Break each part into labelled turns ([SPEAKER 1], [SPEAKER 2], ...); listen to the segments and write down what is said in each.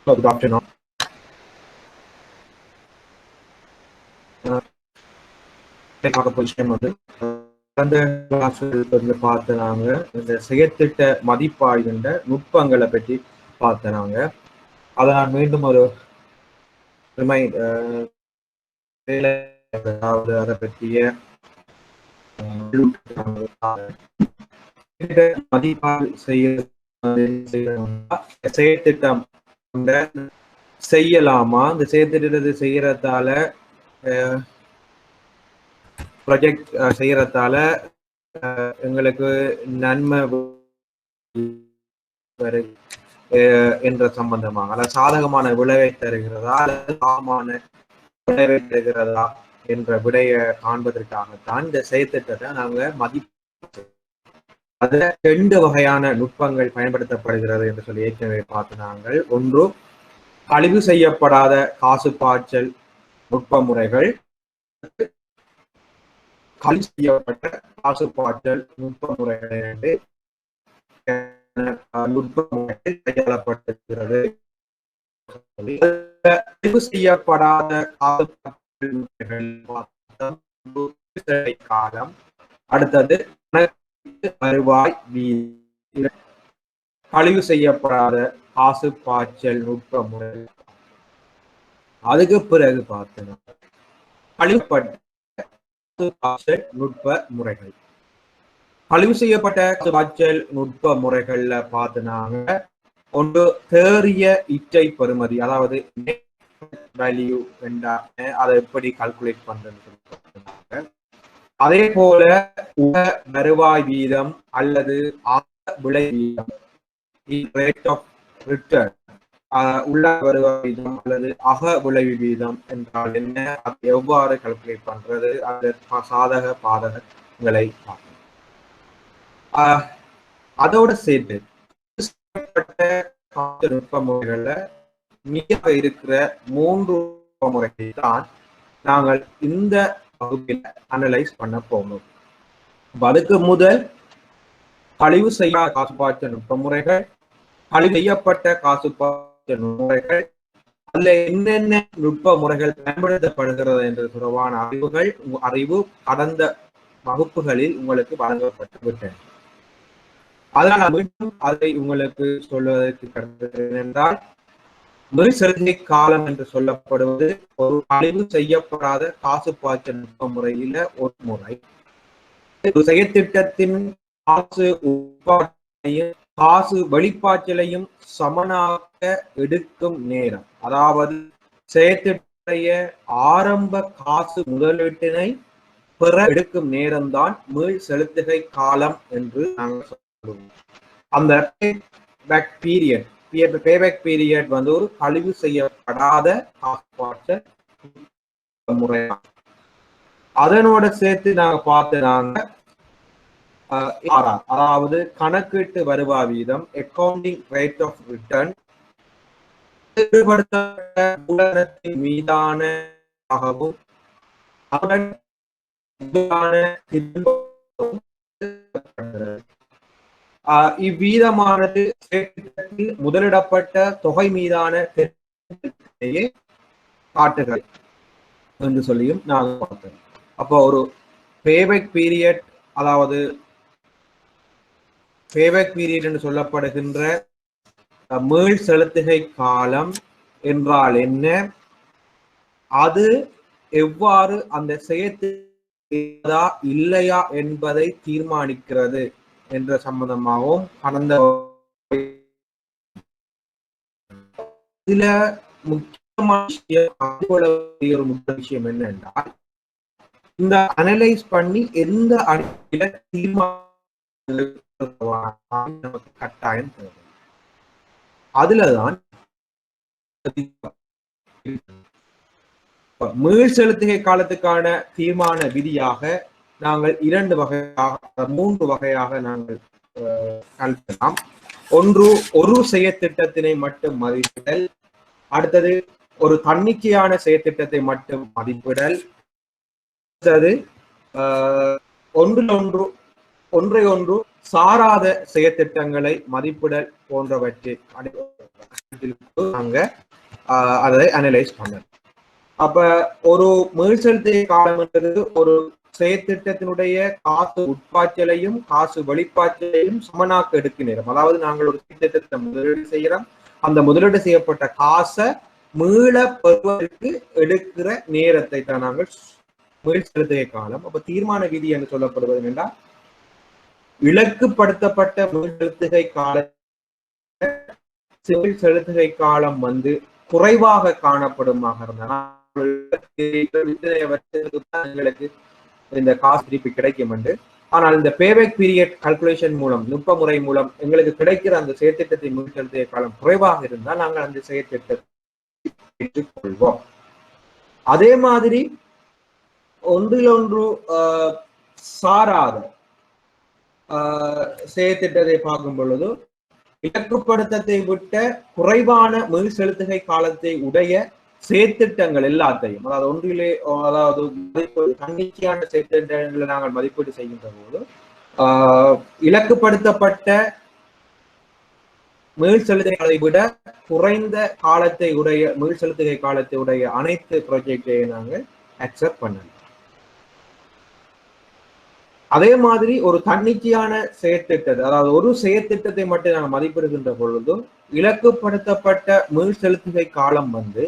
[SPEAKER 1] Good afternoon. கடந்த கிளாஸ்ல பார்த்த நாங்க இந்த செயற்திட்ட மதிப்பாய்கின்ற நுட்பங்களை பற்றி பார்த்த நாங்க அதை நான் மீண்டும் ஒரு அதாவது அதை பற்றிய மதிப்பாய்வு செயற்திட்டம் செய்யலாமா? இந்த செயற்திட்டத்தை செய்யறதால ப்ராஜெக்ட் செய்யறதால எங்களுக்கு நன்மை என்ற சம்பந்தமாக அல்லது சாதகமான விளைவை தருகிறதா அல்லது சாதகமான விளைவை தருகிறதா என்ற விடையை காண்பதற்காகத்தான் இந்த செயற்திட்டத்தை நாங்கள் மதிப்பு அதுல 2 வகையான நுட்பங்கள் பயன்படுத்தப்படுகிறது என்று சொல்லி ஏற்கனவே பார்த்து நாங்கள் ஒன்று கழிவு செய்யப்படாத காசு பாய்ச்சல் நுட்ப முறைகள் கழிவு செய்யப்பட்ட காசு பாய்ச்சல் நுட்ப முறைகள் என்று நுட்ப முறைகள் கையாளப்பட்டிருக்கிறது. கழிவு செய்யப்படாத காசு பாய்ச்சல் முறைகள் காலம் அடுத்தது வருவாய் வீதம் கழிவு செய்யப்படாத காசு பாய்ச்சல் நுட்ப முறை. அதுக்கு பிறகு பார்த்தோம் கழிவுப்பட்ட நுட்ப முறைகள். கழிவு செய்யப்பட்ட பாய்ச்சல் நுட்ப முறைகள்ல பார்த்துனாங்க ஒன்று தேறிய இச்சை பெறுமதி, அதாவது வேல்யூ என்றாங்க அதை எப்படி கால்குலேட் பண்றது. அதே போல வருவாய் வீதம் அல்லது விலை வீதம் ரேட் ஆஃப் ரிட்டர்ன் உள்ள வருவாய் வீதம் அல்லது விளைவு வீதம் என்றால் என்ன, அதை எவ்வாறு கால்குலேட் பண்றது, அந்த சாதக பாதகங்களை பார்க்கணும். அதோட சேர்த்து நுட்ப முறைகள்ல மிக இருக்கிற 3 முறைகளை தான் நாங்கள் இந்த வகுப்பில் அனலைஸ் பண்ண போகணும். அதுக்கு முதல் கழிவு செய்யாத காசு பாய்ச்சல் நுட்ப முறைகள், கழிவு செய்யப்பட்ட காசு பாய்ச்சல் முறைகள், அதுல என்னென்ன நுட்ப முறைகள் பயன்படுத்தப்படுகிறது என்ற தொடர்பான அறிவு கடந்த வகுப்புகளில் உங்களுக்கு வழங்கப்பட்டு விட்டன. அதனால் மீண்டும் அதை உங்களுக்கு சொல்வதற்கு கருத்து என்றால் மீள்செலுகை காலம் என்று சொல்லப்படுவது ஒரு கழிவு செய்யப்படாத காசு பாய்ச்சல் நுட்ப முறையில ஒரு முறை. செயற்திட்டத்தின் காசு உட்பாட்டையும் காசு வெளிப்பாய்ச்சலையும் சமனாக எடுக்கும் நேரம், அதாவது செயற்திட்ட ஆரம்ப காசு முதலீட்டினை பெற எடுக்கும் நேரம்தான் மீள் செலுத்துகை காலம் என்று நாங்கள் சொல்லுவோம். அந்த பேபேக் பீரியட் வந்து ஒரு கழிவு செய்யப்படாத காசு பாய்ச்சல் முறை. அதனோட சேர்த்து நாங்க பார்த்து அதாவது கணக்கீட்டு வருவாய் வீதம் அக்கவுண்டிங் ரேட் ஆஃப் ரிட்டர்ன் மூலதனத்தின் மீதான இவ்வீதமானது முதலிடப்பட்ட தொகை மீதான காட்டுகள் என்று சொல்லியும் நாங்கள் பார்த்தோம். அப்போ ஒரு பேபேக் பீரியட், அதாவது பேபேக் பீரியட் என்று சொல்லப்படுகின்ற மீள் செலுத்துகை காலம் என்றால் என்ன, அது எவ்வாறு அந்த செயற்திட்டா இல்லையா என்பதை தீர்மானிக்கிறது என்ற சம்பந்தமாகவும் கடந்த சில முக்கியமான ஒரு முக்கிய விஷயம் என்னென்றால் இந்த அனலைஸ் பண்ணி எந்த அடிப்படையில நமக்கு கட்டாயம் தேவை. அதுலதான் மீள் செலுத்துகை காலத்துக்கான தீர்மான விதியாக நாங்கள் 3 வகையாக நாங்கள் கழிக்கலாம். ஒன்று ஒரு செயற்திட்டத்தினை மட்டும் மதிப்பிடல், அடுத்தது ஒரு தன்னிச்சையான செயற்திட்டத்தை மட்டும் மதிப்பிடல், அடுத்தது ஒன்றை ஒன்று சாராத செயற்திட்டங்களை மதிப்பிடல் போன்றவற்றை நாங்க அதை அனலைஸ் பண்ணணும். அப்ப ஒரு மீள்செலுத்திய காலம் என்பது ஒரு செயற்திட்டத்தினுடைய காசு உட்பாய்ச்சலையும் காசு வெளிப்பாய்ச்சலையும் சமனாக்க எடுக்க நேரம். அதாவது நாங்கள் ஒரு திட்டத்தை முதலீடு செய்யறோம், அந்த முதலீடு செய்யப்பட்ட காசை மீள பெறுவதற்கு எடுக்கிற நேரத்தை தான் நாங்கள் மீள் செலுத்திய காலம். அப்ப தீர்மான விதி என்று சொல்லப்படுவது என்றால் இலக்குப்படுத்தப்பட்ட மீள் செலுத்துகை கால மீள் செலுத்துகை காலம் வந்து குறைவாக காணப்படுமாக இருந்தால் எங்களுக்கு இந்த காசு திருப்பி கிடைக்கும் என்று. ஆனால் இந்த பேபேக் பீரியட் கால்குலேஷன் மூலம் நுட்ப முறை மூலம் எங்களுக்கு கிடைக்கிற அந்த செயற்திட்டத்தை மீள் செலுத்திய காலம் குறைவாக இருந்தால் நாங்கள் அந்த செயற்திட்டத்தை ஏற்றுக்கொள்வோம். அதே மாதிரி ஒன்றிலொன்று சாராத செயற்திட்டத்தை பார்க்கும் பொழுது இலக்குப்படுத்தத்தை விட்ட குறைவான மீள் செலுத்துகை காலத்தை உடைய செயற்திட்டங்கள் எல்லாத்தையும், அதாவது ஒன்றிலே அதாவது தன்னிச்சையான செயற்திட்டங்களை நாங்கள் மதிப்பீடு செய்கின்ற போது இலக்குப்படுத்தப்பட்ட மீள் செலுத்துகைகளை விட குறைந்த காலத்தை உடைய மீள் செலுத்துகை காலத்தை உடைய அனைத்து ப்ராஜெக்டையும் நாங்கள் அக்செப்ட் பண்ணலாம். அதே மாதிரி ஒரு தன்னிச்சையான செயற்திட்டத்தை, அதாவது ஒரு செயற்திட்டத்தை மட்டும் நாங்கள் மதிப்பிடுகின்ற பொழுதும் இலக்குப்படுத்தப்பட்ட மீள் செலுத்துகை காலம் வந்து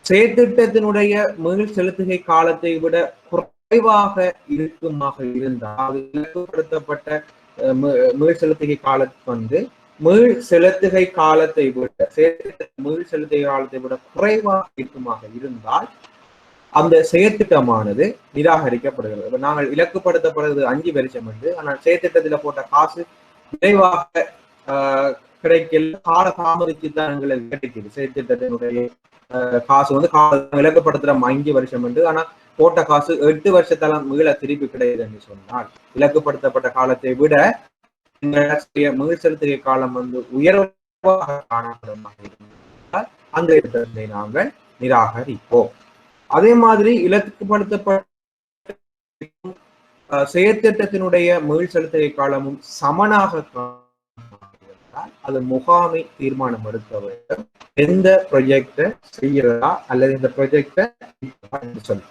[SPEAKER 1] செயற்திட்டத்தினுடைய மீள் செலுத்துகை காலத்தை விட குறைவாக இருக்குமாக இருந்தால் இலக்குப்படுத்தப்பட்ட மீள் செலுத்துகை காலம் வந்து மீள் செலுத்துகை காலத்தை விட மீள் செலுத்துகை காலத்தை விட குறைவாக இருக்குமாக இருந்தால் அந்த செயற்திட்டமானது நிராகரிக்கப்படுகிறது. இப்ப நாங்கள் இலக்குப்படுத்தப்படுறது 5 வருஷம் என்று, ஆனால் செயற்திட்டத்துல போட்ட காசு விரைவாக கிடைக்கல, கால தாமதிச்சு தான் எங்களுக்கு கிடைக்குது. செயற்திட்டத்தினுடைய காசு வந்து இலக்குப்படுத்துற 5 வருஷம் என்று, ஆனா போட்ட காசு 8 வருஷத்தால மீள திருப்பி கிடையாது என்று சொன்னால் இலக்குப்படுத்தப்பட்ட காலத்தை விட மீள் செலுத்துகை காலம் வந்து உயர்வாக காணப்படும் அந்த திட்டத்தை நாங்கள் நிராகரிப்போம். அதே மாதிரி இலக்குப்படுத்தப்பட்ட செயற்திட்டத்தினுடைய மீள் செலுத்துகை காலமும் சமனாக அது முகாமை தீர்மானம் எடுக்க வேண்டும் எந்த ப்ராஜெக்டை செய்யறதா அல்லது இந்த ப்ராஜெக்டை சொல்லு.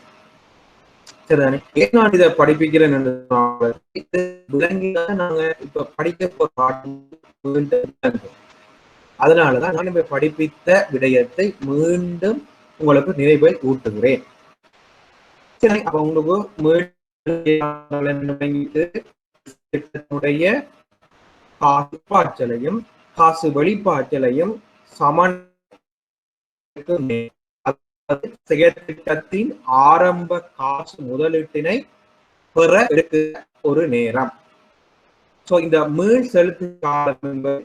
[SPEAKER 1] சரிதானே? ஏன் நான் இதை படிப்பிக்கிறேன் என்று விளங்கிதான் நாங்க இப்ப படிக்க போற அதனாலதான் நான் இப்ப படிப்பித்த விடயத்தை மீண்டும் உங்களுக்கு நினைவை ஊட்டுகிறேன். சரி, அப்ப உங்களுக்கு காசு பாய்ச்சலையும் காசு வெளிப்பாய்ச்சலையும் சமன் செயற்திட்டத்தின் ஆரம்ப காசு முதலீட்டினை பெற எடுக்க ஒரு நேரம். சோ இந்த மீள் செலுத்து காலம் என்பது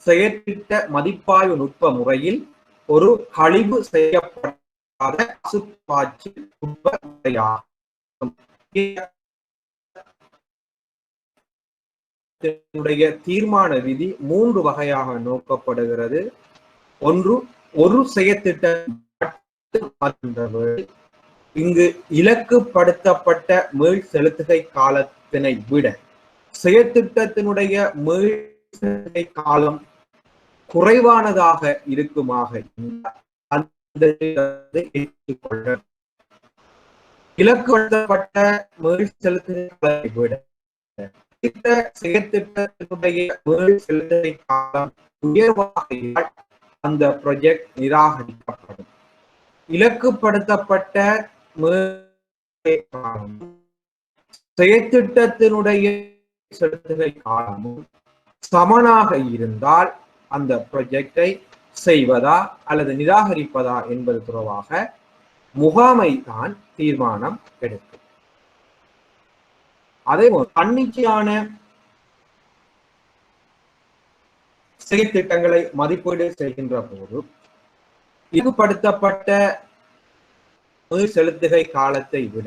[SPEAKER 1] செயற்திட்ட மதிப்பாய்வு நுட்ப முறையில் ஒரு கழிவு செய்யப்படாத காசு பாய்ச்சல் நுட்ப முறையாகும். தீர்மான விதி 3 வகையாக நோக்கப்படுகிறது. ஒன்று, ஒரு செயற்திட்டம் இங்கு இலக்குப்படுத்தப்பட்ட மீள் செலுத்துகை காலத்தினை விட செயற்திட்டத்தினுடைய மீள் செலுத்துகை காலம் குறைவானதாக இருக்குமாக ஏற்றுக்கொள்ள இலக்குப்படுத்தப்பட்ட மீள் செலுத்துகை காலத்தை விட செயற்திட்டத்தினுடைய மீள் செலுத்துகை காலம் உயர்வாக அந்த ப்ராஜெக்ட் நிராகரிக்கப்படும். இலக்குப்படுத்தப்பட்ட செயற்திட்டத்தினுடைய செலுத்துகை காலமும் சமனாக இருந்தால் அந்த ப்ராஜெக்டை செய்வதா அல்லது நிராகரிப்பதா என்பது தொடர்பாக முகாமை தான் தீர்மானம் எடுக்கும். அதே போல் தன்னிச்சையான செயற்திட்டங்களை மதிப்பீடு செய்கின்ற போது இலக்குப்படுத்தப்பட்ட மீள் செலுத்துகை காலத்தை விட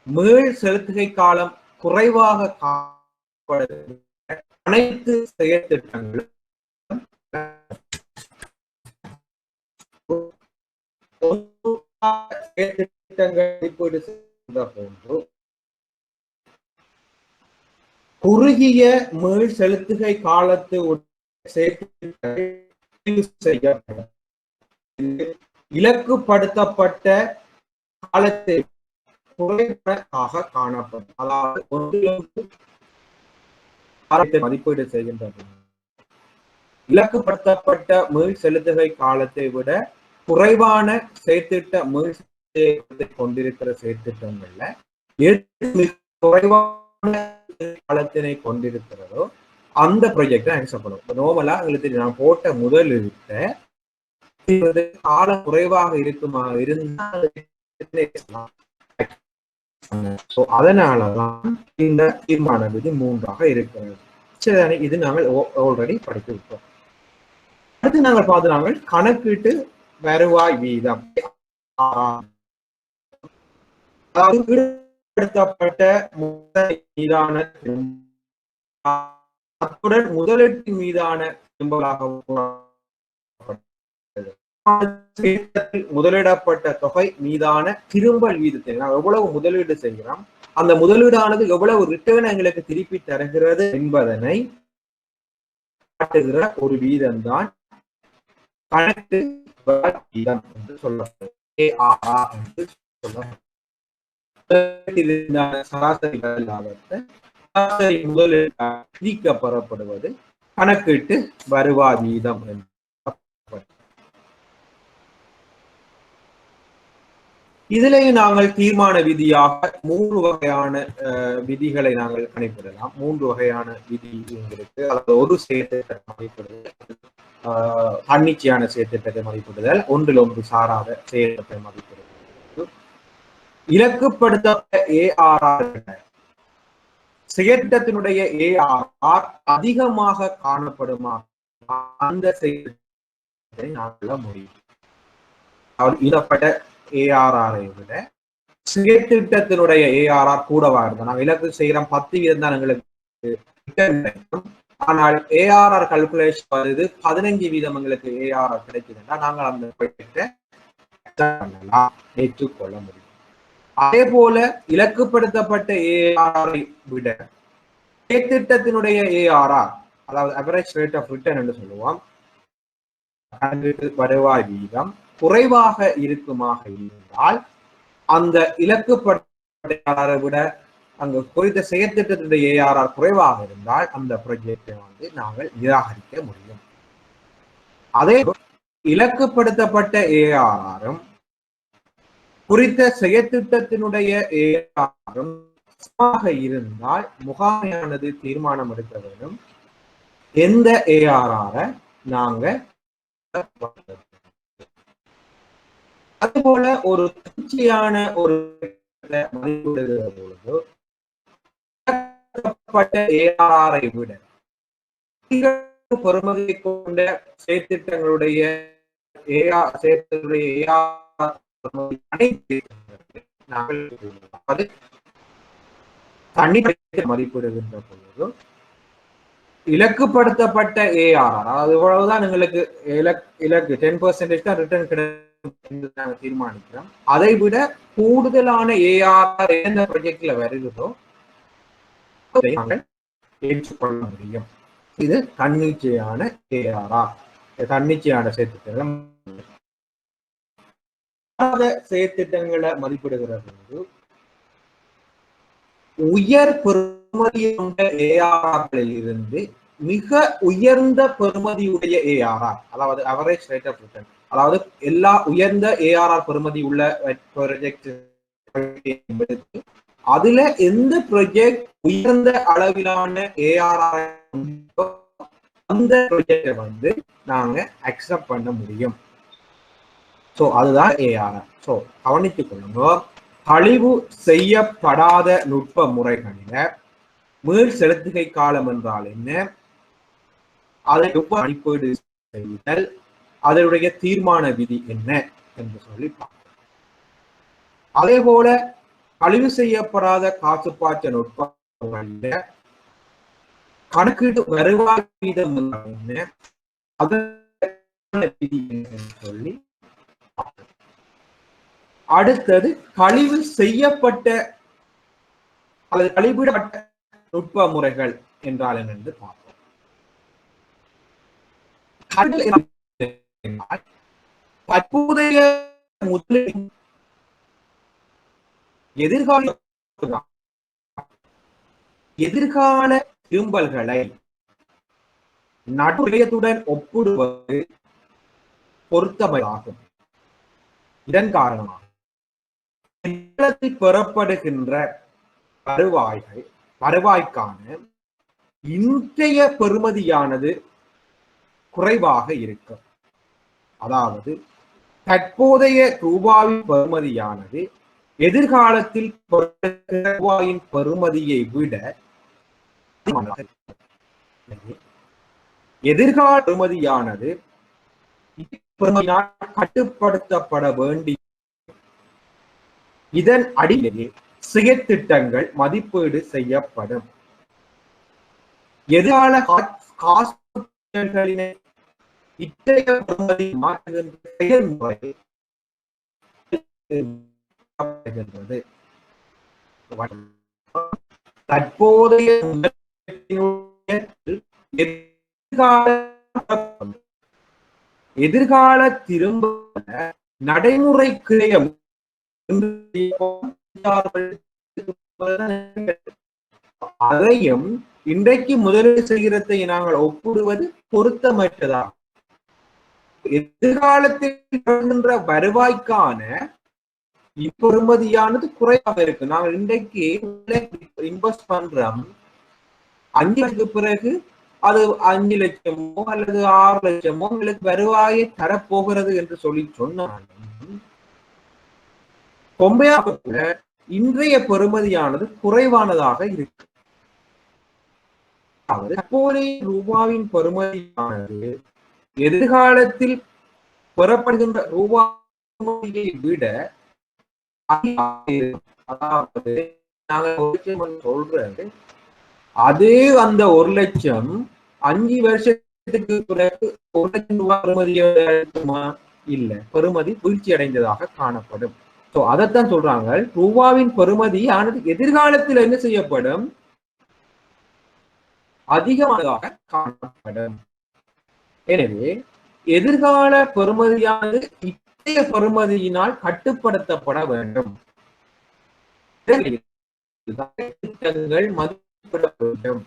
[SPEAKER 1] மீள் செலுத்துகை காலம் குறைவாக அனைத்து செயற்திட்டங்களும் மதிப்பீடு செய்கின்ற போது குறுகிய மீள் செலுத்துகை காலத்து செய்யப்படும். இலக்குப்படுத்தப்பட்ட காலத்தை குறைவாக காணப்படும். அதாவது மதிப்பீடு செய்கின்றது. இலக்குப்படுத்தப்பட்ட மீள் செலுத்துகை காலத்தை விட குறைவான செயற்திட்ட மீள் செலுத்துகை கொண்டிருக்கிற செயற்திட்டங்கள்ல எது குறைவான காலத்தினை கொண்டிருக்கிறதோ அந்த ப்ராஜெக்ட் அனுப்பப்படும். நோமலா எங்களுக்கு நான் போட்ட முதலீட்ட காலம் குறைவாக இருக்குமா இருந்தால் அதனாலதான் இந்த தீர்மான விதி 3ஆக இருக்கிறது. சரி, இது நாங்கள் ஆல்ரெடி படித்து விட்டோம். அடுத்து நாங்கள் பார்த்து நாங்கள் கணக்கீட்டு வருவாய் வீதம், ஈடுபடுத்தப்பட்ட மீதான அத்துடன் முதலீட்டின் மீதான முதலிடப்பட்ட தொகை மீதான திரும்பல் வீதத்தை நாம் எவ்வளவு முதலீடு செய்கிறோம், அந்த முதலீடானது எவ்வளவு ரிட்டர்ன் எங்களுக்கு திருப்பி தருகிறது என்பதனை காட்டுகிற ஒரு வீதம் தான் கணக்கு வீதம் என்று சொல்லப்படுகிறது. சராசரி லாபத்தை சராசரி முதலீடு பிரிக்கப்படப்படுவது கணக்கீட்டு வருவாய் வீதம் என்று. இதிலேயும் நாங்கள் தீர்மான விதியாக 3 வகையான விதிகளை நாங்கள் கணிப்பிடலாம். 3 வகையான விதி எங்களுக்கு, அதாவது ஒரு செயற்திட்ட மதிப்பிடுதல், தன்னிச்சையான செயற்திட்டத்தை மதிப்பிடுதல், ஒன்றில் ஒன்று சாராத செயற்திட்டத்தை மதிப்பிடுதல். இலக்குப்படுத்தப்பட்ட ARR செயற்திட்டத்தினுடைய ARR அதிகமாக காணப்படுமா அந்த செயற்திட்டத்தை நாங்கள் முடியும். இடப்பட்ட ARR விட செயற்திட்டத்தினுடைய ARR கூடவா இருந்தா, நாங்கள் இலக்கு செய்யறோம் 10 வீதம் தான் எங்களுக்கு, ஆனால் ARR கல்குலேஷன் வருது 15 வீதம் எங்களுக்கு ARR கிடைக்குதுன்னா நாங்கள் அந்த ப்ராஜெக்டை ஏற்றுக்கொள்ள முடியும். அதே போல இலக்குப்படுத்தப்பட்ட ARR விட செயற்திட்டத்தினுடைய ARR, அதாவது அவரேஜ் ரேட் ஆஃப் ரிட்டர்ன் என்று சொல்லுவோம், வருவாய் வீதம் குறைவாக இருக்குமாக இருந்தால் அந்த இலக்குப்படுத்தப்பட்ட விட அங்கு குறித்த செயற்திட்டத்தினுடைய ARR குறைவாக இருந்தால் அந்த ப்ராஜெக்டை நாங்கள் நிராகரிக்க முடியும். அதே இலக்குப்படுத்தப்பட்ட ARR குறித்த செயற்திட்டத்தினுடைய ARR சமமாக இருந்தால் முகாமையானது தீர்மானம் எடுக்க வேண்டும் எந்த ARR நாங்க. அதுபோல ஒரு தொடர்ச்சியான ஒரு மதிப்பிடுகிற பொழுது ARR விட பெறுமதியை கொண்ட செயற்திட்டங்களுடைய மதிப்பிடுகின்ற பொழுது இலக்குப்படுத்தப்பட்ட ARR, அதாவது இவ்வளவுதான் எங்களுக்கு இலக்கு 10% தான் ரிட்டர்ன் கிடைக்கும் நாங்கள் தீர்மானிக்கிறோம். அதை விட கூடுதலான ARR எந்த ப்ராஜெக்ட்ல வருகிறதோ நாங்கள் ஏற்றுக்கொள்ள முடியும். இது தன்னிச்சையான ARR, தன்னிச்சையான செயற்திட்டங்களை மதிப்பிடுகிற போது உயர் பெறுமதி கொண்ட ARR-களில் இருந்து மிக உயர்ந்த பெறுமதியுடைய ARR, அதாவது அவரேஜ் ரேட் ஆஃப் ரிட்டர்ன், அதாவது எல்லா உயர்ந்த ARR பெறுமதி உள்ள ப்ராஜெக்ட், அதுல எந்த ப்ராஜெக்ட் உயர்ந்த அளவிலான ARR அந்த ப்ராஜெக்டை நாங்க அக்செப்ட் பண்ண முடியும். சோ அதுதான் ARR. சோ கவனித்துக் கொள்ளுங்க, கழிவு செய்யப்படாத நுட்ப முறைகளில மீள் செலுத்துகை காலம் என்றால் என்ன, அதை மதிப்பீடு செய்தல், அதனுடைய தீர்மான விதி என்ன என்று சொல்லி பார்ப்போம். அதே போல கழிவு செய்யப்படாத காசுப்பாய்ச்ச நுட்பங்களில கணக்கீட்டு வருவாய் வீதம் என்ன, அதற்கான விதி என்று சொல்லி அடுத்தது கழிவு செய்யப்பட்ட அல்லது கழிவிடப்பட்ட நுட்ப முறைகள் என்றால் என்று பார்ப்போம். தற்போதைய முதலீடு எதிர்கால திரும்பல்களை நடுவயத்துடன் ஒப்பிடுவது பொருத்தமையாகும். இதன் காரணமாக பெறப்படுகின்ற வருவாய்க்கான இன்றைய பெறுமதியானது குறைவாக இருக்கும். அதாவது தற்போதைய ரூபாயின் பெறுமதியானது எதிர்காலத்தில் ரூபாயின் பெறுமதியை விட எதிர்கால பெறுமதியானது கட்டுப்படுத்தப்பட வேண்டிய இதன் அடிப்படையில் செயற்திட்டங்கள் மதிப்பீடு செய்யப்படும். எதிர்கால காசுகளினை இத்தகைய பெறுமதி மாற்றுகின்ற செயல்முறை தற்போதைய எதிர்கால திரும்ப நடைமுறை கிரயம் அதையும் இன்றைக்கு முதலீடு செய்கிறதை நாங்கள் ஒப்பிடுவது பொருத்தமற்றதா. எதிர்காலத்தில் வருவாய்க்கான இப்பெறுமதியானது குறைவாக இருக்கு. நாங்கள் இன்றைக்கு இன்வெஸ்ட் பண்றோம், 5 லட்சத்துக்கு பிறகு அது 5 லட்சமோ அல்லது 6 லட்சமோ உங்களுக்கு வருவாயை தரப்போகிறது என்று சொல்லி சொன்னாலும் கொம்பையாகத்துல இன்றைய பெறுமதியானது குறைவானதாக இருக்கு. தற்போதைய ரூபாவின் பெறுமதியானது எதிர்காலத்தில் பெறப்படுகின்ற ரூபாயை விட அதாவது நாங்கள் சொல்றது அதே அந்த 1 லட்சம் 5 வருஷத்துக்கு பிறகு 1 லட்சம் ரூபாய் பெறுமதியாக இருக்குமா? இல்ல, பெறுமதி வீழ்ச்சி அடைந்ததாக காணப்படும். சோ அதைத்தான் சொல்றாங்க, ரூபாவின் பெறுமதி ஆனது எதிர்காலத்தில் என்ன செய்யப்படும்? அதிகமானதாக காணப்படும். எனவே எதிர்கால பெறுமதியானது இத்தகைய பெறுமதியினால் கட்டுப்படுத்தப்பட வேண்டும். மதிப்பிட வேண்டும்.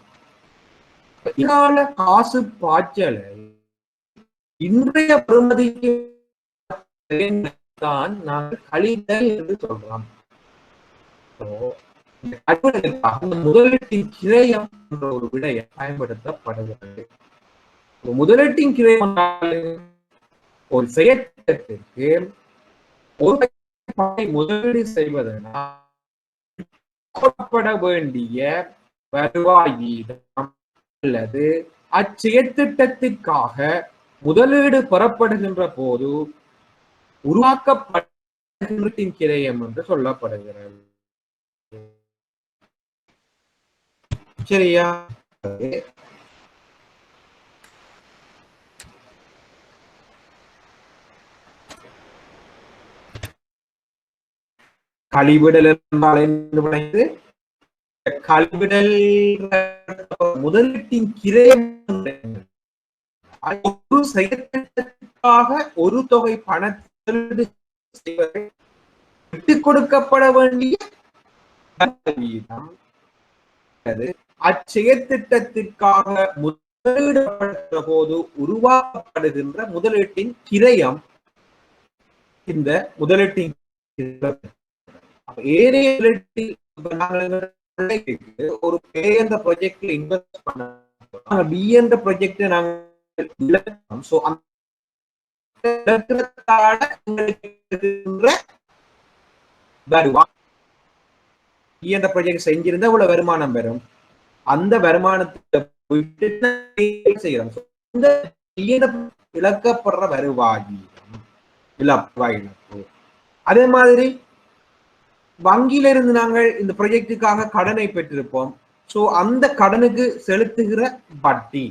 [SPEAKER 1] எதிர்கால காசு பாய்ச்சலை இன்றைய பெறுமதிக்கு தான் நாங்கள் கழித்தல் என்று சொல்றோம். முதலீட்டின் கிரயம் என்ற ஒரு விடயம் பயன்படுத்தப்படுகிறது. முதலீட்டின் கிரயம் ஒரு செயற்திட்டத்திற்கு ஒரு முதலீடு செய்வதனால் வேண்டிய வருவாய் வீதம் அல்லது அச்செயற்திட்டத்திற்காக முதலீடு பெறப்படுகின்ற போது உருவாக்கப்பட்ட கிரயம் என்று சொல்லப்படுகிறது. சரியா? கழிவிடல் என்றால் என்ன? கழிவிடல் முதலீட்டின் கிரயம் ஒரு செயற்திட்டத்திற்காக ஒரு தொகை பணத்தை விட்டுக் கொடுக்கப்பட வேண்டிய வீதம் அச்செயற்திட்டத்திற்காக முதலீடுபடுகிற போது உருவாக்கப்படுகின்ற முதலீட்டின் கிரயம். இந்த முதலீட்டின் ஏனைய ஒரு A என்ற ப்ராஜெக்ட்ல இன்வெஸ்ட் பண்ண B என்ற ப்ராஜெக்ட் நாங்கள் என்ற ப்ராஜெக்ட் செஞ்சிருந்தா இவ்வளவு வருமானம் பெறும். அந்த வருமானத்தை செய்யறோம். இழக்கப்படுற வருவாய் இழப்பு. அதே மாதிரி வங்கியிலிருந்து நாங்கள் இந்த ப்ராஜெக்டுக்காக கடனை பெற்றிருப்போம். சோ அந்த கடனுக்கு செலுத்துகிற வட்டி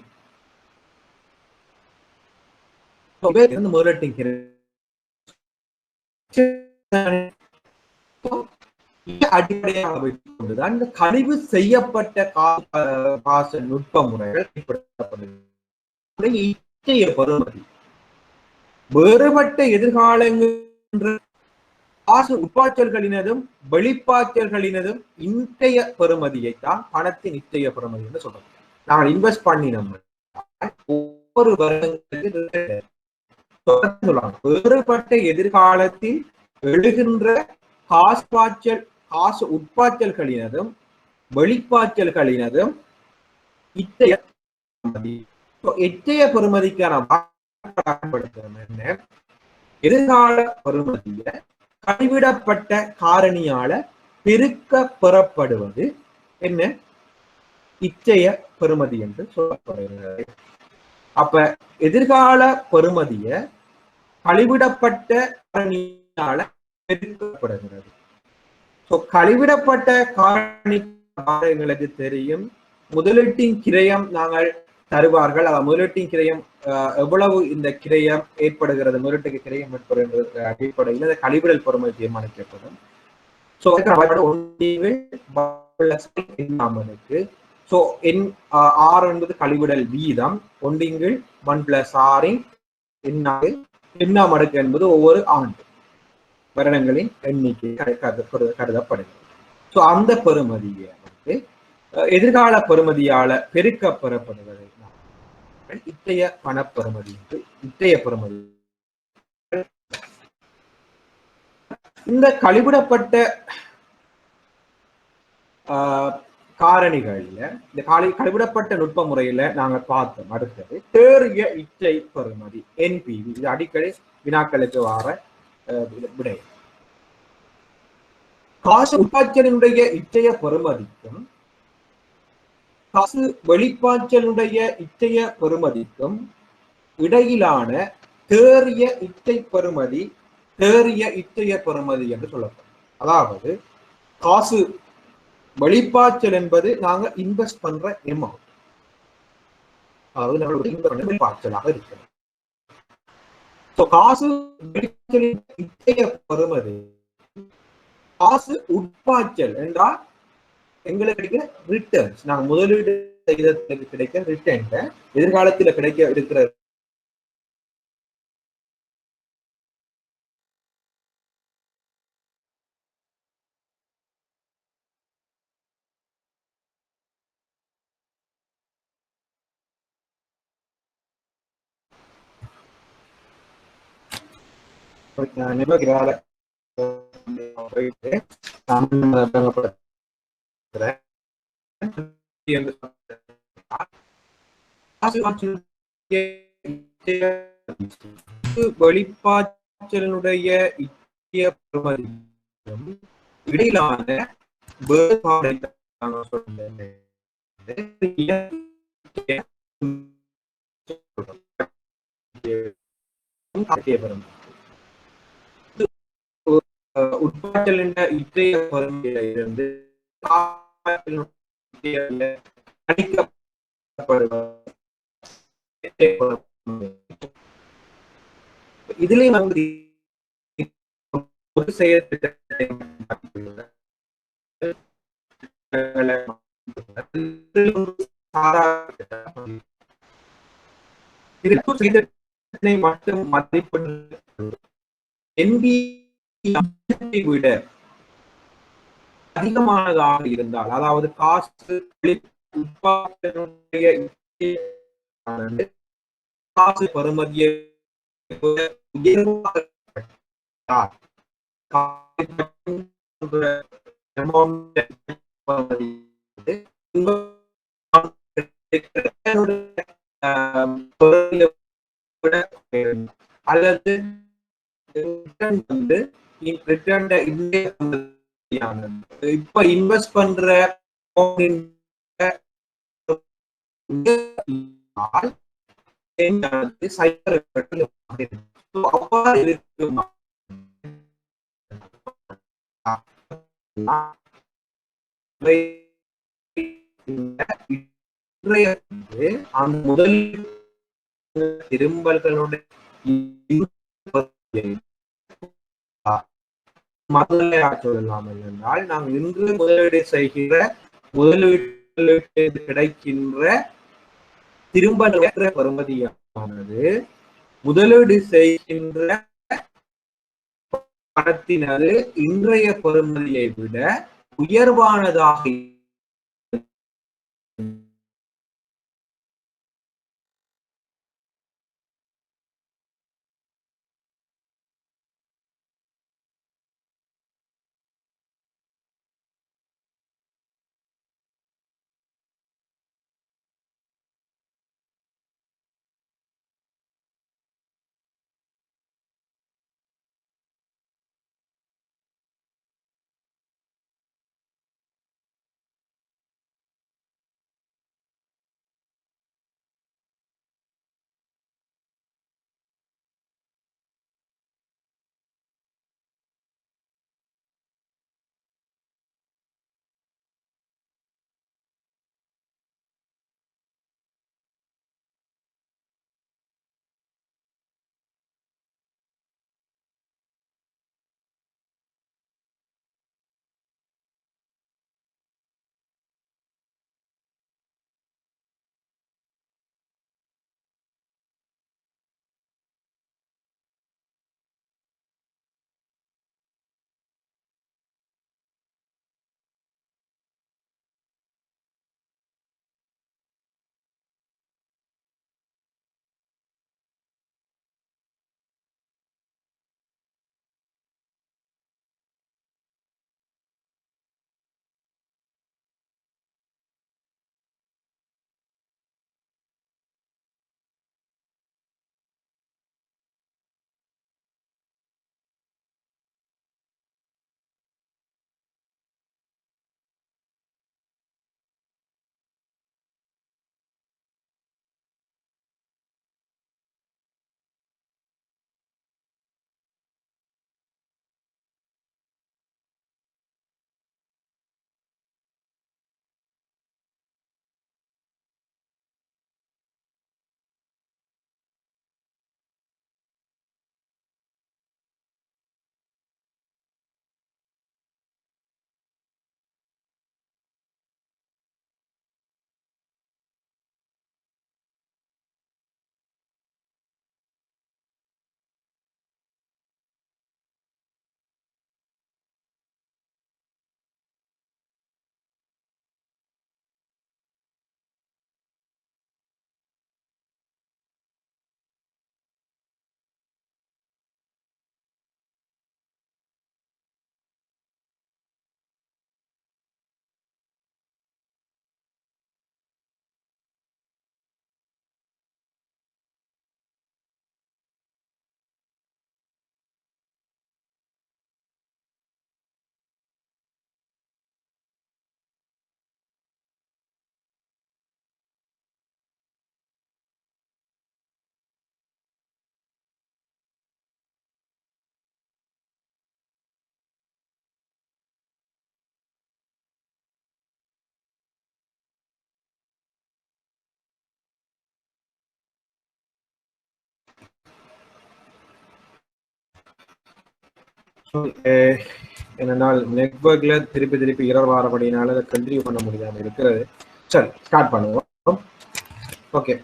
[SPEAKER 1] முதலீட்டின் அடிப்படையாக வைத்துக் கொண்டுதான் இந்த கழிவு செய்யப்பட்ட காசு நுட்ப முறைகள் பெறுமதி வேறுபட்ட எதிர்காலங்கள் காசு உட்பாய்ச்சல்களினதும் வெளிப்பாய்ச்சல்களினதும் இன்றைய பெறுமதியைத்தான் பணத்தின் இன்றைய பெறுமதி என்று சொல்றோம். நாங்கள் இன்வெஸ்ட் பண்ணினோம் ஒவ்வொரு வருடங்களுக்கு வேறுபட்ட எதிர்காலத்தில் எழுகின்ற காசு உட்பாய்ச்சல்களினதும் வெளிப்பாய்ச்சல்களினதும் இத்தைய பெறுமதிக்கான என்ன எதிர்கால பெறுமதிய கைவிடப்பட்ட காரணியால பெருக்க பெறப்படுவது என்ன இச்சைய பெறுமதி என்று சொல்லப்படுகிறது. அப்ப எதிர்கால பெறுமதிய கழிவிடப்பட்ட காரணியால பெருக்கப்படுகிறது. கழிவிடப்பட்ட காரணி எங்களுக்கு தெரியும். முதலீட்டின் கிரயம் நாங்கள் தருவார்கள். முதலீட்டின் கிரயம் எவ்வளவு இந்த கிரயம் ஏற்படுகிறது, முதலீட்டுக்கு கிரயம் ஏற்படுகின்ற அடிப்படையில் இந்த கழிவிடல் பெறுமதி தீர்மானிக்கப்படும். R என்பது கழிவிடல் வீதம், 1/1 R எண்ணாம் அடுக்கு என்பது ஒவ்வொரு ஆண்டு வருடங்களின் எண்ணிக்கை கருதப்படுகிறது. அந்த பெறுமதியை எதிர்கால பெறுமதியால பெருக்க பெறப்படுவதை இத்தைய பணப்பெறுமதி என்று இத்தைய பெறுமதி. இந்த கழிவிடப்பட்ட காரணிகள்ல இந்த கழிவிடப்பட்ட நுட்ப முறையில நாங்க பார்த்தோம். அடுத்தது தேறிய இச்சை பெறுமதி NPV. இது அடிக்கடி வினாக்களுக்கு வார விடை. காசு உட்பாய்ச்சலினுடைய இச்சைய பெறுமதிக்கும் காசு வெளிப்பாய்ச்சலுடைய இச்சைய பெறுமதிக்கும் இடையிலான தேறிய இச்சை பெறுமதி தேறிய இச்சைய பெறுமதி என்று சொல்லப்படும். அதாவது காசு வெளிப்பாய்ச்சல் என்பது நாங்க இன்வெஸ்ட் பண்ற எமௌண்ட், அதாவது நம்மளுடைய வெளிப்பாய்ச்சலாக இருக்கிறது. காசு வெளிப்பாய்ச்சலின் இச்சைய பெறுமதி காசு உட்பாய்ச்சல் என்றால் எங்களுக்கு கிடைக்கிற ரிட்டர்ன்ஸ், நாங்க முதலீடு செய்ததுக்கு கிடைக்கிற ரிட்டர்ன் எதிர்காலத்துல கிடைக்க இருக்கிற வெளிப்பாய்ச்சலுடைய இடையிலான வேறுபாடை உட்பாய்ச்சலின் இன்றைய பெறுமதியிலிருந்து இதுலயும் வந்து ஒரு செயற்திட்டத்தை மட்டும் மதிப்பீடு விட அதிகமானதாக இருந்தால், அதாவது காசு காசு பெறுமதியை அல்லது இப்ப இன்வெஸ்ட் பண்ற அந்த முதலீடு திரும்பல்களுடைய சொல்லலாமல் என்றால் நாங்கள் இன்று முதலீடு செய்கிற முதலீடு கிடைக்கின்ற திரும்ப பெறுமதியானது முதலீடு செய்கின்ற பணத்தினது இன்றைய பெறுமதியை விட உயர்வானதாக என்னால் நெட்வொர்க்ல திருப்பி திருப்பி இரவு வாரப்படினால அதை கண்டினியூ பண்ண முடியாம இருக்கிறது. சரி, ஸ்டார்ட் பண்ணுவோம். Okay,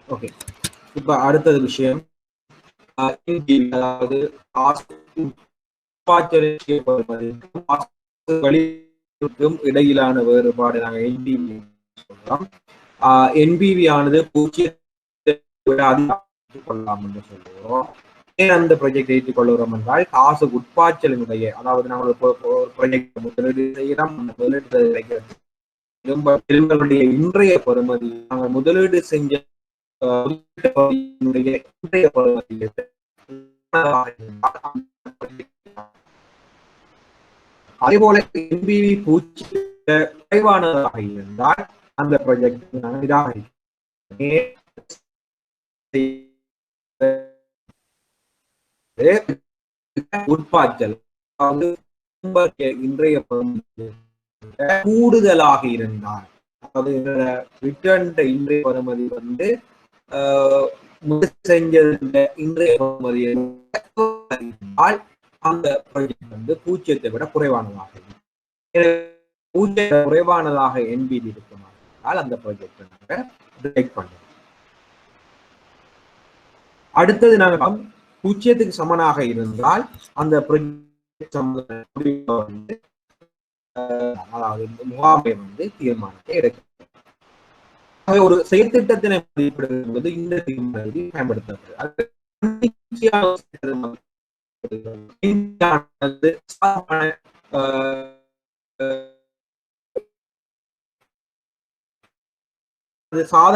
[SPEAKER 1] okay. இப்ப அடுத்தது விஷயம், அதாவது இடையிலான வேறுபாடு நாங்கள் என்பிவி சொல்றோம். என்பிவி ஆனது 0 விட அதிகம் கொள்ளலாம் என்று சொல்லுவோம். ஏன் அந்த ப்ராஜெக்ட் ஏற்றிக் கொள்ளுகிறோம் என்றால், காசு உட்பாய்ச்சலினுடைய, அதாவது நாங்கள் ப்ராஜெக்ட் முதலீடு செய்யறோம், முதலீடு இன்றைய பெறுமதி நாங்கள் முதலீடு செஞ்ச இன்றைய பெறுமதி அதே போல என்பிவி 0 குறைவானதாக இருந்தால் அந்த ப்ராஜெக்ட் நிராகரிக்கிறோம். உட்பாய்ச்சல் இன்றைய கூடுதலாக இருந்தால், அது ரிட்டர்ன் இன்றைய பெறுமதி வந்து செஞ்சது இன்றைய பெறுமதி அந்த ப்ராஜெக்ட் வந்து பூஜ்ஜியத்தை விட குறைவானதாக குறைவானதாக என்பிடி இருக்குமானால் அந்த ப்ராஜெக்ட் நாங்க ரிஜெக்ட் பண்ணுவோம். அடுத்தது நாங்க பூஜ்ஜியத்துக்கு சமனாக இருந்தால் அந்த ப்ராஜெக்ட் வந்து அதாவது முகாமை வந்து தீர்மானத்தை எடுக்கும். ஒரு செயற்திட்டத்தினை மதிப்பிடுவது இந்த தீர்மானத்தை பயன்படுத்தப்படுது. சாத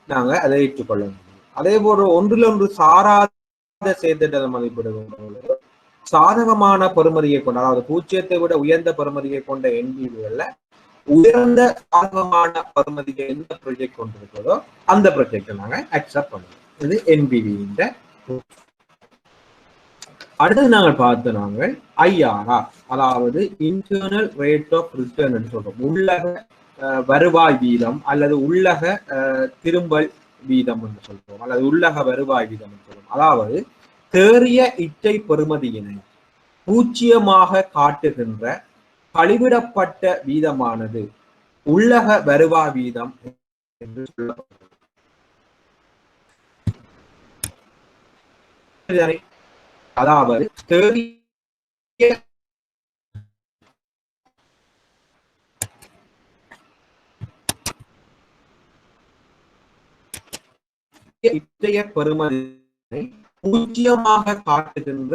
[SPEAKER 1] நாங்க அதை ஏற்றுக்கொள்ள முடியும். அதே போல ஒன்றில் ஒன்று சாராத செயற்திட்டத்தை மதிப்பிடுவது சாதகமான பெறுமதியை கொண்ட, அதாவது பூஜ்ஜியத்தை விட உயர்ந்த பெறுமதியை கொண்ட என்பிவிகள்ல உயர்ந்த சாதகமான பெறுமதியை எந்த ப்ராஜெக்ட் கொண்டிருக்கிறதோ அந்த ப்ராஜெக்டை நாங்க அக்செப்ட் பண்ணுவோம். இது என்பிவி. அடுத்தது நாங்கள் பார்த்து நாங்கள் ஐஆர்ஆர், அதாவது இன்டர்னல் ரேட் ஆஃப் ரிட்டர்ன் சொல்றோம். உள்ளக வருவாய் வீதம் அல்லது உள்ளக திரும்பல் வீதம் என்று சொல்றோம், அல்லது உள்ளக வருவாய் வீதம் என்று சொல்றோம். அதாவது தேறிய இச்சை பெறுமதியினை பூஜ்ஜியமாக காட்டுகின்ற கழிவிடப்பட்ட வீதமானது உள்ளக வருவாய் வீதம் என்று சொல்லப்படுகிறது. அதாவது தேறிய இச்சைய பெறுமதியை பூஜ்ஜியமாக காட்டுகின்ற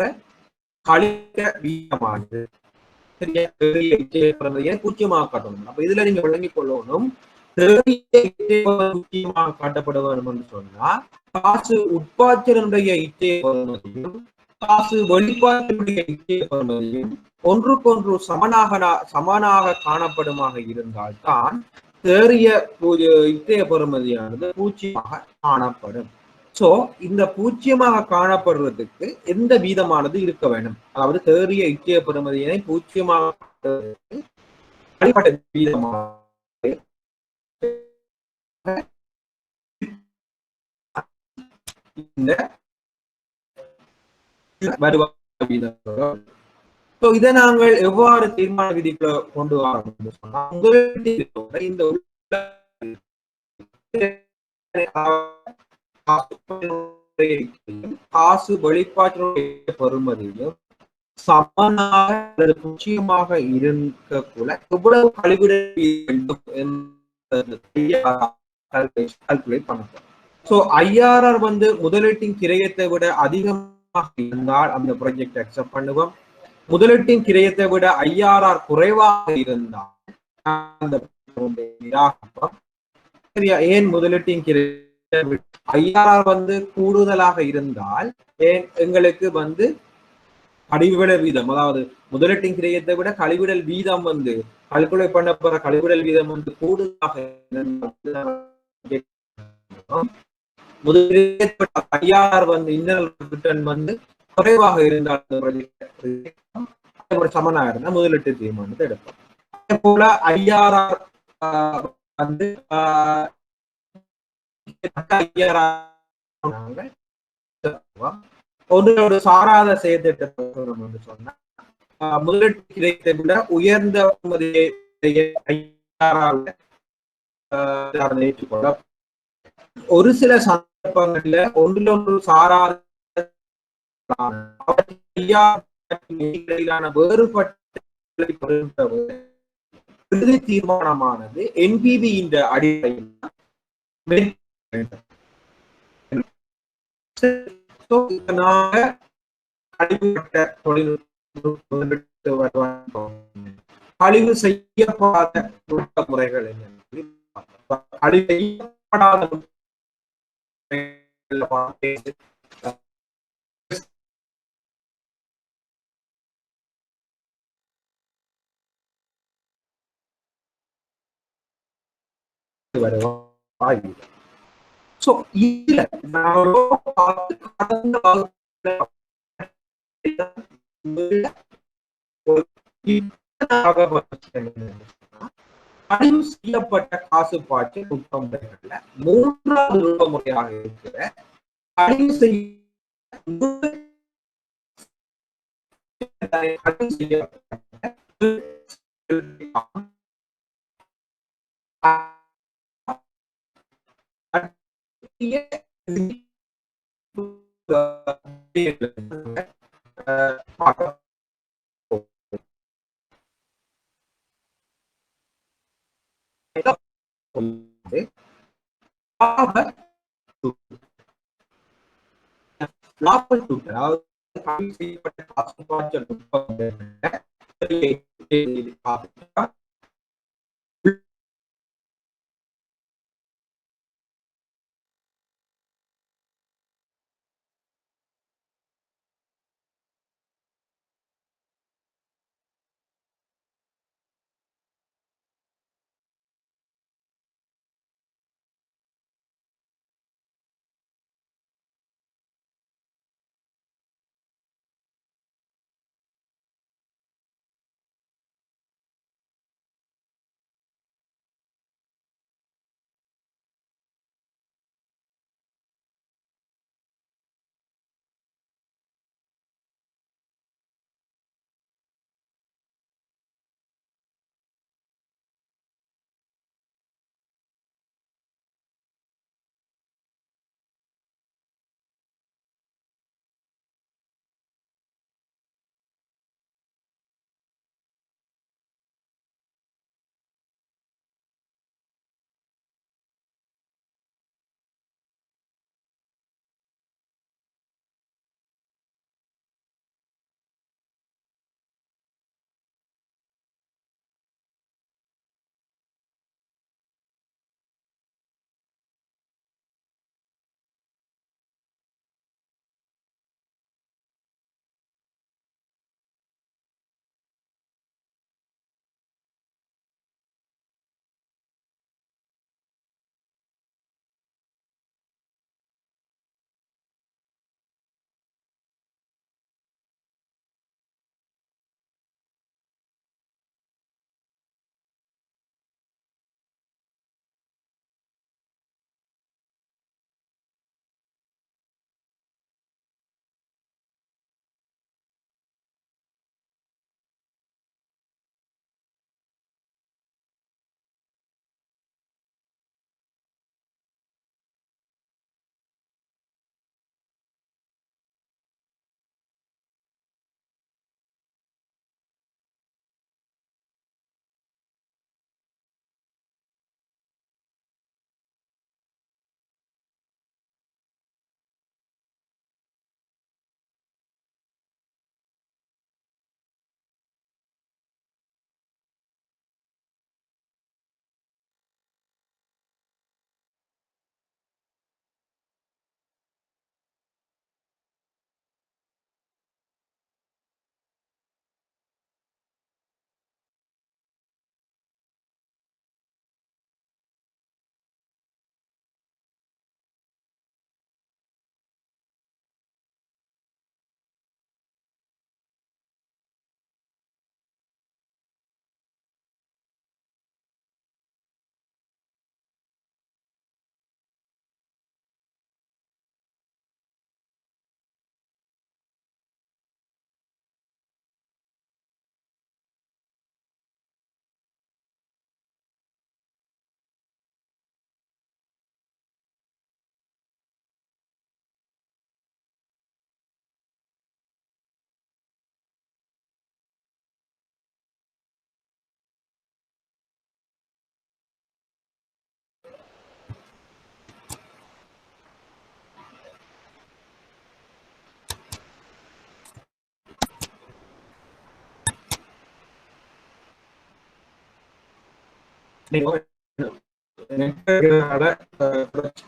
[SPEAKER 1] கழிக்க வீதமானது பூஜ்ஜியமாக காட்டணும். அப்ப இதுல நீங்க விளங்கிக் கொள்ளணும், பூஜ்ஜியமாக காட்டப்பட வேண்டும் என்று சொன்னா காசு உட்பாய்ச்சலுடைய இச்சைய பெறுமதியும் காசு வெளிப்பாட்டினுடைய இச்சைய பெறுமதியும் ஒன்றுக்கொன்று சமனாக காணப்படுமாக இருந்தால்தான் தேறிய இச்சைய பெறுமதியானது பூஜ்ஜியமாக காணப்படும். சோ இந்த பூஜ்ஜியமாக காணப்படுறதுக்கு எந்த வீதமானது இருக்க வேண்டும், அதாவது தேறிய இச்சைய பெறுமதியினை பூஜ்ஜியமாக வீதமாக இந்த வருவாய் வீதம். இதை நாங்கள் எவ்வாறு தீர்மான விதிக்குள்ள கொண்டு வரோம் சொன்னா, இந்த காசு வெளிப்பாட்டினுடைய பெறுமதியும் சமனாக அல்லது பூஜ்ஜியமாக இருக்கக்கூட எவ்வளவு கழிவிட வேண்டும் என்பது கால்குலேட் பண்ணப்படும். சோ ஐஆர்ஆர் வந்து முதலீட்டின் கிரயத்தை விட அதிகமாக இருந்தால் அந்த ப்ராஜெக்ட் அக்செப்ட் பண்ணுவோம். முதலீட்டின் கிரயத்தை விட ஐஆர்ஆர் குறைவாக இருந்தால் அந்த நிராகரிப்போம். சரியா? ஏன் முதலீட்டின் கிரயத்தை ஐஆர்ஆர் வந்து கூடுதலாக இருந்தால் ஏன் எங்களுக்கு வந்து கழிவிடல் வீதம், அதாவது முதலீட்டின் கிரயத்தை விட கழிவிடல் வீதம் வந்து கால்குலேட் பண்ண போற கழிவிடல் வீதம் வந்து கூடுதலாக ஐஆர்ஆர் வந்து இன்டர்னல் ரிட்டர்ன் வந்து குறைவாக இருந்தால் சமனாக இருந்தால் முதலீட்டு தீர்மானத்தை எடுப்போம். அதே போல ஐஆர்ஆர் வந்து ஒன்றோடு சாராத செயற்திட்டம் என்று சொன்னா முதலீட்டு கிடைத்தை விட உயர்ந்த ஏற்றுக்கொள்ள ஒரு சில சந்தர்ப்பங்கள்ல ஒன்றொன்று சாராத வேறுபட்ட இறுதி தீர்மானமானது என்பிவி என்ற அடிப்படையில் கழிவு செய்யப்படாத முறைகள் So, இதுல பதிவு செய்யப்பட்ட காசு பாய்ச்சல் நுட்ப முறைகள்ல மூன்றாவது நுட்ப முறையாக இருக்கிற பதிவு செய்யப்பட்ட காசு பாய்ச்சல் நுட்ப முறைகள்ல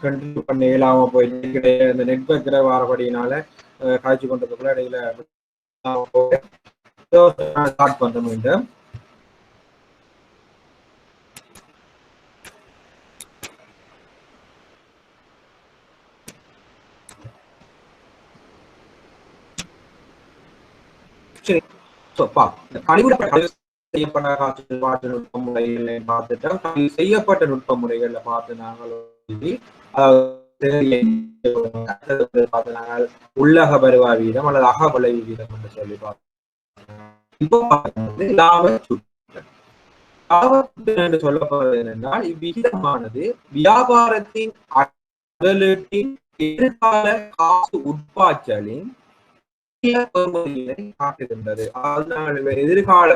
[SPEAKER 1] கண்டினியூ பண்ண இயலாம போயிட்டு இந்த நெட்வொர்க் வாரபடியினால காய்ச்சி கொண்டதுக்குள்ள இடையில ஸ்டார்ட் பண்ண மீண்டும் சரி. கழிவிடப்பட்ட செய்யப்பட்ட காட்சி நுட்ப முறைகளை பார்த்துட்டோம். செய்யப்பட்ட நுட்ப முறைகள்ல பார்த்து நாங்கள் உள்ளக வருவா வீதம் அல்லது அக விளைவு வீதம் என்று சொல்லி பார்த்தோம். இப்போ லாப சுற்றல். லாப சுற்றல் என்று சொல்லப்படுவது என்னென்றால் இவ்விகிதமானது வியாபாரத்தின் முதலீட்டின் எதிர்கால காசு உட்பாய்ச்சலின் காட்டுகின்றது. அதாவது எதிர்கால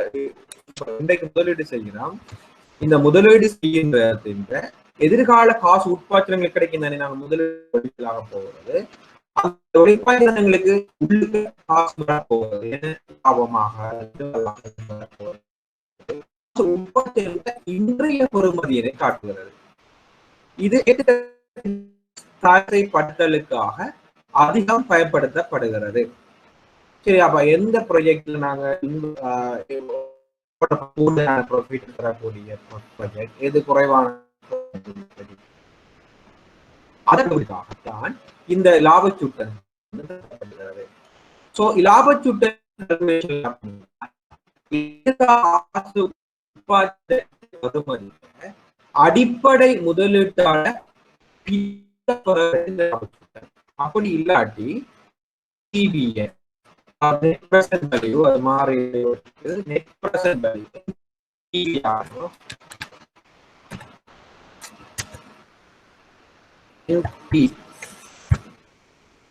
[SPEAKER 1] இன்றைக்கு முதலீடு செய்கிறோம். இந்த முதலீடு செய்கின்ற எதிர்கால காசு உட்பாய்ச்சலங்கள் கிடைக்கும் தானே நாங்கள் முதலீடு போகிறது. அந்த உழைப்பாளர்களுக்கு உள்ளுக்கு காசு வரப்போவது லாபமாக இன்றைய பெறுமதியினை காட்டுகிறது. இது பட்டலுக்காக அதிகம் பயன்படுத்தப்படுகிறது. சரி, அப்ப எந்த ப்ராஜெக்ட்ல நாங்க தரக்கூடிய ப்ராஜெக்ட் எது குறைவான அதற்காகத்தான் இந்த லாபச்சூட்டம் லாபச்சூட்டம் அடிப்படை முதலீட்டாளர் அப்படி இல்லாட்டி net present value அது மாறி net present value P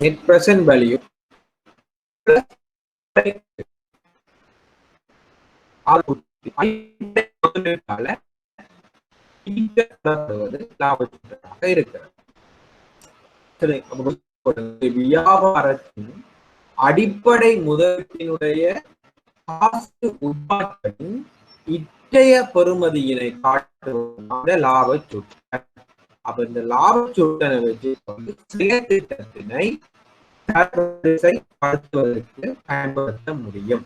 [SPEAKER 1] net present value லாபச்சூட்டமாக இருக்கிறது. வியாபாரத்தின் அடிப்படை முதலீட்டினுடைய காசு உட்பாய்ச்சலின் இற்றைய பெறுமதியினை காட்டுவது லாபச்சூட்டல். அப்ப இந்த லாபச்சூட்டலை வச்சு செயற்திட்டத்தினை படுத்துவதற்கு பயன்படுத்த முடியும்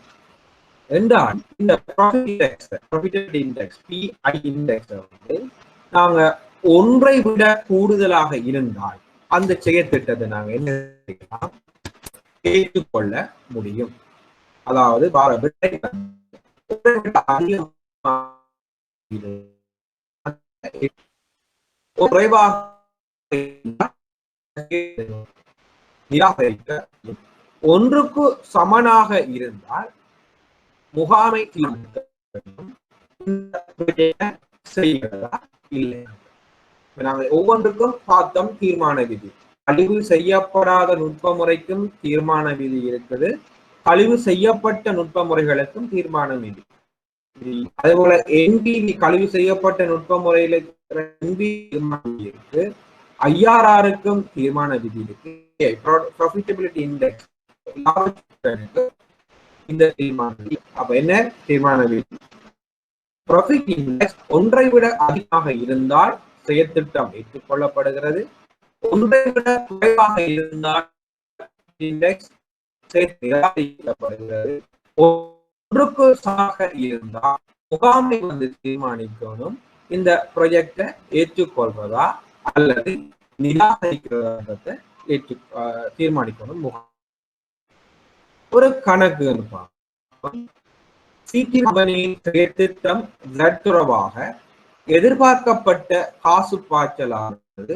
[SPEAKER 1] என்றால் இந்த ப்ராஃபிட்டபிலிட்டி இண்டெக்ஸ் PI இண்டெக்ஸ் வந்து நாங்க ஒன்றை விட கூடுதலாக இருந்தால் அந்த செயற்திட்டத்தை நாங்க என்ன செய்யலாம், ஏற்றுக்கொள்ள முடியும். அதாவது குறைவாக நிராகரிக்க ஒன்றுக்கு சமனாக இருந்தால் முகாமை செய்கிறதா இல்லை. நாங்கள் ஒவ்வொன்றுக்கும் பார்த்தோம் தீர்மான விதி. கழிவு செய்யப்படாத நுட்ப முறைக்கும் தீர்மான விதி இருக்குது, கழிவு செய்யப்பட்ட நுட்ப முறைகளுக்கும் தீர்மான விதி. அதே போல NPV கழிவு செய்யப்பட்ட நுட்ப முறையில இருக்கு, IRRக்கும் தீர்மான விதி இருக்கு, ப்ராஃபிட்டபிலிட்டி இண்டெக்ஸ் இந்த தீர்மான விதி. அப்ப என்ன தீர்மான விதி? ப்ராஃபிட் இண்டெக்ஸ் ஒன்றை விட அதிகமாக இருந்தால் செயற்திட்டம் ஏற்றுக்கொள்ளப்படுகிறது, ஒன்றை விட குறைவாக இருந்தால் இண்டெக்ஸ் நிராகரிக்கப்படுகிறது. ஒன்றுக்கு சமமாக இருந்தால் முகாமை வந்து தீர்மானிக்கணும் இந்த ப்ராஜெக்டை ஏற்றுக்கொள்வதா அல்லது நிராகரிக்கிறத தீர்மானிக்கணும் முகாம். ஒரு கணக்கு செயற்திட்டம் தொடர்பாக எதிர்பார்க்கப்பட்ட காசு பாய்ச்சலானது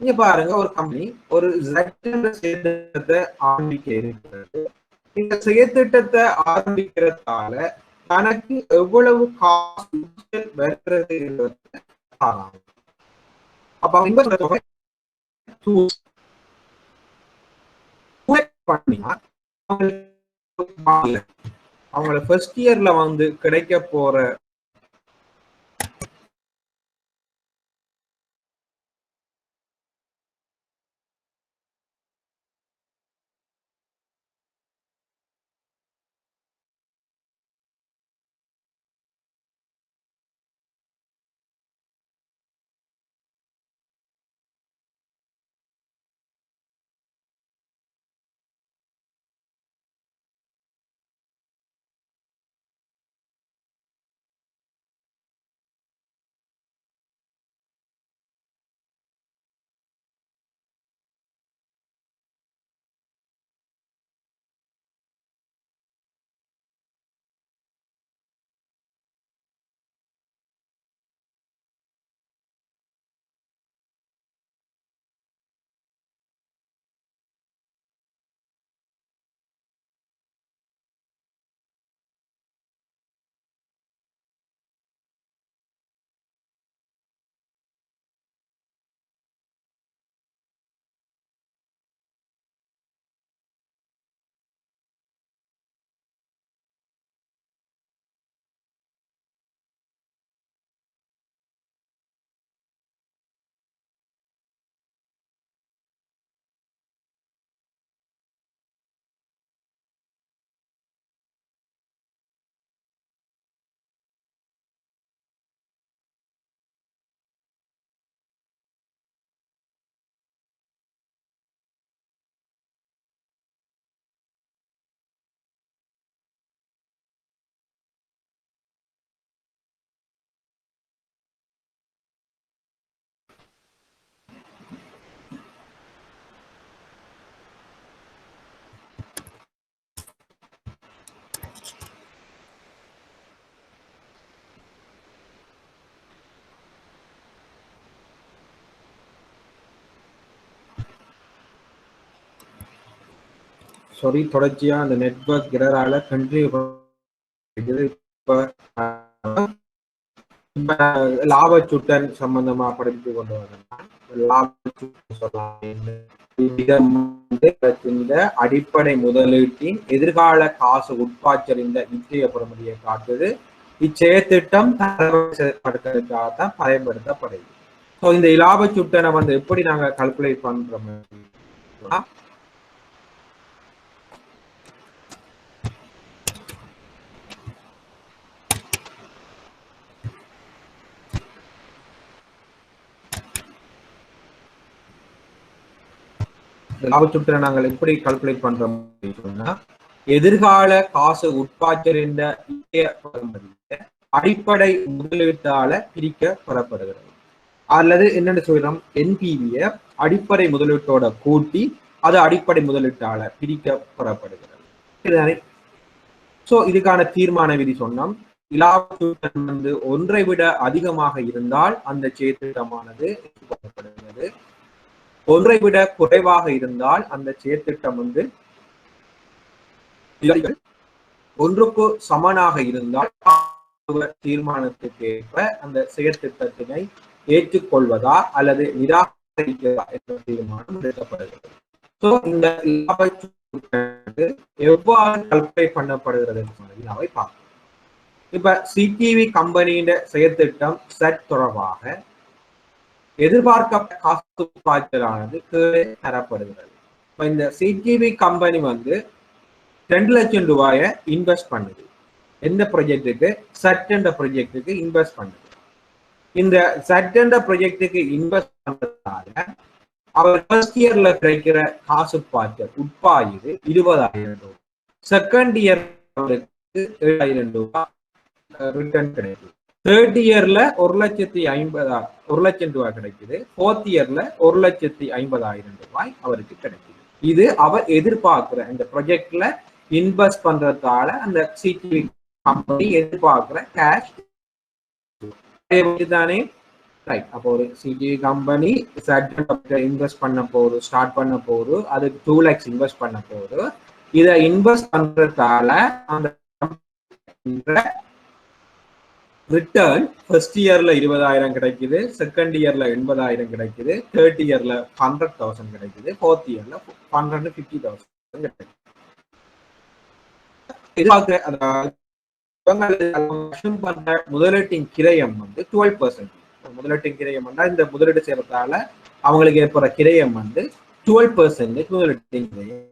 [SPEAKER 1] இங்க பாருங்க, ஒரு கம்பெனி ஒரு செயற்திட்டத்தை ஆரம்பிக்க இருக்கிறது. இந்த செயற்திட்டத்தை ஆரம்பிக்கிறதால தனக்கு எவ்வளவு காசு வருகிறது அப்ப அவங்கள ஃபர்ஸ்ட் இயர்ல வந்து கிடைக்க போற சாரி, தொடர்ச்சியா அந்த நெட்வொர்க் எரரால கண்டினியூ இப்ப லாபச்சுட்டன் சம்பந்தமா படித்து கொண்டு இந்த அடிப்படை முதலீட்டின் எதிர்கால காசு உட்பாய்ச்சறிந்த இன்றைய பெறுமதியை காட்டுது. இச்செயற்திட்டம் படுத்துறதுக்காகத்தான் பயன்படுத்தப்படுது. ஸோ இந்த லாபச்சுட்டனை வந்து எப்படி நாங்க கால்குலேட் பண்றோம்? லாபச்சுட்டனை நாங்கள் எப்படி கால்குலேட் பண்றோம் சொன்னா, எதிர்கால காசு உட்பாய்ச்சறிந்த அடிப்படை முதலீட்டால பிரிக்க பெறப்படுகிறது. அல்லது என்னென்னு சொல்றோம், என்பிவிய அடிப்படை முதலீட்டோட கூட்டி அது அடிப்படை முதலீட்டால பிரிக்க பெறப்படுகிறது. சரிதானே? சோ இதுக்கான தீர்மான விதி சொன்னோம். இலாபச்சுட்டன் வந்து ஒன்றை விட அதிகமாக இருந்தால் அந்த செயற்திட்டமானது ஏற்றுக்கொள்ளப்படுகிறது. ஒன்றை விட குறைவாக இருந்தால் அந்த செயற்திட்டம் வந்து ஒன்றுக்கு சமனாக இருந்தால் தீர்மானத்துக்கு ஏற்ப அந்த செயற்திட்டத்தினை ஏற்றுக்கொள்வதா அல்லது நிராகரிக்கிறதா என்ற தீர்மானம் எடுக்கப்படுகிறது. இந்த எவ்வாறு கால்குலேட் பண்ணப்படுகிறது என்பதை பார்ப்போம். இப்ப சிடிவி கம்பெனியின் செயற்திட்டம் செட் தொடர்பாக எதிர்பார்க்கப்பட்ட காசு பாய்ச்சலானது கீழே தரப்படுகிறது. இப்ப இந்த சிடிவி கம்பெனி வந்து 2 லட்சம் ரூபாயை இன்வெஸ்ட் பண்ணுது. எந்த ப்ராஜெக்டுக்கு? செட் என்ற ப்ராஜெக்டுக்கு இன்வெஸ்ட் பண்ணுது. இந்த செட் என்ற ப்ராஜெக்டுக்கு இன்வெஸ்ட் பண்றதால அவர் ஃபர்ஸ்ட் இயர்ல கிடைக்கிற காசு பாய்ச்சல் உட்பாயுது 20,000 ரூபாய். செகண்ட் இயர் 7,000 ரூபாய் ரிட்டர்ன் கிடைக்குது. தேர்ட் இயர்ல 1,50,000 ரூபாய் கிடைக்குது. ஃபோர்த் இயர்ல 1,50,000 ரூபாய் அவருக்கு கிடைக்குது. இது அவர் எதிர்பார்க்கிற இந்த ப்ராஜெக்ட்ல இன்வெஸ்ட் பண்றதால அந்த சிடிவி கம்பெனி எதிர்பார்க்கிற கேஷ் தானே. ரைட். அப்போ ஒரு சிடிவி கம்பெனி இன்வெஸ்ட் பண்ண போகுது, ஸ்டார்ட் பண்ண போகுது, அதுக்கு 2 lakhs இன்வெஸ்ட் பண்ண போகுது. இதை இன்வெஸ்ட் பண்றதால அந்த ரிட்டர்ன் ஃபர்ஸ்ட் இயர்ல 20,000 கிடைக்குது, செகண்ட் இயர்ல 80,000 கிடைக்குது, தேர்ட் இயர்ல 100,000 கிடைக்குது, ஃபோர்த் இயர்ல 150,000 கிடைக்குது. முதலீட்டின் கிரயம் வந்து 12%. முதலீட்டின் கிரயம் இந்த முதலீடு செய்யறதால அவங்களுக்கு ஏற்படுற கிரயம் வந்து 12% முதலீட்டின் கிரயம்.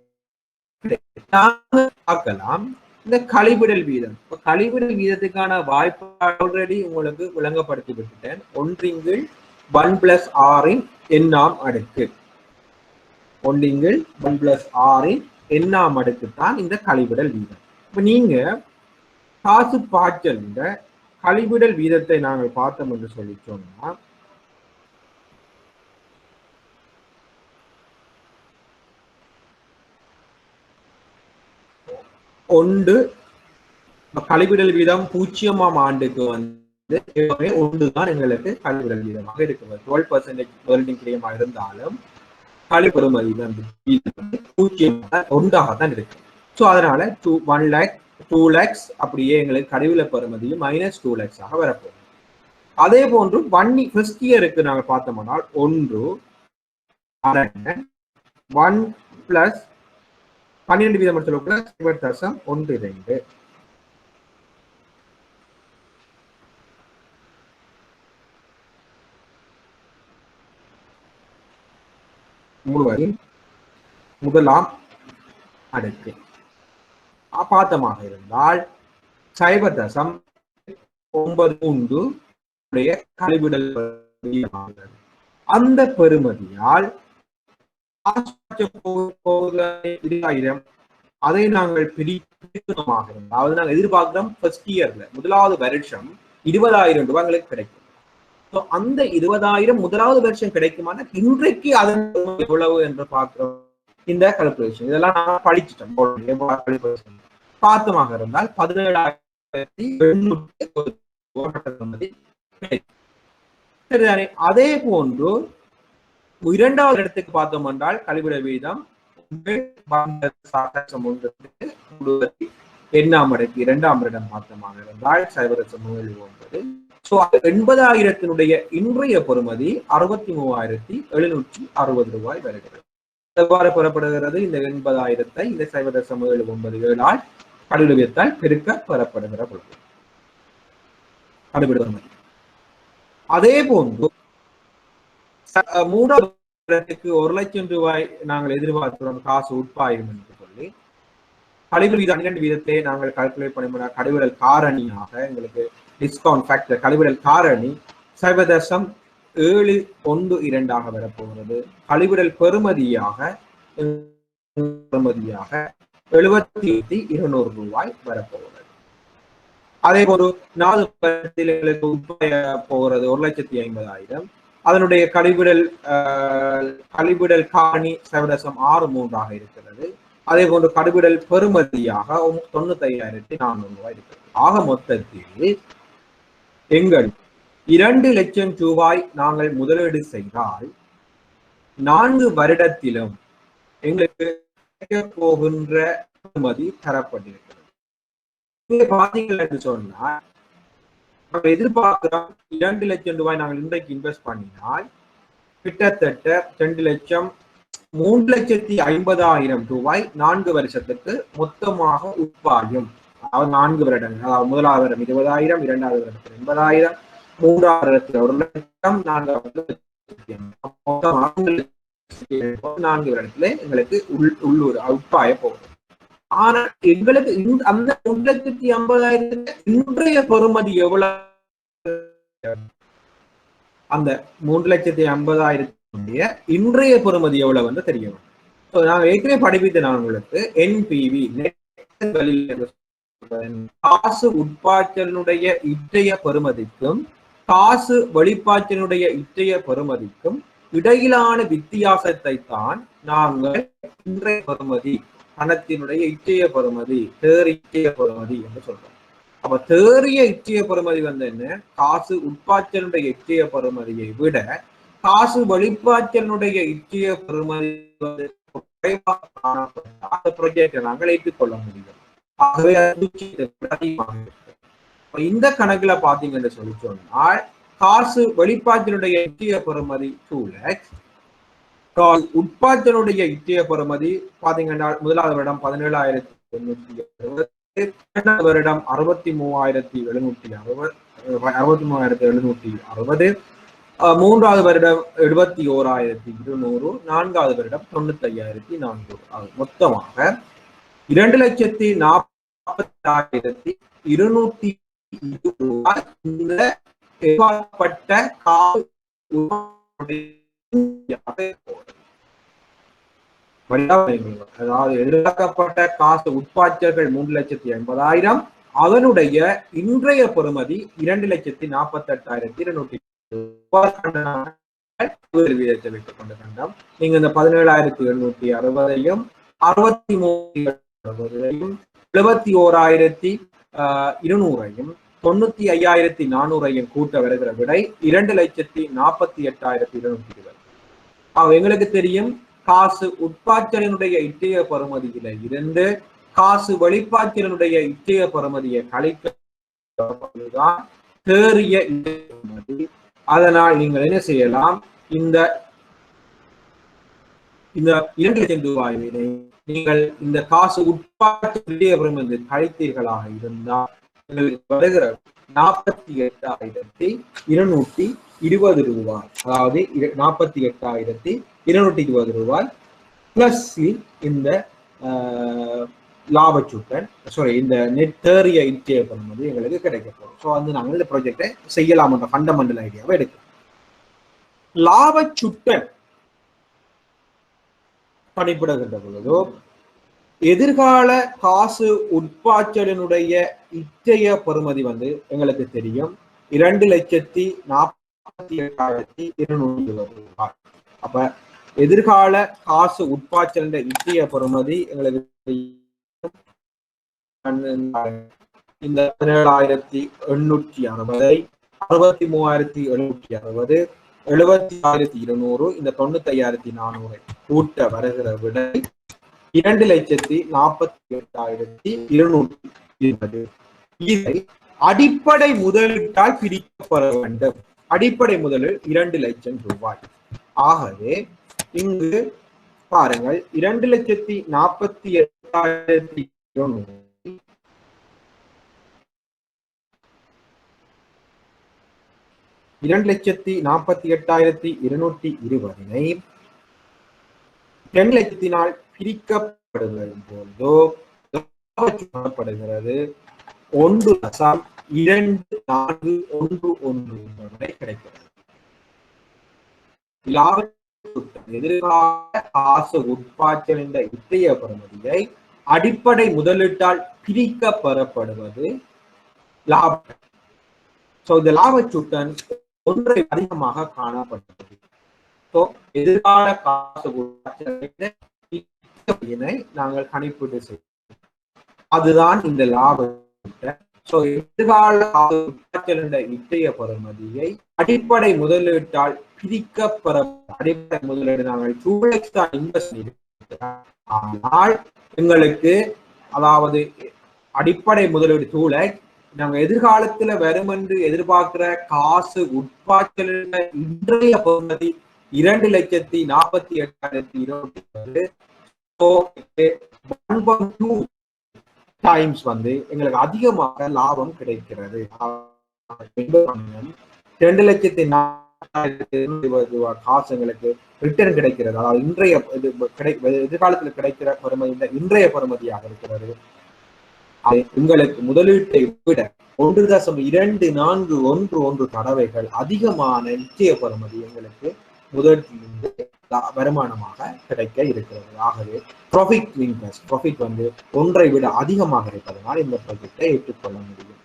[SPEAKER 1] பார்க்கலாம் இந்த கழிவிடல் வீதம். இப்ப கழிவிடல் வீதத்துக்கான வாய்ப்பு ஆல்ரெடி உங்களுக்கு விளங்கப்படுத்தி விட்டுட்டேன். 1/1+6 எண்ணாம் அடுக்கு. 1/1+6 எண்ணாம் அடுக்கு தான் இந்த கழிவிடல் வீதம். இப்ப நீங்க காசு பாய்ச்சல் கழிவிடல் வீதத்தை நாங்கள் பார்த்தோம் என்று சொல்லி சொன்னா, கழிவிடல் வீதம் 0ஆம் ஆண்டுக்கு வந்து 1 தான் எங்களுக்கு கழிவிடல் வீதமாக இருக்கிறது. 12% முதலீட்டின் கிரயமாக இருந்தாலும் கழிவுறுமதி வந்து 1ஆக தான் இருக்கு. ஸோ அதனால 1 lakh 2 lakhs அப்படியே எங்களுக்கு கழிவுல பெறுமதியும் -2 lakhs ஆக வரப்போகுது. அதே போன்று ஃபர்ஸ்ட் இயருக்கு நாங்க பார்த்தோம்னா 1 + 12 வீதம் சொல்லக்கூட 0.12 முழுவதும் முதலாம் அடுக்கு பாத்தமாக இருந்தால் 0.93 கழிவிடல் அந்த பெறுமதியால் அதை நாங்கள் பிரிக்கணுமாக இருந்தால், அதாவது நாங்கள் எதிர்பார்க்கிறோம் ஃபர்ஸ்ட் இயர்ல முதலாவது வருஷம் 20,000 ரூபாய்களுக்கு கிடைக்கும். அந்த 20,000 முதலாவது வருஷம் கிடைக்குமான இன்றைக்கு அதன் எவ்வளவு என்று பார்க்கிறோம். இந்த கால்குலேஷன் இதெல்லாம் நான் படிச்சுட்டேன். பார்த்தமாக இருந்தால் 17,800 சரிதானே. அதே போன்று இரண்டாவது இடத்துக்கு பார்த்தோம் என்றால் கழிவிட வீதம் எண்ணாம் அடைக்கு 2ஆம் வருடம் மாற்றமாக இருந்தால் 0.79. ஸோ 80,000 இன்றைய பெறுமதி 63,760 ரூபாய் வருகிறது. எவ்வாறு பெறப்படுகிறது? இந்த 80,000 இந்த 0.797 கடுவியத்தால் பெருக்க பெறப்படுகிற பொழுது கடுவிடுவது. அதே போன்று 3வது வருடத்துக்கு 1,00,000 ரூபாய் நாங்கள் எதிர்பார்க்கிறோம் காசு உட்பாயும் என்று சொல்லி கழிவு வீதம் 12 வீதத்தை நாங்கள் கால்குலேட் பண்ண கழிவிடல் காரணியாக எங்களுக்கு டிஸ்கவுண்ட் ஃபேக்டர் கழிவிடல் காரணி 0.712 வரப்போகிறது. கழிவிடல் பெறுமதியாக 70,200 ரூபாய் வரப்போகிறது. அதே போன்று 4 வருடத்தில் எங்களுக்கு உட்பாய போகிறது 1,50,000. அதனுடைய கழிவிடல் காரணி 0.63 இருக்கிறது. அதே போன்று கழிவிடல் பெறுமதியாக 95,400 ரூபாய் இருக்கிறது. ஆக மொத்தத்தில் எங்கள் 2 லட்சம் ரூபாய் நாங்கள் முதலீடு செய்தால் 4 வருடத்திலும் எங்களுக்கு போகின்ற பெறுமதி தரப்பட்டிருக்கிறது. பாத்தீங்கள் என்று சொன்னால் நாங்கள் எதிர்பார்க்கிறோம் 2 லட்சம் ரூபாய் நாங்கள் இன்றைக்கு இன்வெஸ்ட் பண்ணினால் கிட்டத்தட்ட 2 லட்சம் 3,50,000 ரூபாய் 4 வருஷத்துக்கு மொத்தமாக உட்பாயும். அதாவது 4 வருடங்கள், அதாவது முதலாவது வருடம் 20,000, 2வது வருடத்தில் 80,000, 3வது வருடத்தில் 1,00,000, 4வது 4 வருடத்துல எங்களுக்கு உள்ளூர் உட்பாய போகுது. ஆனா எங்களுக்கு அந்த 3,50,000 இன்றைய பெறுமதி எவ்வளவு? அந்த 3,50,000 இன்றைய பெறுமதி எவ்வளவு வந்து தெரியும். நாங்க ஏற்கனவே படிப்பித்த நான் உங்களுக்கு NPV காசு உட்பாய்ச்சலுடைய இன்றைய பெறுமதிக்கும் காசு வெளிப்பாய்ச்சலுடைய இன்றைய பெறுமதிக்கும் இடையிலான வித்தியாசத்தை தான் நாங்கள் இன்றைய பெறுமதி பணத்தினுடைய இச்சைய பெறுமதி தேறிய பெறுமதி என்று சொல்றோம். அப்ப தேறிய இச்சைய பெறுமதி வந்து என்ன? காசு உட்பாய்ச்சலுடைய இச்சைய பெறுமதியை விட காசு வெளிப்பாய்ச்சலுடைய இச்சைய பெறுமதி அந்த ப்ராஜெக்டை நாங்கள் ஏற்றுக்கொள்ள முடியும். ஆகவே இந்த கணக்குல பாத்தீங்கன்னு சொல்லி சொன்னால் காசு வெளிப்பாய்ச்சலுடைய இச்சைய பெறுமதி 2 lakhs, உட்பாய்ச்சலுடைய இச்சைய பெறுமதி பாத்தீங்கன்னா முதலாவது வருடம் 17,860, 2வது வருடம் 63,760, 3வது வருடம் 71,200, 4வது வருடம் 95,400. மொத்தமாக 2,40,220 ரூபாய் இந்த எதிர்பார்க்கப்பட்ட அதாவது எதிர்பார்க்கப்பட்ட காசு உட்பாய்ச்சல்கள் 3,80,000, அதனுடைய இன்றைய பெறுமதி 2,48,220 வீதத்தை வைத்துக் கொண்ட கண்டம். நீங்க இந்த 17,760ஐயும் 63,70,000ஐயும் 71,200ஐயும் 95,400ஐயும் கூட்ட வருகிற விடை 2,48,220. எங்களுக்கு தெரியும் காசு உட்பாய்ச்சலினுடைய இச்சைய பெறுமதியில இருந்து காசு வெளிப்பாய்ச்சலினுடைய இச்சைய பெறுமதியை கழிக்கதான் தேறிய பெறுமதி. அதனால் நீங்கள் என்ன செய்யலாம்? இந்த 2 லட்சம் ரூபாயினை நீங்கள் இந்த காசு உட்பாய்ச்சலிய பெறுமதி கழித்தீர்களாக இருந்தால் எங்களுக்கு வருகிற 48,220 ரூபாய், அதாவது 48,220 ரூபாய் பிளஸ் இந்த லாபச்சுட்டன் இந்த நெட் தேறிய இச்சைய பெறுமதி எங்களுக்கு கிடைக்க போகும். ஸோ வந்து நாங்கள் இந்த ப்ராஜெக்டை செய்யலாம் என்ற ஃபண்டமெண்டல் ஐடியாவை எடுக்கிறோம். லாபச்சுட்டன் கணிப்பிடுகின்ற பொழுதோ எதிர்கால காசு உட்பாய்ச்சலினுடைய இச்சைய பெறுமதி வந்து எங்களுக்கு தெரியும் 2,48,220 ரூபாய். அப்ப எதிர்கால காசு உட்பாய்ச்சல் இச்சைய பெறுமதி எங்களுக்கு இந்த 17,860, 63,760, 70,200, இந்த 95,400 கூட்ட வருகிற விடை 2,48,220. இதை அடிப்படை முதலீட்டால் பிரிக்கப்பட வேண்டும். அடிப்படை முதலீடு 2 லட்சம் ரூபாய். ஆகவே இங்கு பாருங்கள் 2,48,220 2,48,220 10 லட்சத்தினால் பிரிக்கப்படுவதும் போதோ காணப்படுகிறது 1.2411 கிடைக்கிறது. எதிர்கால காசு உட்பாய்ச்சல் என்ற இன்றைய பெறுமதியை அடிப்படை முதலீட்டால் பிரிக்க பெறப்படுவது லாபம். இந்த லாபச்சுட்டன் ஒன்றை அதிகமாக காணப்படுகிறது. எதிர்கால காசு உட்பாய்ச்சலை நாங்கள் கணிப்பீடு செய்வோம். அதுதான் இந்த லாபம். எதிர்கால காசு உட்பாய்ச்சல் என்ற இன்றைய பெறுமதியை அடிப்படை முதலீட்டால் பிரிக்கப்பெற அடிப்படை முதலீடு நாங்கள் 2 lakhs தான் இன்வெஸ்ட் பண்ணியிருக்கிறோம். ஆனால் எங்களுக்கு அதாவது அடிப்படை முதலீடு 2 lakhs நாங்கள் எதிர்காலத்துல வரும் என்று எதிர்பார்க்கிற காசு உட்பாய்ச்சல் இன்றைய பெறுமதி 2,48,220. 1.2 டைம்ஸ் எங்களுக்கு அதிகமாக லாபம் கிடைக்கிறது. 2,40,220 காசு எங்களுக்கு ரிட்டர்ன் கிடைக்கிறது. அதாவது இன்றைய எதிர்காலத்தில் கிடைக்கிற பெறுமதி இன்றைய பெறுமதியாக இருக்கிறது. உங்களுக்கு முதலீட்டை விட 1.2411 தடவைகள் அதிகமான நிச்சய பெறுமதி எங்களுக்கு முதலீட்டிலிருந்து வருமானமாக கிடைக்க இருக்கிறது. ஆகவே ப்ராஃபிட் ஒன்றை விட அதிகமாக இருப்பதனால் இந்த ப்ராஜெக்டை ஏற்றுக்கொள்ள முடியும்.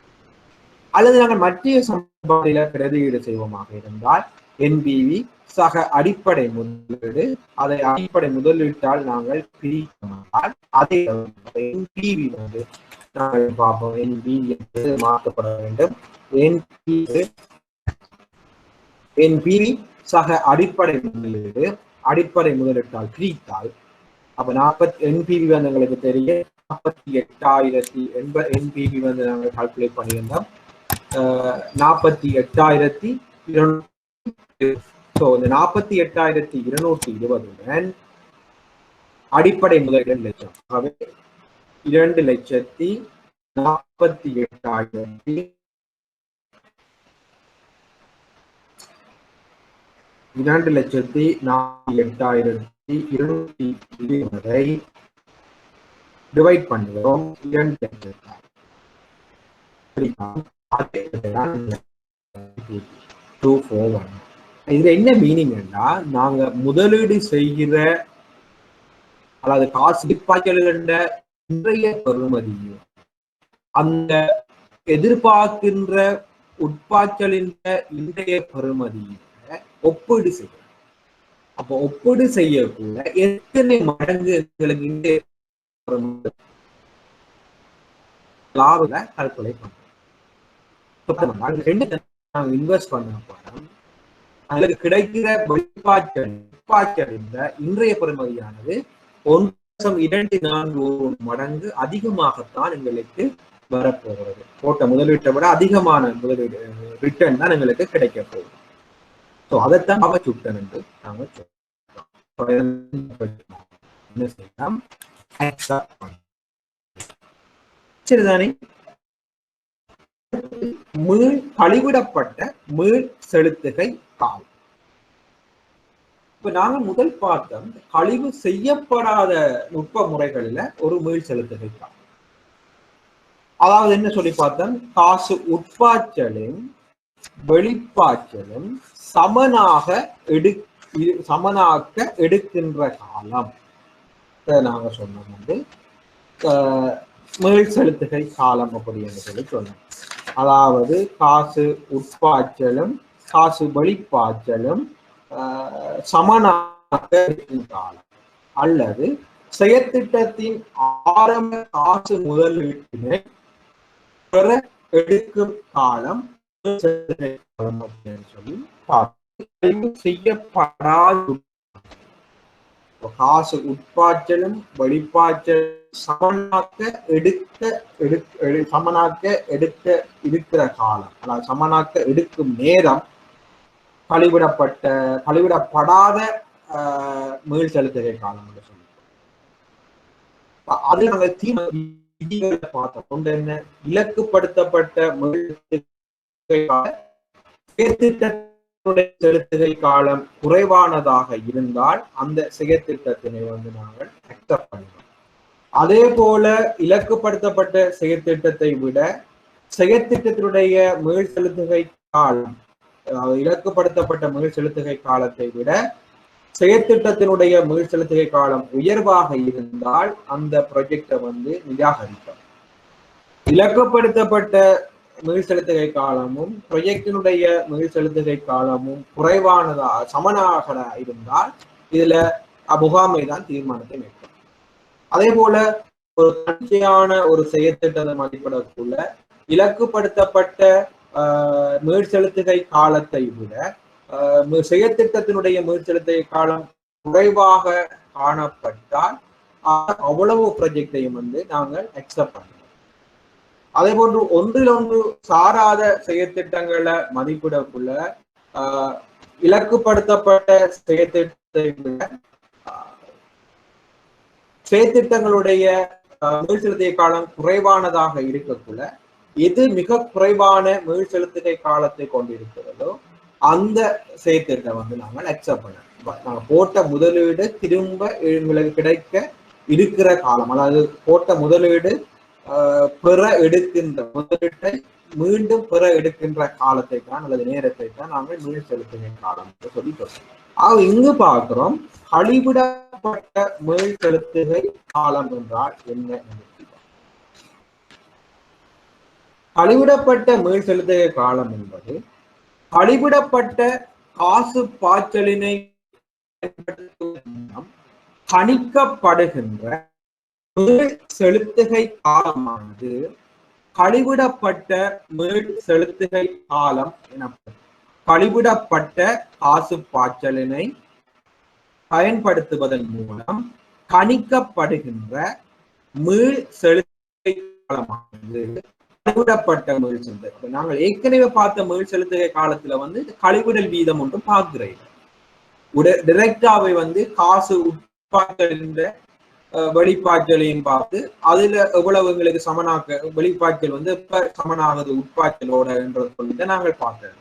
[SPEAKER 1] அல்லது நாங்கள் மத்திய சம்பாதியில பிரதியீடு செய்வோமாக இருந்தால் என்பிவி சக அடிப்படை முதலீடு, அதை அடிப்படை முதலீட்டால் நாங்கள் பிரித்தால் அதே என்பிவி நாங்கள் பார்ப்போம். என்பிவி என்பது மாற்றப்பட வேண்டும். என்பிவி சக அடிப்படை முதலீடு அடிப்படை முதலீட்டால் பிரித்தால் அப்ப 40 என்பிவி எங்களுக்கு தெரியும் 48,000 என்பிவி நாங்கள் கால்குலேட் பண்ணியிருந்தோம். 48,220. இந்த 48,220 அடிப்படை முதலீடு 2 லட்சம். ஆகவே 2,48,000 2,48,220 டிவைட் பண்ணுகிறோம். 2 லட்சம். இதுல என்ன மீனிங் என்றா நாங்க முதலீடு செய்கிற அதாவது காசு உட்பாய்ச்சல் இன்றைய பெறுமதியும் அந்த எதிர்பார்க்கின்ற உட்பாய்ச்சலின் இன்றைய பெறுமதியும் ஒப்பீடு செய்யும். அப்ப ஒப்பீடு செய்யக்கூட எத்தனை மடங்கு எங்களுக்கு இன்றைய லாபத்தை கால்குலேட் பண்றோம். இன்வெஸ்ட் பண்ண பணம் அதுக்கு கிடைக்கிற உட்பாய்ச்சல் இன்றைய பெறுமதியானது 1.24 மடங்கு அதிகமாகத்தான் எங்களுக்கு வரப்போகிறது. போட்ட முதலீட்டை விட அதிகமான முதலீடு ரிட்டர்ன் தான் எங்களுக்கு கிடைக்க போகுது. அதைத்தான் லாபச்சுட்டன் என்று நாங்கள் என்ன செய்யலாம் சரிதானே. மீள் கழிவிடப்பட்ட மீள் செலுத்துகை காலம். இப்ப நாங்க முதல் பார்த்தோம் கழிவு செய்யப்படாத நுட்ப முறைகளில ஒரு மீள் செலுத்துகை காலம். அதாவது என்ன சொல்லி பார்த்தோம், காசு உட்பாய்ச்சலும் வெளிப்பாய்ச்சலும் சமனாக்க எடுக்கின்ற காலம் நாங்க சொன்னோம் மீள் செலுத்துகை காலம் அப்படி என்று சொல்லி சொன்னோம். அதாவது காசு உட்பாய்ச்சலும் காசு வெளிப்பாய்ச்சலும் சமனாக எடுக்கும் காலம் அல்லது செயற்திட்டத்தின் ஆரம்ப காசு முதலீட்டினை பெற எடுக்கும் காலம் சொல்லி செய்யப்படாத காசு உட்பாய்ச்சலும் வெளிப்பாய்ச்சல் சமனாக்க இருக்கிற காலம், அதாவது சமனாக்க எடுக்கும் நேரம் கழிவிடப்படாத மீள் செலுத்துகை காலம் என்று சொல்லி அது நாங்கள் விதிகளை பார்த்தோம். ஒன்று என்ன, இலக்குப்படுத்தப்பட்ட செலுத்துகை காலம் குறைவானதாக இருந்தால் அந்த செயற்திட்டத்தினை நாங்கள் அக்செப்ட் பண்ணுவோம். அதே போல இலக்குப்படுத்தப்பட்ட செயற்திட்டத்தை விட செயற்திட்டத்தினுடைய மீள் செலுத்துகை காலம், இலக்குப்படுத்தப்பட்ட மீள் செலுத்துகை காலத்தை விட செயற்திட்டத்தினுடைய மீள் செலுத்துகை காலம் உயர்வாக இருந்தால் அந்த ப்ராஜெக்டை நிராகரிக்கும். இலக்குப்படுத்தப்பட்ட மீள் செலுத்துகை காலமும் ப்ராஜெக்டினுடைய மீள் செலுத்துகை காலமும் குறைவானதாக சமனாக இருந்தால் இதுல முகாமை தான் தீர்மானத்தை மேற்கொள்ளும். அதே போல ஒரு தன்னிச்சையான ஒரு செயற்திட்டத்தை மதிப்பிடக்குள்ள இலக்குப்படுத்தப்பட்ட மீள் செலுத்துகை காலத்தை விட செயற்திட்டத்தினுடைய மீள் செலுத்துகை காலம் குறைவாக காணப்பட்டால் அவ்வளவு ப்ராஜெக்டையும் நாங்கள் அக்செப்ட் பண்ணுவோம். அதே போன்று ஒன்றில் ஒன்று சாராத செயற்திட்டங்களை மதிப்பிடக்குள்ள இலக்குப்படுத்தப்பட்ட செயற்திட்டத்தை விட செயற்திட்டங்களுடைய மீள் செலுத்துகை காலம் குறைவானதாக இருக்கக்குள்ள எது மிக குறைவான மீள் செலுத்துகை காலத்தை கொண்டிருக்கிறதோ அந்த செயற்திட்டம் நாங்கள் அக்செப்ட் பண்ண. நாங்கள் போட்ட முதலீடு திரும்ப எங்களுக்கு கிடைக்க இருக்கிற காலம், அதாவது போட்ட முதலீடு பெற எடுக்கின்ற முதலீட்டை மீண்டும் பெற எடுக்கின்ற காலத்தை தான் அல்லது நேரத்தை தான் நாங்கள் மீள் செலுத்துகை காலம் என்று சொல்லி சொல்றோம். இங்கு பார்க்கிறோம் கழிவிடப்பட்ட மீள் செலுத்துகை காலம் என்றால் என்ன என்று. கழிவிடப்பட்ட மீள் செலுத்துகை காலம் என்பது கழிவிடப்பட்ட காசு பாய்ச்சலினை கணிக்கப்படுகின்ற மீள் செலுத்துகை காலமானது கழிவிடப்பட்ட மீள் செலுத்துகை காலம் எனப்படும். கழிவிடப்பட்ட காசு பாய்ச்சலினை பயன்படுத்துவதன் மூலம் கணிக்கப்படுகின்ற மீள் செலுத்துகை காலமானது கழிவிடப்பட்ட மீள் செலுத்துகை. நாங்கள் ஏற்கனவே பார்த்த மீள் செலுத்துகை காலத்துல கழிவிடல் வீதம் ஒன்று பார்க்கிறேன். டிரெக்டாவை காசு உட்பாய்ச்சலின்ற வெளிப்பாய்ச்சலையும் பார்த்து அதுல எவ்வளவு எங்களுக்கு சமனாக்க வெளிப்பாய்ச்சல் எப்ப சமனாகுது உட்பாய்ச்சலோட என்ற சொல்லிட்டு நாங்கள் பார்த்தோம்.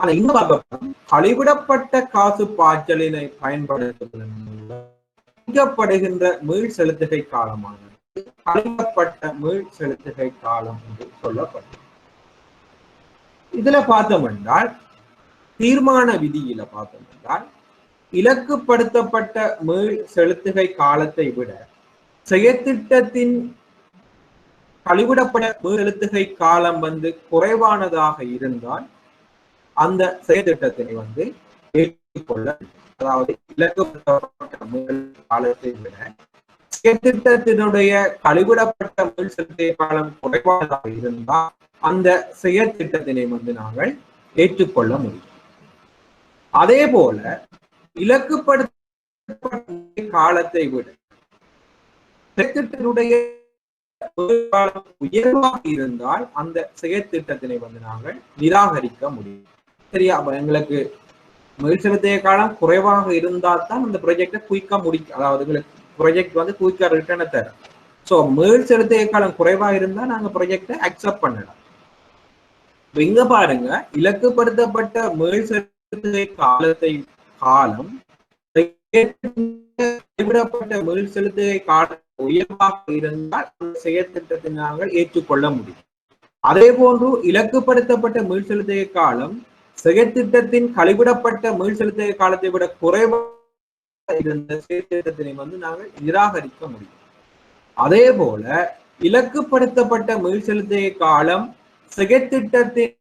[SPEAKER 1] ஆனா இன்னும் பார்க்க கழிவிடப்பட்ட காசு பாய்ச்சலினை பயன்படுத்துவதன் மூலம் மீள் செலுத்துகை காலமானது கழிவிடப்பட்ட மீள் செலுத்துகை காலம் என்று சொல்லப்பட்டது. இதுல பார்த்தோம் என்றால் தீர்மான விதியில பார்த்தோம் என்றால் இலக்குப்படுத்தப்பட்ட மீள் செலுத்துகை காலத்தை விட செயற்திட்டத்தின் கழிவிடப்பட்ட மீள் செலுத்துகை காலம் குறைவானதாக இருந்தால் அந்த செயற்திட்டத்தினை ஏற்றுக்கொள்ள, அதாவது இலக்குப்படுத்தப்பட்ட மீள் காலத்தை விட செயற்திட்டத்தினுடைய கழிவிடப்பட்ட மீள் செலுத்துகை காலம் குறைவானதாக இருந்தால் அந்த செயற்திட்டத்தினை நாங்கள் ஏற்றுக்கொள்ள முடியும். அதே போல இலக்குப்படுத்தப்பட்ட காலத்தை விட செயற்திட்டத்தினுடைய உயர்வாக இருந்தால் அந்த செயற்திட்டத்தினை நாங்கள் நிராகரிக்க முடியும். சரியா? எங்களுக்கு மீள் செலுத்திய காலம் குறைவாக இருந்தால் தான் அந்த ப்ராஜெக்டை குயிக்கா முடிக்கும், அதாவது எங்களுக்கு ப்ராஜெக்ட் குயிக்கா ரிட்டர்னை தரும். ஸோ மீள் செலுத்திய காலம் குறைவாக இருந்தா நாங்க ப்ராஜெக்டை அக்செப்ட் பண்ணலாம். இங்க பாருங்க, இலக்குப்படுத்தப்பட்ட மீள் செலுத்துகை காலம் கைவிடப்பட்ட மீள் செலுத்துகை காலம் உயர்வாக இருந்தால் அந்த செயற்திட்டத்தை நாங்கள் ஏற்றுக்கொள்ள முடியும். அதே போன்று இலக்குப்படுத்தப்பட்ட மீள் செலுத்துகை காலம் செயற்திட்டத்தின் கழிவிடப்பட்ட மீள் செலுத்துகை காலத்தை விட குறைவாக இருந்த செயற்திட்டத்தினை நாங்கள் நிராகரிக்க முடியும். அதே போல இலக்குப்படுத்தப்பட்ட மீள் செலுத்துகை காலம் செயற்திட்டத்தின்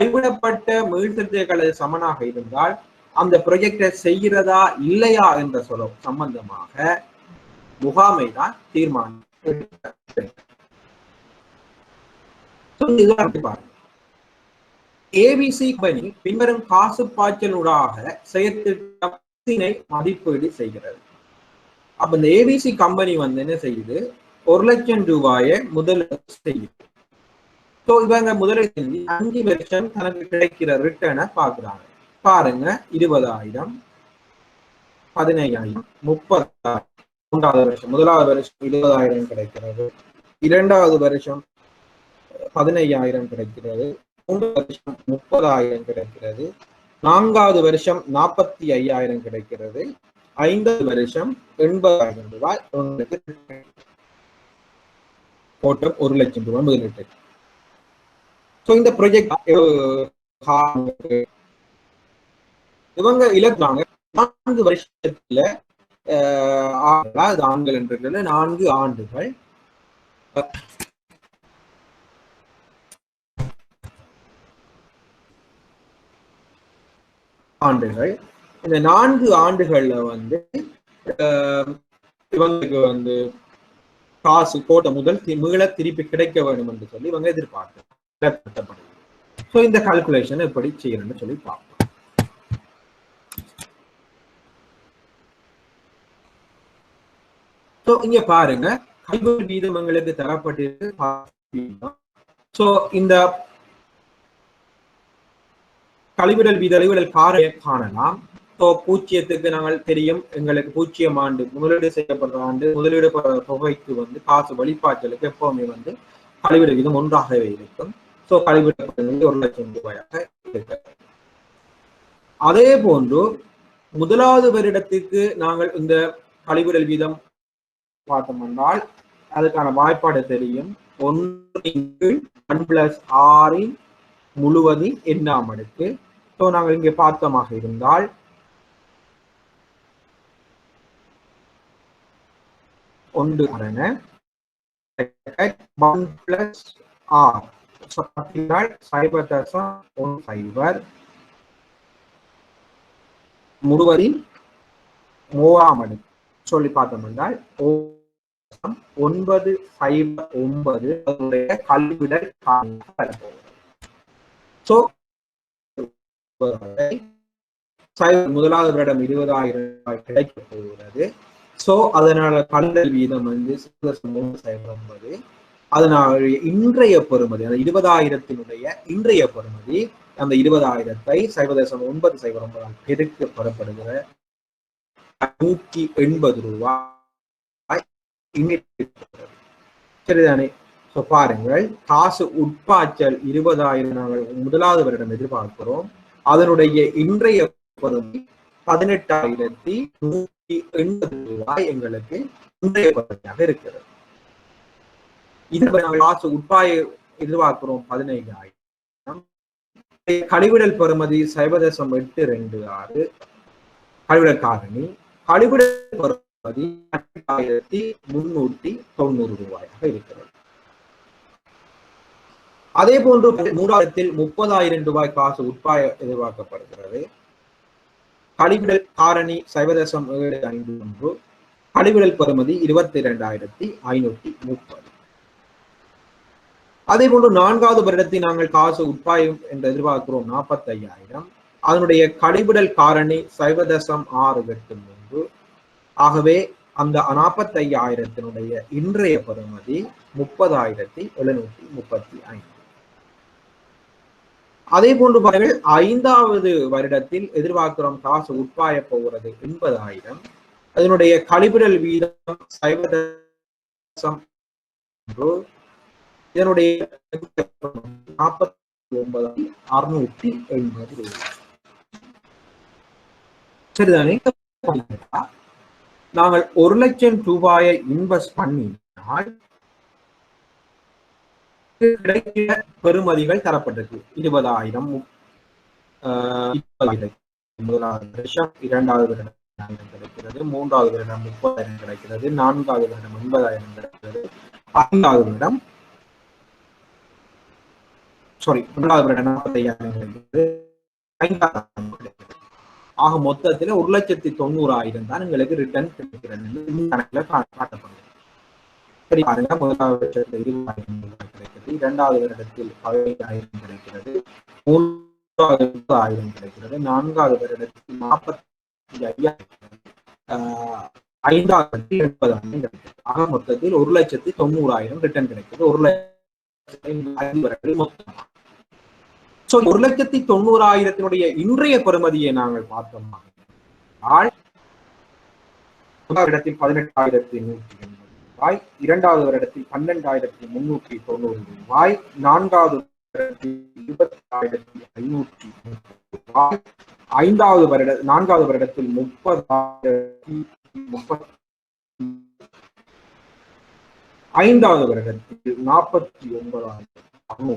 [SPEAKER 1] கைவிடப்பட்ட மீள் செலுத்துகை கால சமனாக இருந்தால் அந்த ப்ராஜெக்டை செய்கிறதா இல்லையா என்ற சம்பந்தமாக முகாமை தான் தீர்மானம். ஏபிசி கம்பெனி பின்வரும் காசு பாய்ச்சலூடாக செயற்திட்டத்தினை மதிப்பீடு செய்கிறது. அப்ப இந்த ஏபிசி கம்பெனி வந்து என்ன செய்யுது, 1,00,000 ரூபாயை முதலீடு செய்யுது. ஸோ இவங்க முதலீடு செஞ்சு 5 வருஷம் தனக்கு கிடைக்கிற ரிட்டர்னை பாக்குறாங்க. பாருங்க, 20,000, 15,000, 30,000. மூன்றாவது வருஷம், முதலாவது வருஷம் 20,000 கிடைக்கிறது, இரண்டாவது வருஷம் 15,000 கிடைக்கிறது, மூன்றாவது வருஷம் 30,000 கிடைக்கிறது, நான்காவது வருஷம் 45,000 கிடைக்கிறது, ஐந்தாவது வருஷம் 80,000 ரூபாய் உங்களுக்கு போட்டம் 1,00,000 ரூபாய் முதலீட்டு. ஸோ இந்த ப்ராஜெக்ட் இவங்க இழந்தாங்க 4 வருஷத்துல ஆண்கள் என்று 4 ஆண்டுகள் இந்த 4 ஆண்டுகள்ல வந்து இவங்களுக்கு வந்து காசு போட்ட முதல் மீள திருப்பி கிடைக்க வேண்டும் என்று சொல்லி இவங்க எதிர்பார்க்கப்படுது. ஸோ இந்த கால்குலேஷன் எப்படி செய்யணும்னு சொல்லி பார்ப்போம். ஸோ இங்க பாருங்க, கழிவுகள் வீதம் எங்களுக்கு தரப்பட்டிருக்கு. ஸோ இந்த கழிவுடல் வீதழிவுடல் காணலாம். ஸோ பூச்சியத்துக்கு நாங்கள் தெரியும், எங்களுக்கு பூச்சியம் ஆண்டு முதலீடு செய்யப்படுற ஆண்டு முதலீடு தொகைக்கு வந்து காசு வழிபாய்ச்சலுக்கு எப்பவுமே வந்து கழிவுட வீதம் ஒன்றாகவே இருக்கும். ஸோ கழிவுட 1,00,000 ரூபாயாக இருக்கு. அதே போன்று முதலாவது வருடத்துக்கு நாங்கள் இந்த கழிவுடல் வீதம் பார்த்தோம் என்றால் அதுக்கான வாய்ப்பாடு தெரியும். 1/1+6 முழுவதும் எண்ணாம் அடுக்கு. ஸோ நாங்கள் இங்கே பார்த்தமாக இருந்தால் 1/1+6 0.10 முழுவதின் 3ஆம் அடுக்கு சொல்லி பார்த்தோம் என்றால் 909 கழிவிடல் முதலாவது வருடம் 20,000 ரூபாய் கிடைக்க போகிறது. சோ அதனால கழிவுடல் வீதம் வந்து 909. அதனால இன்றைய பெறுமதி அந்த 20,000 இன்றைய பெறுமதி அந்த 20,000 0.909 பெருக்க பெறப்படுகிற 180 ரூபாய். சரிதானே? ஸோ பாருங்கள், காசு உட்பாய்ச்சல் 20,000 நாங்கள் முதலாவது வருடம் எதிர்பார்க்கிறோம். அதனுடைய இன்றைய பெறுமதி 18,180 ரூபாய் எங்களுக்கு இன்றைய பெறுமதியாக இருக்கிறது. இது நாங்கள் காசு உட்பாய எதிர்பார்க்கிறோம் 15,000. கழிவிடல் பெறுமதி 0.826 கழிவிடல் காரணி. கழிவிடல் பெறுமதி 8,390 ரூபாயாக இருக்கிறது. அதே போன்று மூன்றாயிரத்தில் 30,000 ரூபாய் காசு உட்பாய எதிர்பார்க்கப்படுகிறது. கழிவிடல் காரணி 0.751. கழிவிடல் பெறுமதி 22,530. அதே போன்று நான்காவது வருடத்தில் நாங்கள் காசு உட்பாயம் என்று எதிர்பார்க்கிறோம் 45,000. அதனுடைய கழிவிடல் காரணி 0.683. ஆகவே அந்த 45,000 இன்றைய பெறுமதி 30,735. அதே போன்று பாருங்கள், ஐந்தாவது வருடத்தில் எதிர்பார்க்கிறோம் காசு உட்பாய போகிறது 80,000. அதனுடைய கழிவிடல் வீதம் 0.1. இதனுடைய 49,680 ரூபாய். சரிதானே? நாங்கள் 1,00,000 ரூபாயை இன்வெஸ்ட் பண்ணினால் கிடைக்கிற பெறுமதிகள் தரப்பட்டிருக்கு. 20,000 முதலாவது வருஷம், இரண்டாவது வருடம் 1,000 கிடைக்கிறது, மூன்றாவது வருடம் 30,000 கிடைக்கிறது, நான்காவது வருடம் 80,000 கிடைக்கிறது, ஐந்தாவது வருடம் முதலாவது வருடம் 45,000 கிடைக்கிறது, ஐந்தாவது கிடைக்கிறது. ஆக மொத்தத்துல 1,90,000 தான் எங்களுக்கு ரிட்டர்ன் கிடைக்கிறது கணக்குல காட்டப்படுது. சரி பாருங்க, முதலாவது வருஷத்துல 20,000 கிடைக்கிறது, இரண்டாவது வருடத்தில் 15,000 கிடைக்கிறது, மூன்றாவது 30,000 கிடைக்கிறது, நான்காவது வருடத்தில் 45,000, 5,80,000 கிடைக்குது. ஆக மொத்தத்தில் 1,90,000 ரிட்டர்ன் கிடைக்குது. 1,05,000 மொத்தம். சோ 1,90,000 இன்றைய பெறுமதியை நாங்கள் பார்த்தோம். முதலாவது இடத்தில் 18,180 ரூபாய், இரண்டாவது வருடத்தில் 12,390 ரூபாய், நான்காவது வருடத்தில் 20,530 ரூபாய், நான்காவது வருடத்தில் 30,030, ஐந்தாவது வருடத்தில் 49,600.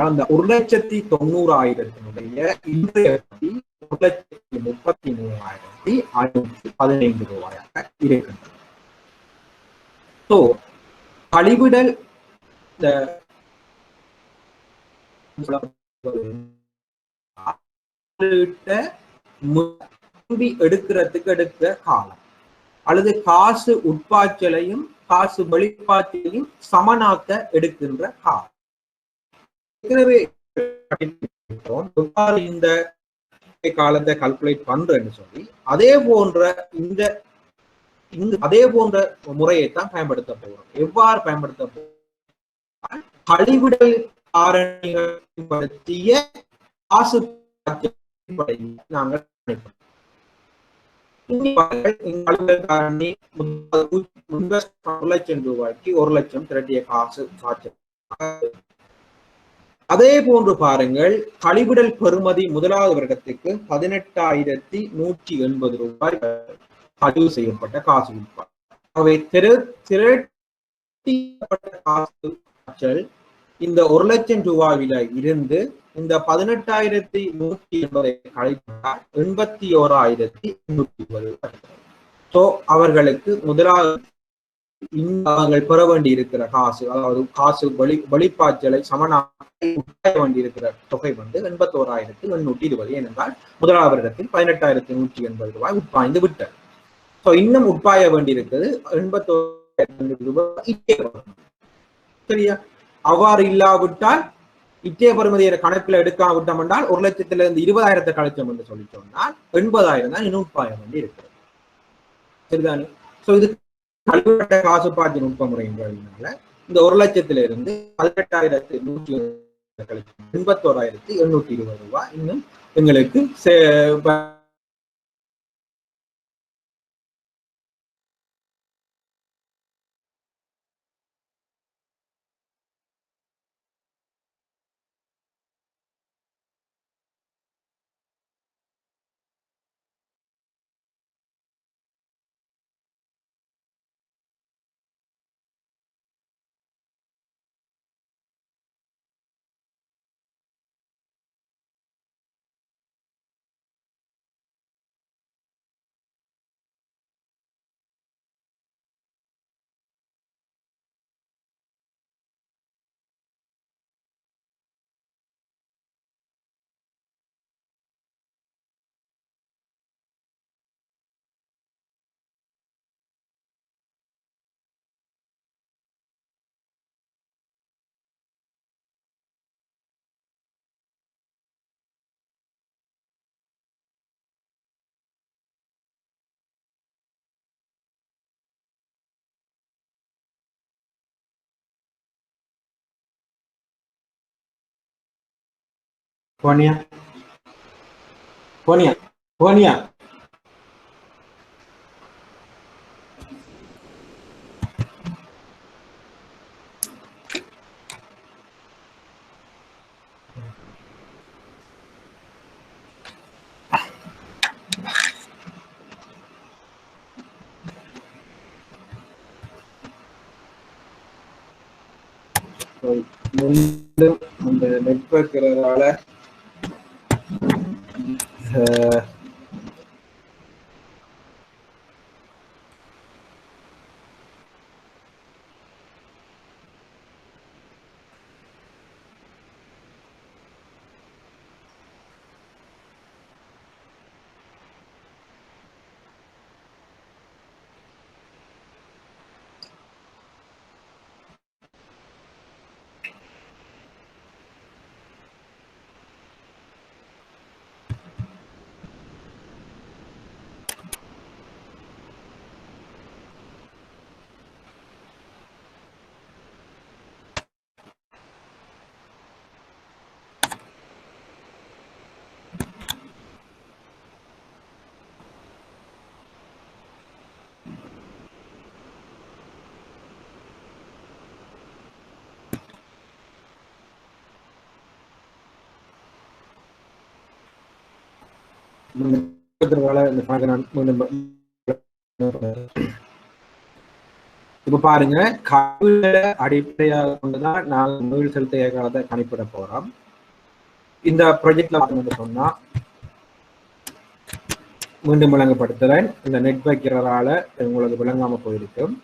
[SPEAKER 1] அந்த 1,90,000 இன்றைய 1,33,515 ரூபாயாக இருக்கின்றது. ஸோ கழிவிடல் எடுக்கிறதுக்கு எடுக்க காலம் அல்லது காசு உட்பாய்ச்சலையும் காசு வெளிப்பாய்ச்சலையும் சமனாக்க எடுக்கின்ற காலம். ஏற்கனவே இந்த காலத்தை கால்குலேட் பண்றேன்னு சொல்லி அதே போன்ற அதே போன்ற முறையைத்தான் பயன்படுத்த போகிறோம். எவ்வாறு பயன்படுத்த போகிறோம்? கழிவிடல் காரணிப்படுத்திய காசு நாங்கள் 1,00,000 ரூபாய்க்கு 1,00,000 திரட்டிய காசு சாட்சி. அதே போன்று பாருங்கள், கழிவிடல் பெறுமதி முதலாவது வருடத்துக்கு 18,180 ரூபாய் பதிவு செய்யப்பட்ட காசு உட்பாடு. அவை திரட்டியப்பட்ட காசு இந்த 1,00,000 ரூபாயில இருந்து இந்த 18,180 கழித்தால் 81,820. சோ அவர்களுக்கு முதலாவது அவர்கள் பெற வேண்டி இருக்கிற காசு, அதாவது காசு வெளிப்பாய்ச்சலை சமனாக வேண்டி இருக்கிற தொகை வந்து 81,820. ஏனென்றால் முதலாவது வருடத்தில் 18,180 ரூபாய் உட்பாய்ந்து விட்டது. சோ இன்னும் உட்பாய வேண்டி இருக்கிறது 81,820 ரூபாய். சரியா? அவ்வாறு இல்லாவிட்டால் இச்சே பெறுமதியை கணக்கில் எடுக்காவிட்டோம் என்றால் 1,00,000 20,000 கழிச்சோம் என்று சொல்லி சொன்னால் 80,000 தான் இன்னும் உட்பாய வேண்டி இருக்கிறது. சரிதானே? சோ இது கழிவிட்ட காசு பாய்ச்சி நுட்ப முறையினால இந்த 1,00,000 18,180 81,820 ரூபாய் இன்னும் எங்களுக்கு போனியா போனியா போனியா மீண்டும் அந்த நெட்வொர்க் இருக்கிறதால இப்ப பாருங்க, அடிப்படையாக கொண்டுதான் நாங்கள் மீள் செலுத்திய காலத்தை கணிப்பிட போறோம். இந்த ப்ராஜெக்ட்ல பார்த்தோம்னு சொன்னா மீண்டும் விளங்கப்படுத்துறேன். இந்த நெட் வைக்கிறதால உங்களுக்கு விளங்காம போயிருக்கும்.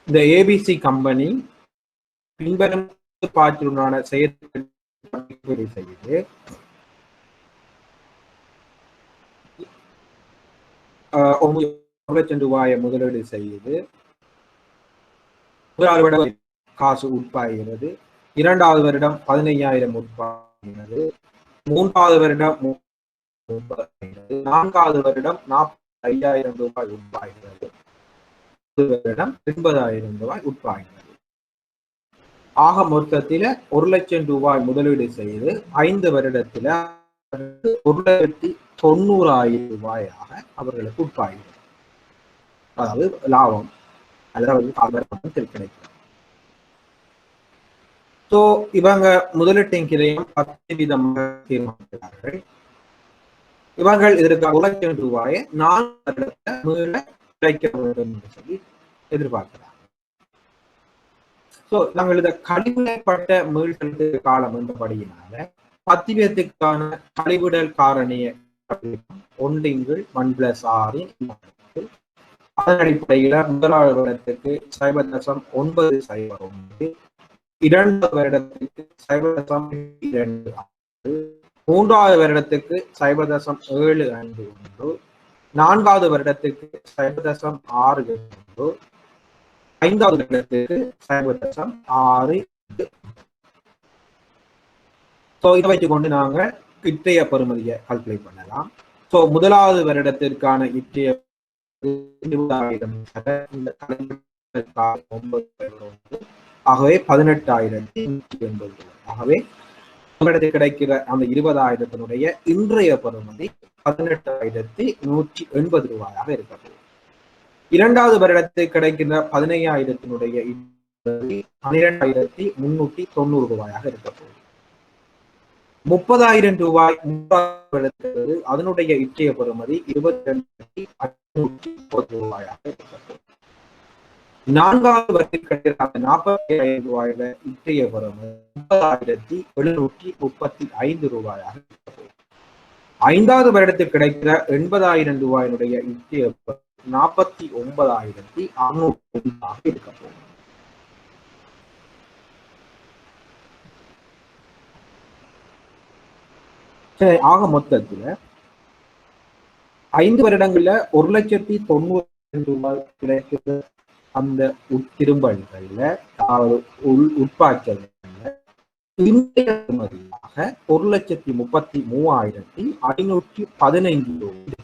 [SPEAKER 1] இந்த ஏபிசி கம்பெனி பின்வரும் பாய்ச்சலுடான செயற்கை செய்யுது. ₹1,00,000 முதலீடு செய்யுது. முதலாவது வருடம் காசு உட்பாகிறது. 2வது வருடம் 15,000 உட்பாகிறது. 3வது வருடம் 4வது வருடம் ₹45,000 உட்பாகிறது. வருடம் ₹80,000 உட்பாகிறது. ஆக மொத்தத்தில ₹1,00,000 முதலீடு செய்து 5 வருடத்தில ₹1,90,000 அவர்களுக்கு உட்பாகிறது. அதாவது லாபம் அதாவது கிடைக்கும். ஸோ இவங்க முதலீட்டின் கிரையும் 10% தீர்மானிக்கிறார்கள். இவர்கள் இதற்கு ₹1,00,000 4 வருடத்தை மீள கிடைக்க வேண்டும் என்று சொல்லி எதிர்பார்க்கிறார்கள். ஸோ நாங்கள் இதை கழிவிடப்பட்ட மீள் செலுத்து காலம் என்றபடியினால 10% கழிவிடல் காரணியை 1/1+6 அதன் அடிப்படையில் முதலாவது வருடத்துக்கு 0.901, 2வது வருடத்துக்கு 0.2, 3வது வருடத்துக்கு 0.751, 4வது வருடத்துக்கு 0.62, 5வது வருடத்துக்கு 0.6. ஸோ இதை வைத்துக்கொண்டு நாங்கள் இற்றைய பெறுமதியை கால்குலேட் பண்ணலாம். ஸோ முதலாவது வருடத்திற்கான இற்றைய 20,000 ஆகவே 18,180. ஆகவே உங்களிடத்தில் கிடைக்கிற அந்த 20,000 இன்றைய பெறுமதி 18,180 இருக்கிறது. 2வது வருடத்தில் கிடைக்கிற 15,000 ₹12,390 இருக்கிறது. ₹30,000 அதனுடைய இற்றைய பெறுமதி ₹22,530 இருக்கிறது. 4வது வருடத்தில் கிடைக்கிற ₹40,000 இற்றைய பெறுமதி ₹30,735 இருக்கிறது. 5வது வருடத்தில் கிடைக்கிற ₹80,000 இற்றைய ₹49,600 இருக்கிறது. ஆக மொத்தத்துல 5 வருடங்கள்ல ₹1,90,000 கிடைக்கிற அந்த உட்திரும்பல்கள்ல அதாவது உட்பாய்ச்சல்கள்ல இன்றைய பெறுமதியாக ₹1,33,515.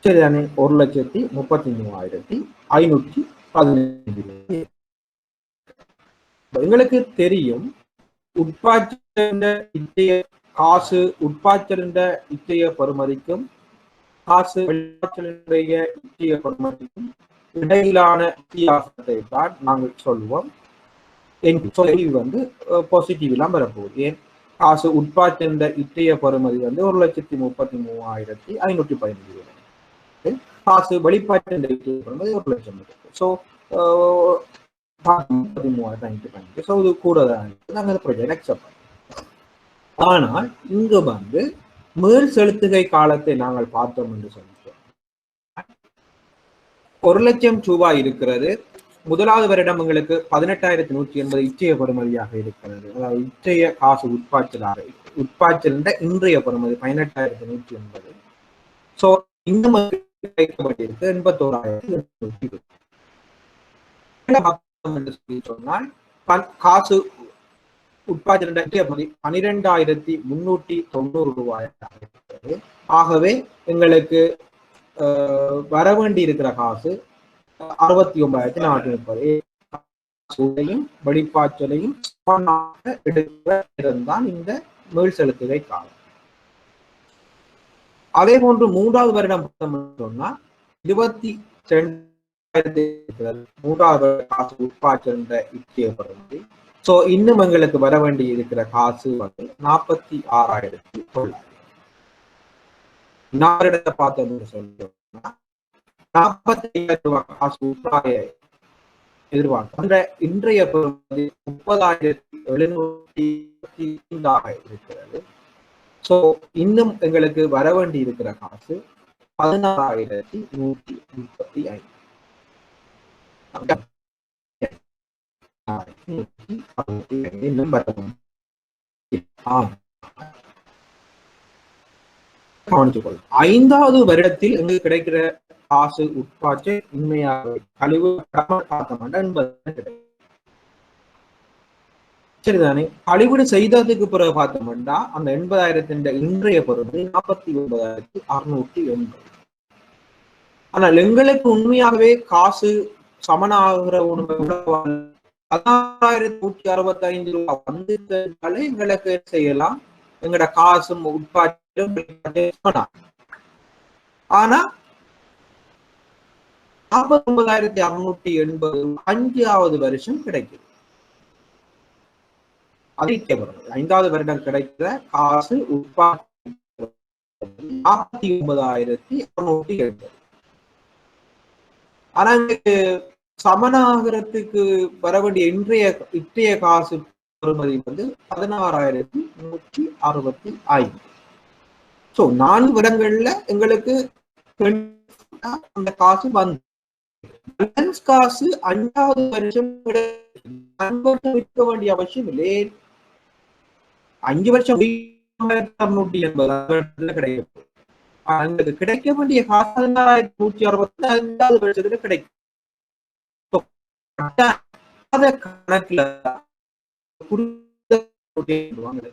[SPEAKER 1] சரிதானே? ₹1,33,515. எங்களுக்கு தெரியும் உட்பாய்ச்சல் இத்தைய காசு உட்பாய்ச்சல் இத்தைய பெறுமதிக்கும் காசு வெளிப்பாய்ச்சலுடைய இத்தைய பெறுமதிக்கும் இடையிலான வித்தியாசத்தை தான் நாங்கள் சொல்வோம். பாசிட்டிவ் எல்லாம் வரப்போகுது. ஏன் காசு உட்பாய்ச்சல் இத்தைய பெறுமதி ₹1,33,515. காசு வெளிப்பாய்ச்சல் இத்தைய பெறுமதி 1,00,000. ஸோ 33,515. ஸோ இது கூட தான் நாங்கள் ப்ராஜெக்ட் அக்செப்ட் பண்ணுவோம். ஆனால் இங்கு மீள் செலுத்துகை காலத்தை நாங்கள் பார்த்தோம் என்று சொல்லிட்டோம். ₹1,00,000 இருக்கிறது. முதலாவது வருடம் எங்களுக்கு 18,180 இற்றைய பெறுமதியாக இருக்கிறது. அதாவது இற்றைய காசு உட்பாய்ச்சல் இன்றைய பெறுமதி 18,180. ஸோ இந்த கிடைக்கப்பட்டிருக்கு 81,820. சொன்னால் காசு உட்பாய்ச்சல் ₹12,390. ஆகவே எங்களுக்கு வர வேண்டி இருக்கிற காசு 69,430. வெளிப்பாய்ச்சலையும் எடுக்கிறதான் இந்த மீள் செலுத்துகை காலம். அதே போன்று 3வது வருடம் சொன்னா 22,000 3வது காசு உட்பாய்ச்சல் இற்றைய பெறுமதி. ஸோ இன்னும் எங்களுக்கு வர வேண்டி இருக்கிற காசு 46,900. நாரிடத்தை பார்த்தோம்னு சொல்லணும்னா 45,000 ரூபாய் காசு உட்பாக எதிர்பார்க்கும் இன்றைய பெறுமதி 30,725 இருக்கிறது. சோ இன்னும் எங்களுக்கு வர வேண்டி இருக்கிற காசு 16,135. இன்னும் வரணும். கவனித்துக்கொள்ளும். 5வது வருடத்தில் எங்களுக்கு கிடைக்கிற காசு உட்பாட்டு உண்மையாக கழிவு கிடைக்கும். சரிதானே? கழிவீடு செய்ததுக்கு பிறகு பார்த்தோம்னா அந்த 80,000 இன்றைய பொருள் 49,680. ஆனால் எங்களுக்கு உண்மையாகவே காசு சமனாகிற உணவு 16,165 ரூபாய் வந்திருந்தாலே எங்களுக்கு செய்யலாம், எங்களோட காசும் உட்பாட்டும். ஆனா 49,680 5வது வருஷம் கிடைக்குது. 5வது வருடம் கிடைக்கிற காசு உட்பாட்டு 49,680. ஆனா சமனாகிறதுக்கு வர வேண்டிய இன்றைய காசு பெறுமதி 16,165. சோ 4 வருடங்கள்ல எங்களுக்கு அந்த காசு வந்து காசு 5வது வருஷம் விற்க வேண்டிய அவசியம் இல்லை. 5 வருஷம் 680 கிடைக்கும். அங்களுக்கு கிடைக்க வேண்டிய காசு 16,165 வருஷத்துல கிடைக்கும். கணக்குல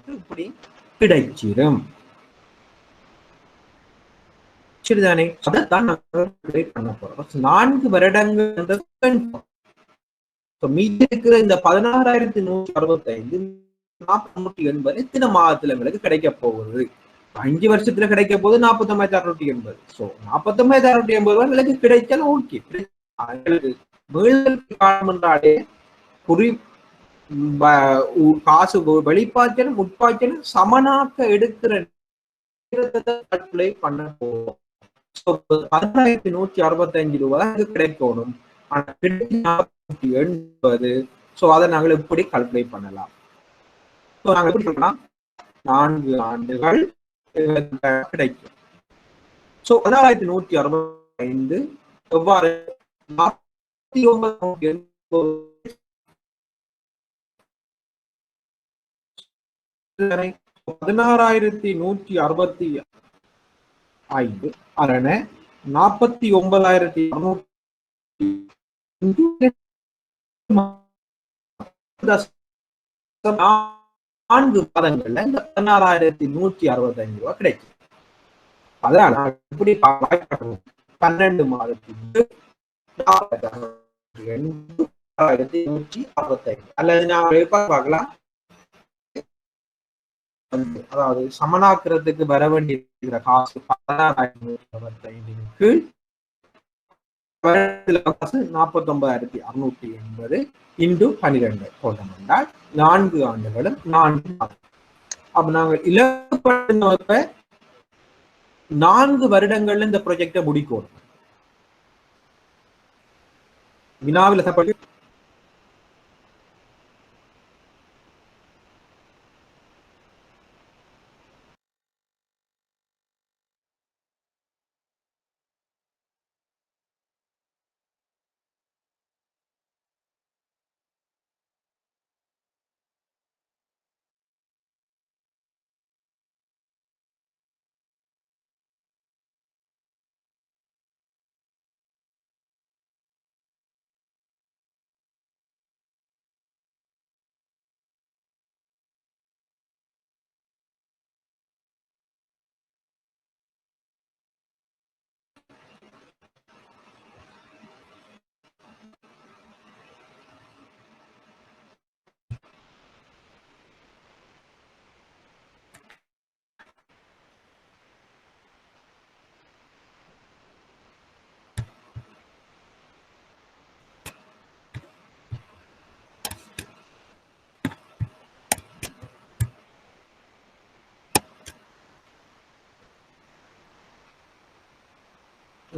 [SPEAKER 1] இப்படி கிடைச்சிடும். சரிதானே? அதைத்தான் பண்ண போறோம். 4 வருடங்கள் மீதி இருக்கிற இந்த 16,165 480 எத்தனை மாதத்துல எங்களுக்கு கிடைக்க போகுது? 5 வருஷத்துல கிடைக்க போகுது 49,680. சோ 49,680 எங்களுக்கு கிடைச்சாலும் ஓகே. என்றாலே குறி காசு வெளிப்பாய்ச்சலும் உட்பாய்ச்சலும் சமனாக்க எடுக்கிற பண்ண போகும். 16,165 ரூபாய் கிடைக்கணும். ஆனா 480. சோ அதை நாங்கள் எப்படி கால்குலேட் பண்ணலாம்? நாங்க எப்படி சொல்லலாம்? 4 ஆண்டுகள் கிடைக்கும். சோ 16,165 எவ்வாறு 16,165 அரண 49,600 4 பதங்கள்ல இந்த 16,165 ரூபாய் கிடைக்கும். அதனால எப்படி 12 மாதத்துக்கு 16,165 அல்லது நான் பார்க்கலாம். அதாவது சமனாக்கிறதுக்கு வர வேண்டிய காசு 16,165 49,680 இன்டு 12 போட்டோம் என்றால் 4 ஆண்டுகளும் 4 மாதம். அப்ப நாங்கள் இலக்கு 4 வருடங்கள்ல இந்த ப்ராஜெக்டை முடிக்கணும். வினாவில்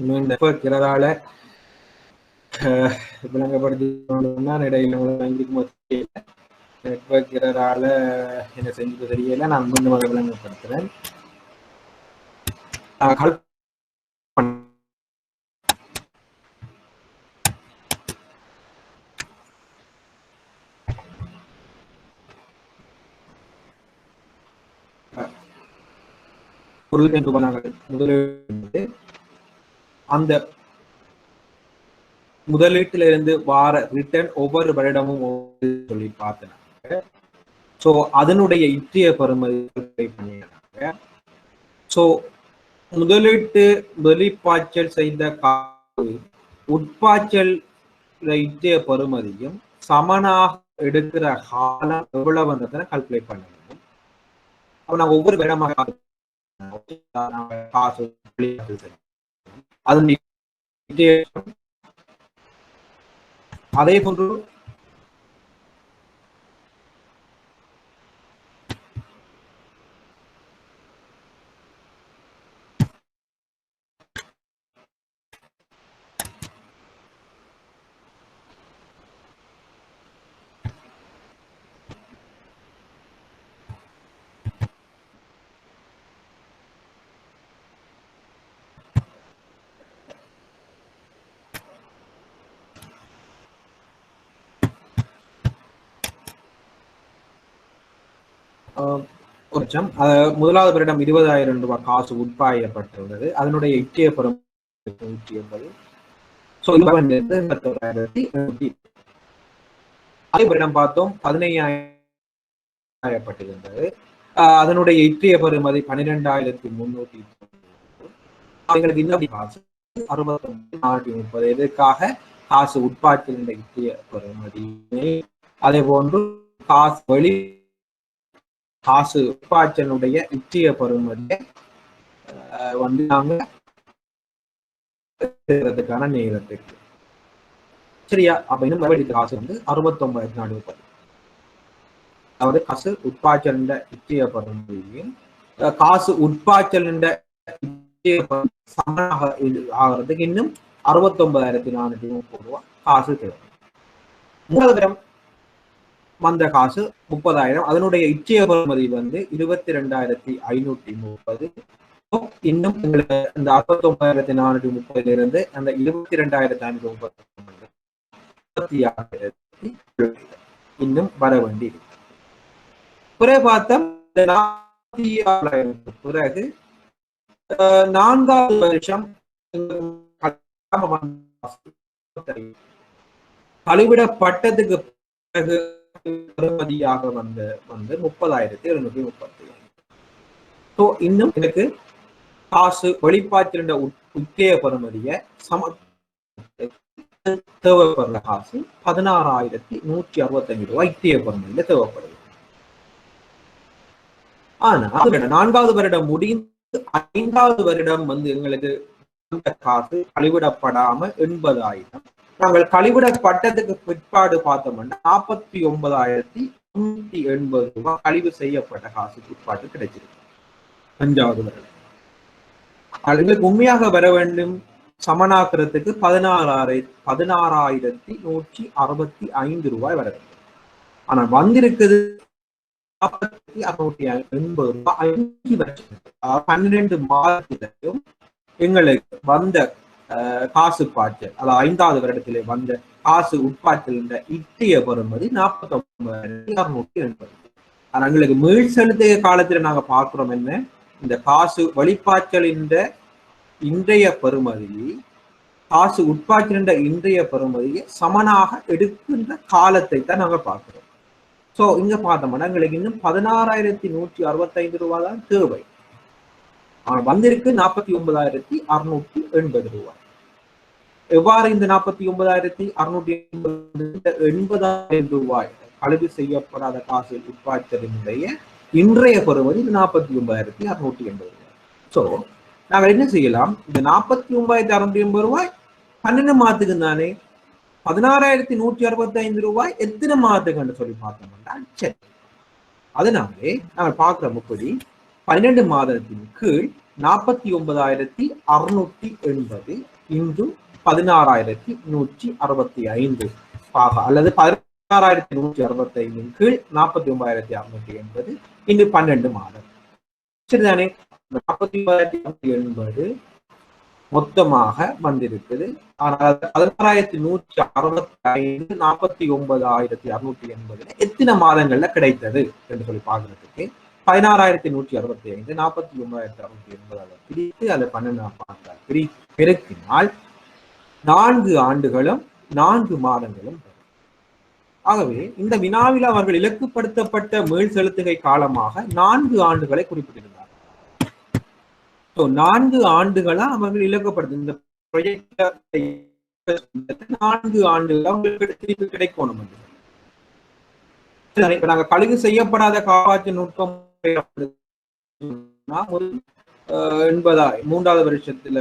[SPEAKER 1] நெட்வொர்க்கிறால விளங்கப்படுத்தினா இடையில நெட்வொர்க்கிறால என்ன செஞ்சது தெரியல. நான் மீண்டும் அதை விளங்கப்படுத்துறேன். முதலீடு அந்த முதலீட்டில இருந்து வார ரிட்டர்ன் ஒவ்வொரு வருடமும் சொல்லி பார்த்தனாங்க. ஸோ அதனுடைய இற்றிய பெறுமதி பண்ணினாங்க. ஸோ முதலீட்டு வெளிப்பாய்ச்சல் செய்த உட்பாய்ச்சல் இற்றிய பெறுமதியும் சமனாக எடுக்கிற காலம் எவ்வளவுன்றதை கால்குலேட் பண்ண வேண்டும். அப்ப நாங்கள் ஒவ்வொரு வருடமாக காசு அது அதே போன்று முதலாவது வருடம் 20,000 ரூபாய் காசு உட்பாயப்பட்டுள்ளது. அதனுடைய இட்டிய பெறுமதி 180. அதே வருடம் பார்த்தோம் 15,000 அதனுடைய இட்டிய பெறுமதி 12,330. எங்களுக்கு இந்த காசு 69,430. எதுக்காக? காசு உட்பாய்ச்சல் இட்டிய பெறுமதி. அதே போன்று காசு உட்பாய்ச்சலுடைய இற்றிய பெறுமதியை நாங்க நேரத்துக்கு சரியா. அப்ப இன்னும் காசு 69,430. அதாவது காசு உட்பாய்ச்சல் இற்றிய பெறுமதியும் காசு உட்பாய்ச்சல் சமனாக ஆகிறதுக்கு இன்னும் 69,430 ரூபாய் காசு தேவை. மூலதனம் வந்த காசு 30,000. அதனுடைய இற்றிய பெறுமதி 22,530. இன்னும் எங்களுக்கு இந்த 69,430 இருந்து அந்த 22,530 இன்னும் வர வேண்டி இருக்கு. பிறகு பார்த்தோம் பிறகு 4வது வருஷம் கழிவிடப்பட்டதுக்கு பிறகு பெறுமதியாக வந்து 30,730. இன்னும் எனக்கு காசு வெளிப்பாய்ச்சல் உத்திய பெறுமதியை தேவைப்படுற காசு 16,165 ரூபாய் இத்திய பெறுமதியில தேவைப்படுது. ஆனா 4வது வருடம் முடிந்து 5வது வருடம் எங்களுக்கு காசு கழிவிடப்படாம 80,000. நாங்கள் கழிவிடப்பட்டதுக்கு பிற்பாடு பார்த்தோம்னா 49,180 ரூபாய் கழிவு செய்யப்பட்ட காசு பிற்பாடு கிடைச்சிருக்கு 5வது வருடம். எங்களுக்கு உண்மையாக வர வேண்டும் சமனாக்கிறதுக்கு 16,165 ரூபாய் வர வேண்டும். ஆனா வந்திருக்குது 40,680 ரூபாய். 5 வருஷம் 12 மாதத்திலும் எங்களுக்கு வந்த காசு பாய்ச்சல், அதாவது 5வது வருடத்திலே வந்த காசு உட்பாய்ச்சல் இட்டிய பெறுமதி 49,680. ஆனா எங்களுக்கு மீள் செலுத்திய காலத்துல நாங்க பார்க்கிறோம் என்ன, இந்த காசு வெளிப்பாய்ச்சலின் இன்றைய பெறுமதி காசு உட்பாய்ச்சலின் இன்றைய பெறுமதியை சமனாக எடுக்கின்ற காலத்தை தான் நாங்க பார்க்கிறோம். சோ இங்க பார்த்தோம்னா எங்களுக்கு இன்னும் 16,165 ரூபாய் தான் தேவை. வந்திருக்கு 49,680 ரூபாய். எவ்வாறு இந்த 49,680 ரூபாய் கழிவு செய்யப்படாத காசு உட்பாய்ச்சலினுடைய இன்றைய பெறுமதி 49,680 ரூபாய். சோ நாங்கள் என்ன செய்யலாம், இந்த 49,680 ரூபாய் 12 மாதத்துக்கு தானே, 16,165 ரூபாய் எத்தனை மாதத்துக்குன்னு சொல்லி பார்த்தோம்னா சரி. அதனாலே நாங்கள் பார்க்கிறோம் இப்படி 12 மாதத்தின் கீழ் 49,680 இன்று 16,165 பாக அல்லது 16,165 கீழ் 49,680 இன்று 12 மாதம். சரிதானே? 49,680 மொத்தமாக வந்திருக்குது. ஆனால் 16,165 49,680 எத்தனை மாதங்கள்ல கிடைத்தது என்று சொல்லி பார்க்கறதுக்கு 16,165 49,680 பிரித்து அதை 12 பெருக்கினால் 4 ஆண்டுகளும் 4 மாதங்களும். ஆகவே இந்த வினாவில் அவர்கள் இலக்குப்படுத்தப்பட்ட மீள் செலுத்துகை காலமாக 4 ஆண்டுகளை குறிப்பிட்டிருந்தார். 4 ஆண்டுகளா அவர்கள் இலக்கப்படுது. இந்த ப்ராஜெக்ட் 4 ஆண்டுகள் அவங்களுக்கு திருப்பி கிடைக்கணும். இப்ப நாங்க கழுகு செய்யப்படாத காப்பாற்று நுட்பம் 3வது வருஷத்துல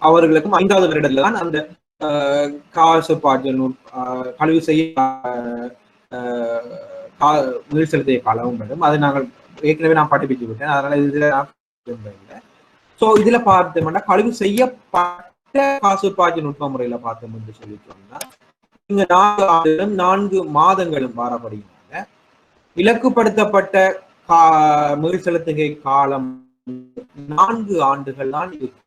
[SPEAKER 1] அவர்களுக்கும் 5வது வருடத்துல தான் அந்த காசு பாற்றல் கழிவு செய்ய மீள் செலுத்திய காலமும் வேண்டும். அதை நாங்கள் ஏற்கனவே நான் படிப்பிச்சு விட்டேன். அதனால இதுல சோ இதுல பார்த்தோம்னா கழிவு செய்யப்பட்ட காசு பாற்றல் நுட்ப முறையில பார்த்தோம் என்று சொல்லி சொன்னா இங்க 4 ஆண்டுகளும் 4 மாதங்களும் பாரப்படுகிறாங்க. இலக்குப்படுத்தப்பட்ட மீள் செலுத்துகை காலம் 4 ஆண்டுகள் தான் இருக்கு.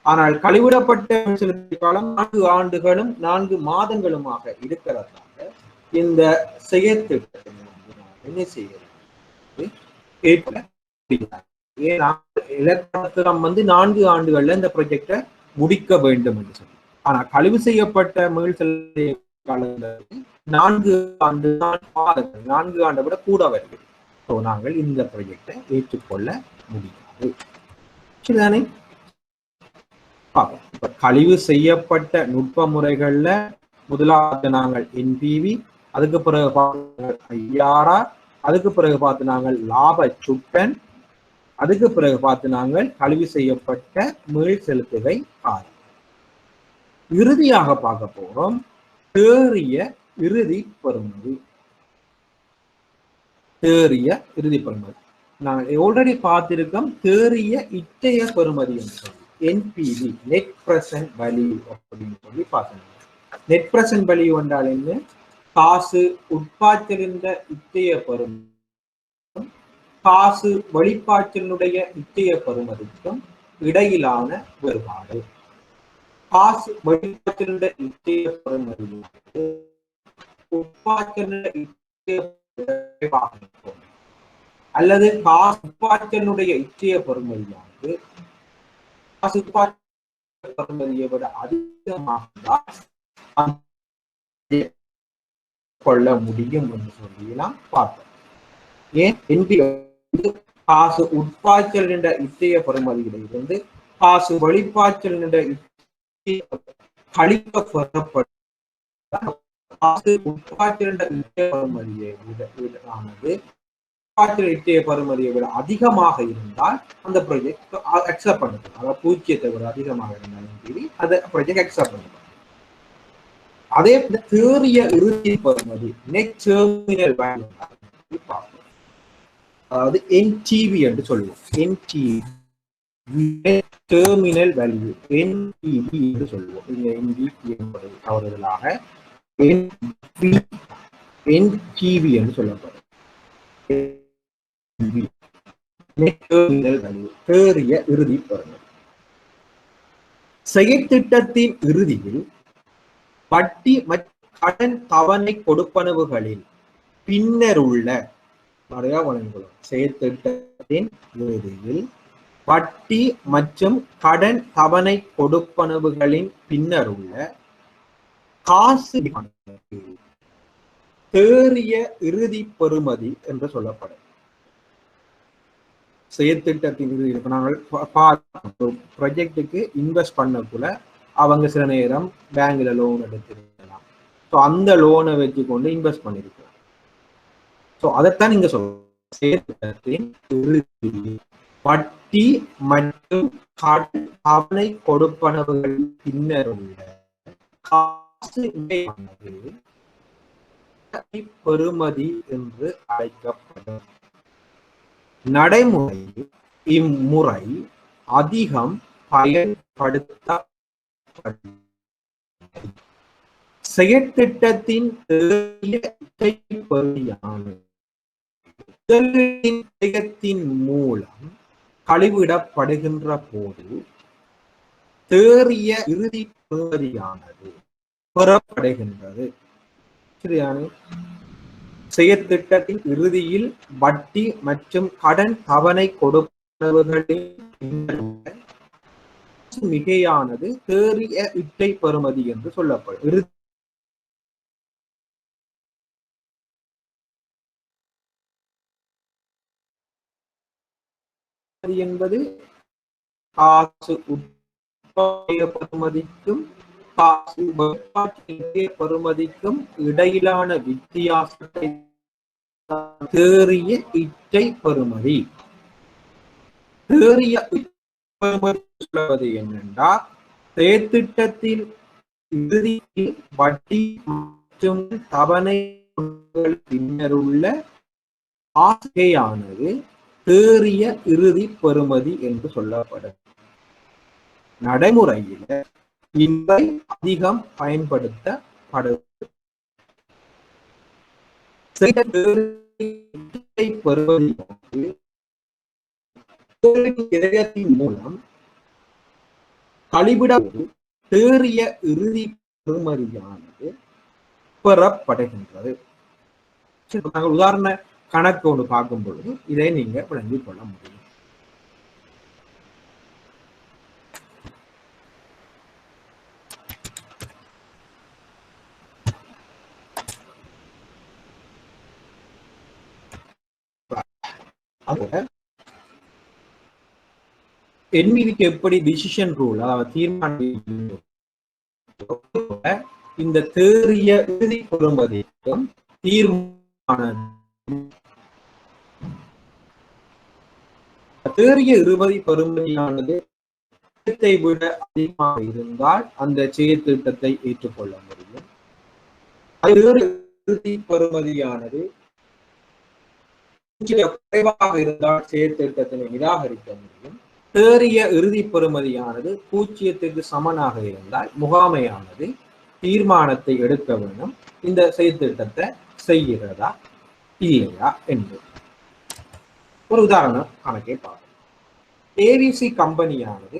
[SPEAKER 1] ஆனால் கழிவிடப்பட்ட செலுத்திய காலம் 4 ஆண்டுகளும் 4 மாதங்களுமாக இருக்கிறதாக இந்த செயற்திட்டத்தை என்ன செய்கிறது? ஏன்னா இலக்கணம் 4 ஆண்டுகள்ல இந்த ப்ராஜெக்டை முடிக்க வேண்டும் என்று சொல்லி. ஆனா கழிவு செய்யப்பட்ட மீள் செலுத்திய காலத்தில் 4 ஆண்டு 4 ஆண்டை விட கூட வருகிறது. நாங்கள் இந்த ப்ராஜெக்டை ஏற்றுக்கொள்ள முடியாது. சரிதானே? இப்ப கழிவு செய்யப்பட்ட நுட்ப முறைகள்ல முதலாவது நாங்கள் என்பிவி, அதுக்கு பிறகு ஐஆர்ஆர், அதுக்கு பிறகு பார்த்து நாங்கள் லாப சுட்டன், அதுக்கு பிறகு பார்த்து நாங்கள் கழிவு செய்யப்பட்ட மீள் செலுத்துகை காலம். இறுதியாக பார்க்க போறோம் தேறிய இறுதி பெறுமதி. தேறிய இறுதி பெறுமதி நாங்கள் ஆல்ரெடி பார்த்திருக்கோம். தேறிய இட்டைய பெறுமதி என்று சொல்லி NPV, நெட் பிரசன்ட் வேல்யூ அப்படின்னு சொல்லி பார்த்தோம். நெட் பிரசன்ட் வேல்யூ என்றால் என்ன? காசு உட்பாய்ச்சலின் இட்டைய பெறுமதி காசு வெளிப்பாய்ச்சலினுடைய இட்டைய பெறுமதிக்கும் இடையிலான வேறுபாடு. காசு வெளிப்பாய்ச்சலினுடைய இட்டைய பெறுமதியானது உட்பாய்ச்சலினுடைய அல்லது காசு உட்பாய்ச்சலினுடைய இட்டைய பெறுமதியானது பெறுமதியை விட அதிகமாக கொள்ள முடியும் என்று சொல்லி நாம் பார்த்தோம். ஏன்? காசு உட்பாய்ச்சல் என்ற இட்டைய பெறுமதியில இருந்து காசு வெளிப்பாய்ச்சல் என்ற கழிக்க பெறப்பட்ட காசு உட்பாய்ச்சல் என்ற இட்டைய பெறுமதியை ஆனது இட்டைய பெறுமதியை விட அதிகமாக இருந்தால் அந்த ப்ராஜெக்ட் அக்செப்ட் பண்ணுது. அதாவது 0 விட அதிகமாக இருந்தாலும் அந்த ப்ராஜெக்ட் அக்செப்ட் பண்ணுது. அதே தேறிய இறுதி பெறுமதி நெட் டெர்மினல் வேல்யூ பார்ப்போம். அதாவது NTV என்று சொல்லுவோம். NTV டெர்மினல் வேல்யூ NTV என்று சொல்லுவோம். இந்த NTV என்பது தவறுதலாக NTV என்று சொல்லப்படும். தேறிய இறுதி பெறுமதி. செயற்திட்டத்தின் இறுதியில் வட்டி மற்றும் கடன் தவணை கொடுப்பனவுகளில் பின்னர் உள்ள செயற்திட்டத்தின் இறுதியில் வட்டி மற்றும் கடன் தவணை கொடுப்பனவுகளின் பின்னர் உள்ள காசு தேறிய இறுதி பெறுமதி என்று சொல்லப்படும். செயற்திட்டத்தின் இறுதியில் இப்ப நாங்கள் ப்ராஜெக்டுக்கு இன்வெஸ்ட் பண்ணக்குள்ள அவங்க சில நேரம் பேங்க்ல லோன் எடுத்திருக்கலாம். ஸோ அந்த லோனை வச்சு கொண்டு இன்வெஸ்ட் பண்ணிருக்கலாம். ஸோ அதைத்தான் நீங்க சொல்றோம். செயற்திட்டத்தின் இறுதியில் வட்டி மற்றும் கடன் தவணை கொடுப்பனவுகளின் பின்னர் உள்ள பெறுமதி என்று அழைக்கப்படும். நடைமுறையில் இம்முறை அதிகம் பயன்படுத்தப்படும். செயற்திட்டத்தின் மூலம் கழிவிடப்படுகின்ற போது தேறிய இறுதி பெறுமதியானது பெறப்படுகின்றது. சரியான செயற்திட்டத்தின் இறுதியில் வட்டி மற்றும் கடன் தவணை கொடுப்பவர்களின் மிகையானது தேறிய இட்டை பெறுமதி என்று சொல்லப்படும். என்பது காசு பெறுமதிக்கும் காசு பெறுமதிக்கும் இடையிலான வித்தியாசத்தை தேறிய இட்டை பெறுமதி. தேறிய சொல்வது என்னென்றால் செயற்திட்டத்தில் இறுதியில் வட்டி மற்றும் தவணை பின்னருள்ள ஆசையானது தேறிய இறுதி பெறுமதி என்று சொல்லப்படும். நடைமுறையில் இவை அதிகம் பயன்படுத்தப்படும். மூலம் கழிவிட தேறிய இறுதி பெறுமதியானது பெறப்படுகின்றது. நாங்கள் உதாரண கணக்கு ஒன்று பார்க்கும் பொழுது இதை நீங்க விளங்கிக் கொள்ள முடியும். என்பிவிக்கு எப்படி டிசிஷன் ரூல், அதாவது தீர்மானம், இந்த தேறிய இறுதி பெறுமதிக்கும் தீர்மான தேறிய இறுதி பெறுமதியானது விட அதிகமாக இருந்தால் அந்த செயற்திட்டத்தை ஏற்றுக்கொள்ள முடியும். இறுதி பெறுமதியானது குறைவாக இருந்தால் செயற்திட்டத்தினை நிராகரிக்க முடியும். தேறிய இறுதி பெறுமதியானது 0க்கு சமனாக இருந்தால் முகாமையானது தீர்மானத்தை எடுக்க வேண்டும், இந்த செயற்திட்டத்தை செய்கிறதா இல்லையா என்று. ஒரு உதாரணம் கணக்கை பார்ப்போம். ஏவிசி கம்பெனியானது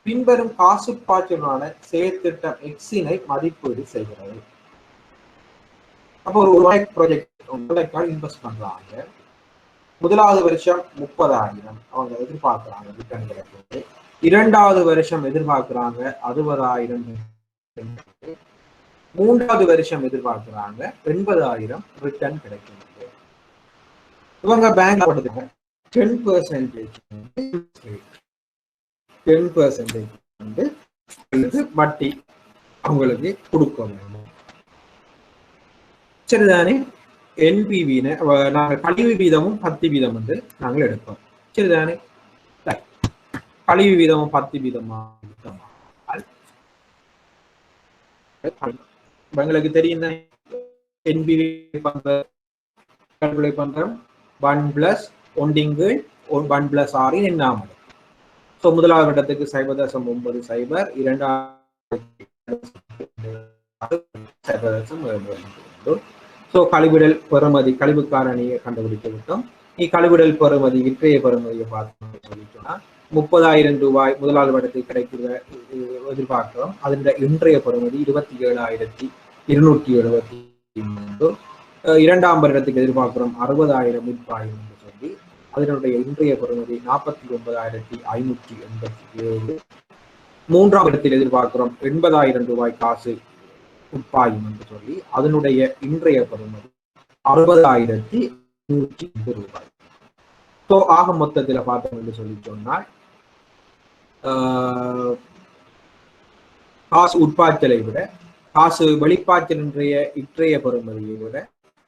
[SPEAKER 1] பின்வரும் காசு பாய்ச்சலான செயற்திட்டம் எக்ஸினை மதிப்பீடு செய்கிறது. அப்போ ஒரு ப்ராஜெக்ட் இன்வெஸ்ட் பண்றாங்க. முதலாவது வருஷம் 30,000 அவங்க எதிர்பார்க்கிறாங்க ரிட்டர்ன் கிடைக்கிறது. இரண்டாவது வருஷம் எதிர்பார்க்கிறாங்க 60,000. மூன்றாவது வருஷம் எதிர்பார்க்கிறாங்க 80,000 ரிட்டர்ன் கிடைக்கிறது. இவங்க பேங்க் 10% வந்து வட்டி அவங்களுக்கு கொடுக்க வேண்டும். சரிதானே? என்பிவி நாங்கள் கழிவு வீதமும் 10% வந்து நாங்கள் எடுப்போம். சரிதானே? கழிவு வீதமும் 10% எங்களுக்கு தெரியும். என்பிவி பண்றோம் 1+1 1+6 என்னாமல். ஸோ முதலாவது கட்டத்துக்கு 0.90, இரண்டாவது ஸோ கழிவிடல் பெறுமதி கழிவு காரணியை கண்டுபிடித்து விட்டோம். கழிவிடல் பெறுமதி விற்றைய பெறுமதியை பார்த்து சொல்லிட்டோம்னா 30,000 ரூபாய் முதலாவது வட்டத்துக்கு கிடைக்கிற எதிர்பார்க்கிறோம். அதன் இன்றைய பெறுமதி 27,273. இரண்டாம் வருடத்துக்கு எதிர்பார்க்கிறோம் 60,000 ரூபாய் என்று சொல்லி அதனுடைய இன்றைய பெறுமதி 49,587. மூன்றாம் இடத்தில் எதிர்பார்க்கிறோம் 80,000 ரூபாய் காசு உட்பாயும் என்று சொல்லி அதனுடைய இன்றைய பெறுமதி 60,180 ரூபாய். ஸோ ஆக மொத்தத்தில் பார்த்தோம் என்று சொல்லி சொன்னால் காசு உட்பாய்ச்சலை விட காசு வெளிப்பாய்ச்சலினுடைய இன்றைய பெறுமதியை விட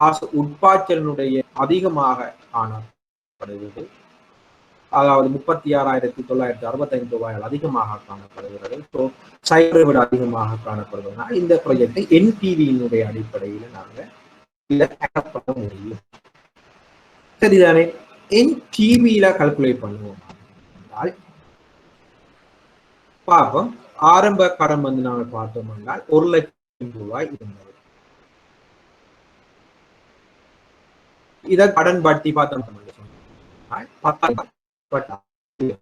[SPEAKER 1] காசு உட்பாய்ச்சலினுடைய அதிகமாக காணப்படுகிறது. அதாவது 36,965 ரூபாயால் அதிகமாக காணப்படுகிறது. ஸோ சைபரை விட அதிகமாக காணப்படுவதனால் இந்த ப்ராஜெக்டை என்பிவியினுடைய அடிப்படையில் நாங்கள் இதை பண்ண முடியும். சரிதானே? என்பிவியில கால்குலேட் பண்ணுவோம் என்றால் பாவம் ஆரம்ப கடன் வந்து நாங்கள் பார்த்தோம் என்றால் 1,00,000 ரூபாய் இருந்தது. இத கடன் வட்டி பார்த்தோம் சொன்னால் 10,000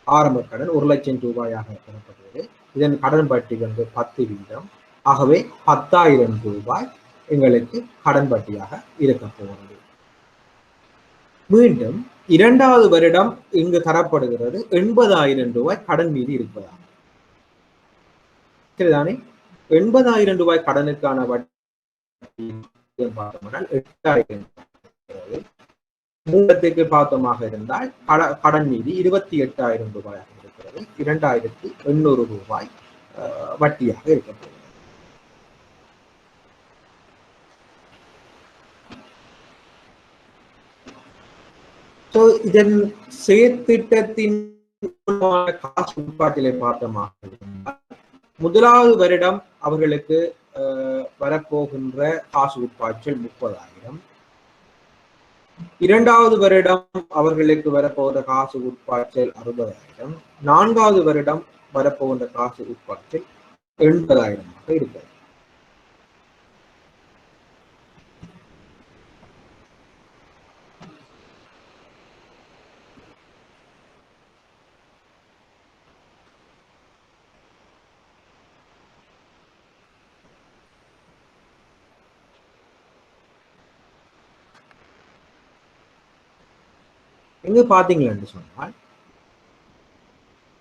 [SPEAKER 1] ஆரம்ப கடன் 1,00,000 ரூபாயாக பெறப்பட்டது. இதன் கடன் வட்டி வந்து 10%. ஆகவே 10,000 ரூபாய் எங்களுக்கு கடன் வட்டியாக இருக்க போகிறது. மீண்டும் 2வது வருடம் இங்கு தரப்படுகிறது 80,000 ரூபாய் கடன் மீது இருப்பதாக. சரிதானே? 80,000 ரூபாய் கடனுக்கான வட்டி பார்த்தோம்னால் 8,000 மூலத்துக்கு பார்த்தமாக இருந்தால் கடன் மீது 28,000 ரூபாயாக இருக்கிறது. 2,800 ரூபாய் வட்டியாக இருக்கப்படுகிறது. இதன் செயற்திட்டத்தின் காசு உட்பாட்டிலே பார்த்தமாக இருந்தால் முதலாவது வருடம் அவர்களுக்கு வரப்போகின்ற காசு உட்பாய்ச்சல் 30,000. 2வது வருடம் அவர்களுக்கு வரப்போகிற காசு உட்பாய்ச்சல் 60,000. 4வது வருடம் வரப்போகின்ற காசு உட்பாய்ச்சல் 80,000 இருக்கிறது. எங்க பாத்தீங்களா சொன்னால்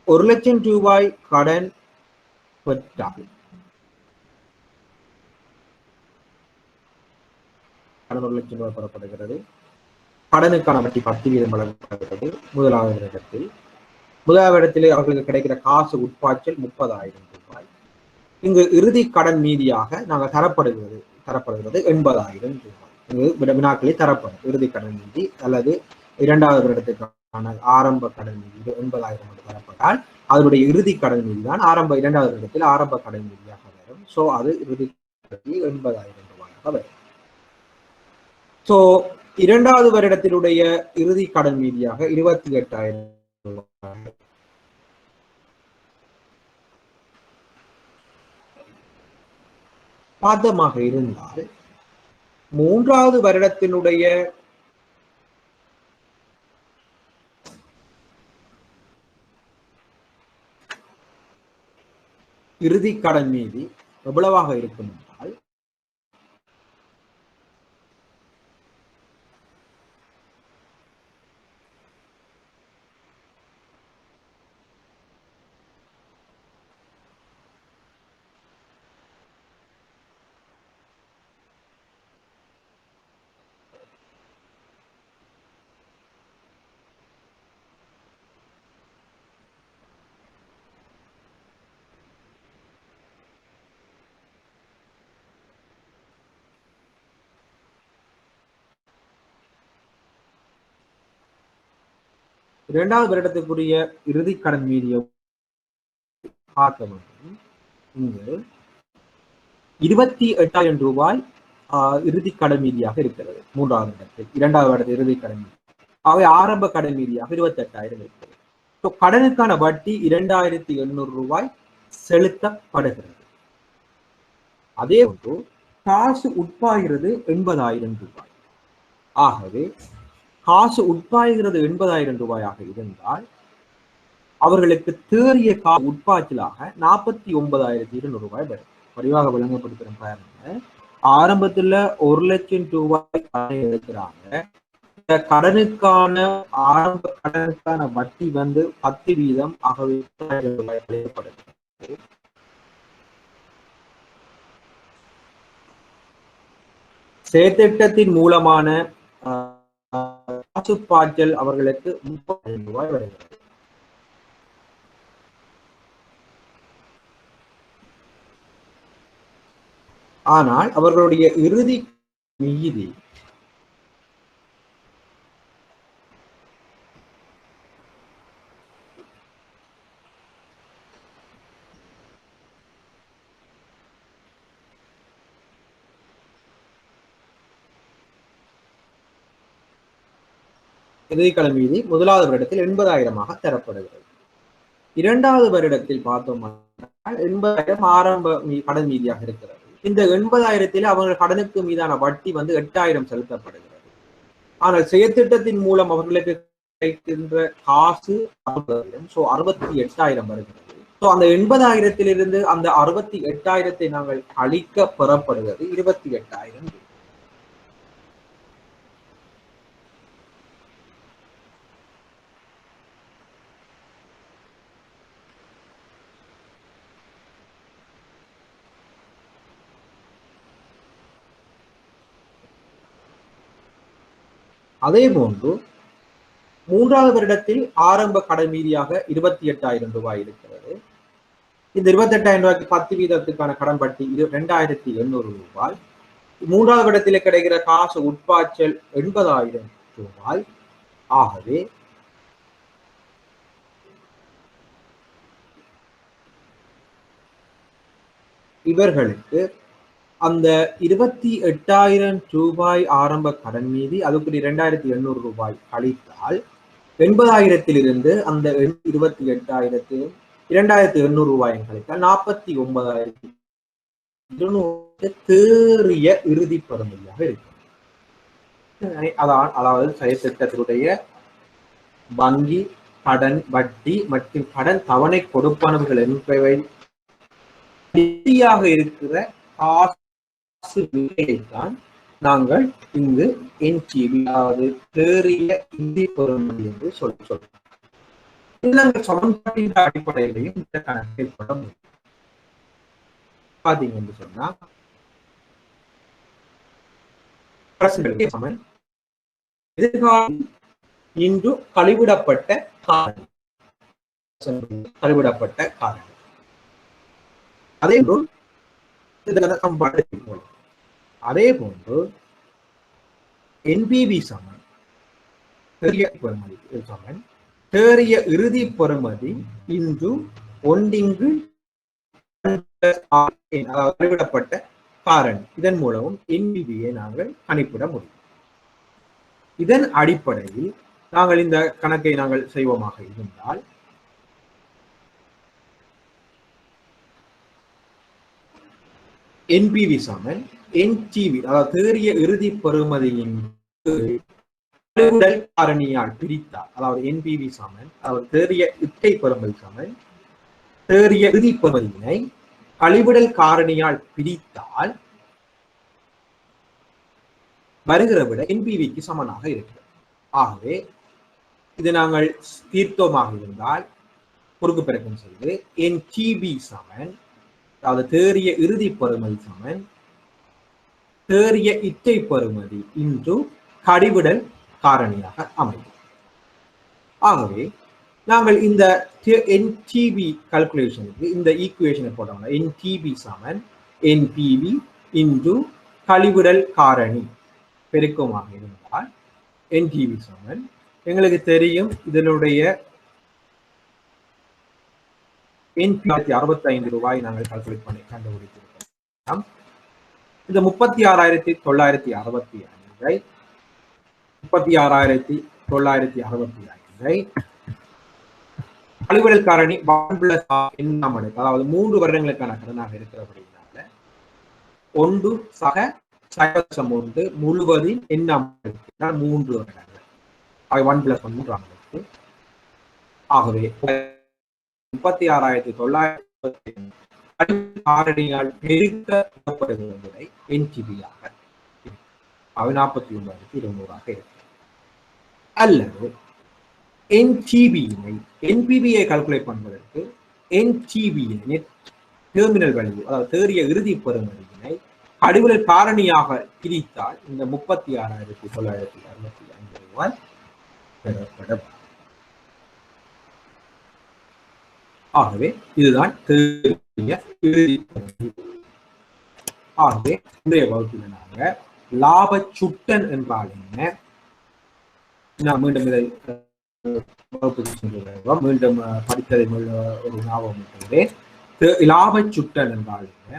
[SPEAKER 1] 1,00,000 ரூபாய் கடன் பெற்றால் கடன் 1,00,000 ரூபாய் பெறப்படுகிறது. கடனுக்கான வட்டி 10% வழங்கப்படுகிறது. முதலாவது இடத்தில் அவர்களுக்கு கிடைக்கிற காசு உட்பாய்ச்சல் 30,000 ரூபாய். இங்கு இறுதி கடன் மீதியாக நாங்கள் தரப்படுகிறது 80,000 ரூபாய். இங்கு வினாக்களில் தரப்படும் இறுதி கடன் மீதி அல்லது 2வது வருடத்துக்கான ஆரம்ப கடன் மீது 80,000 தரப்பட்டால் அதனுடைய இறுதி கடன் மீதி தான் 2வது வருடத்தில் ஆரம்ப கடன் மீதியாக வரும். ஸோ அது இறுதி 80,000 ரூபாயாக வரும். ஸோ 2வது வருடத்தினுடைய இறுதி கடன் மீதியாக 28,000 ரூபாய் பாதமாக இருந்தால் 3வது வருடத்தினுடைய இறுதி கடன் மீதி எவ்வளவாக இருக்கும் என்றால் இரண்டாவது வருடத்துக்குரிய இறுதி கடன் மீதியை பார்க்க வேண்டும். இங்கு 28,000 ரூபாய் இறுதி கடன் மீதியாக இருக்கிறது 3வது வருடத்தில். 2வது வருடத்தில் இறுதி கடன் மீதி அவை ஆரம்ப கடன் மீதியாக 28,000 இருக்கிறது. ஸோ கடனுக்கான வட்டி 2,800 ரூபாய் செலுத்தப்படுகிறது. அதே போன்று காசு உட்பாகிறது 80,000 ரூபாய். ஆகவே காசு உட்பாய்கிறது 80,000 ரூபாயாக இருந்தால் அவர்களுக்கு தேறிய காசு உட்பாய்ச்சலாக 49,200 ரூபாய் வரும். வடிவாக விளங்கப்படுத்துற பாருங்க. ஆரம்பத்துல 1,00,000 ரூபாய் எடுக்கிறாங்க. கடனுக்கான ஆரம்ப கடனுக்கான வட்டி வந்து 10% ஆகவே வழங்கப்படுகிறது. செயற்திட்டத்தின் மூலமான காசுப்பாய்ச்சல் அவர்களுக்கு 30,000 ரூபாய் வருகிறது. ஆனால் அவர்களுடைய இறுதி மீதி இறுதிக்கடன் மீதி முதலாவது வருடத்தில் 80,000 தரப்படுகிறது. இரண்டாவது வருடத்தில் பார்த்தோம் 80,000 ஆரம்ப கடன் மீதியாக இருக்கிறது. இந்த 80,000 அவர்கள் கடனுக்கு மீதான வட்டி வந்து 8,000 செலுத்தப்படுகிறது. ஆனால் செயற்திட்டத்தின் மூலம் அவர்களுக்கு கிடைக்கின்ற காசு 68,000 வருகிறது. அந்த 80,000 அந்த 68,000 நாங்கள் அளிக்க பெறப்படுகிறது 28,000. அதே போன்று மூன்றாவது வருடத்தில் ஆரம்ப கடன் மீதியாக 28,000 ரூபாய் இருக்கிறது. இந்த 28,000 ரூபாய்க்கு 10% கடன் வட்டி 2,800 ரூபாய். மூன்றாவது வருடத்தில் கிடைக்கிற காசு உட்பாய்ச்சல் 80,000 ரூபாய். ஆகவே இவர்களுக்கு அந்த 28,000 ரூபாய் ஆரம்ப கடன் மீதி அதுக்கு 2,800 ரூபாய் கழித்தால் 80,000 அந்த 28,000 2,800 ரூபாய் கழித்தால் 49,200 தேறிய இறுதி பெறுமதியாக இருக்கும். அதாவது செயற்திட்டத்தினுடைய வங்கி கடன் வட்டி மற்றும் கடன் தவணை கொடுப்பனவுகள் என்பவை இருக்கிற தான் நாங்கள் இங்கு NTB அதாவது தேறிய இறுதி பெறுமதி என்று சொல்றோம். சமன்பாட்டின் அடிப்படையிலையும் இந்த கணக்கில் பட முடியும். பாத்தீங்க என்று சொன்னா எதிர்காலம் இன்று கழிவிடப்பட்ட காரணி அதே போல் அதே போன்று NPV சமன் தேறிய இறுதி பெறுமதி இன்று ஒன்றிங்கு கழிவிடப்பட்ட காரணி. இதன் மூலமும் NPV-யை நாங்கள் கணிப்பிட முடியும். இதன் அடிப்படையில் நாங்கள் இந்த கணக்கை நாங்கள் செய்வோமாக இருந்தால் NPV சமன் NTV அதாவது தேறிய இறுதி பெறுமதியின் கழிவிடல் காரணியால் பிரித்தால் அதாவது NPV சமன் அதாவது தேறிய இட்டை பெறுமதி சமன் தேறிய இறுதி பெறுமதியினை கழிவிடல் காரணியால் பிரித்தால் வருகிற விட NPV-க்கு சமனாக இருக்கிறது. ஆகவே இது நாங்கள் தீர்த்தமாக இருந்தால் குறுக்கு பெருக்கம் செய்து NTB சமன் அதாவது தேறிய இறுதி பெறுமதி சமன் தேறிய இட்டை பெறுமதி இன்று கழிவிடல் காரணியாக அமையும். ஆகவே நாங்கள் இந்த NTB கால்குலேஷனுக்கு இந்த ஈக்குவேஷனை போட்டோம்னா NTB சமன் NPV இன்று கழிவிடல் காரணி பெருக்கமாக இருந்தால் NTB சமன் எங்களுக்கு தெரியும் இதனுடைய ரூபாய் நாங்கள் கால்குலேட் பண்ணி கண்டுபிடித்திருக்கோம். இந்த 36,965 36,965 கழிவிடல் காரணி 1+8 அதாவது 3 வருடங்களுக்கான கடனாக இருக்கிறபடினால 1 சக 1 முழுவதின் எண்ணாம் 3 வருடங்கள் 1+1 ஆகவே 36,965 காரணியால் பெருக்கப்படுகிற NTB-யாக 49,200 இருக்கு. அல்லது NTB-னை NPV-யை கால்குலேட் பண்ணுவதற்கு NTB-யை நெட் டெர்மினல் வேல்யூ அதாவது தேறிய இறுதி பெறுமதியினை கழிவுகள் காரணியாக பிரித்தால் இந்த 36,965 ரூபாய் பெறப்படும். ஆகவே இதுதான் தேறிய இறுதி பெறுமதி. ஆகவே இன்றைய வகுப்பில் நாங்க லாப சுட்டன் என்றால் என்ன, நான் மீண்டும் இதை மீண்டும் படித்ததை ஒரு ஞாபகம் இருக்கிறேன். லாப சுட்டன் என்றால் என்ன,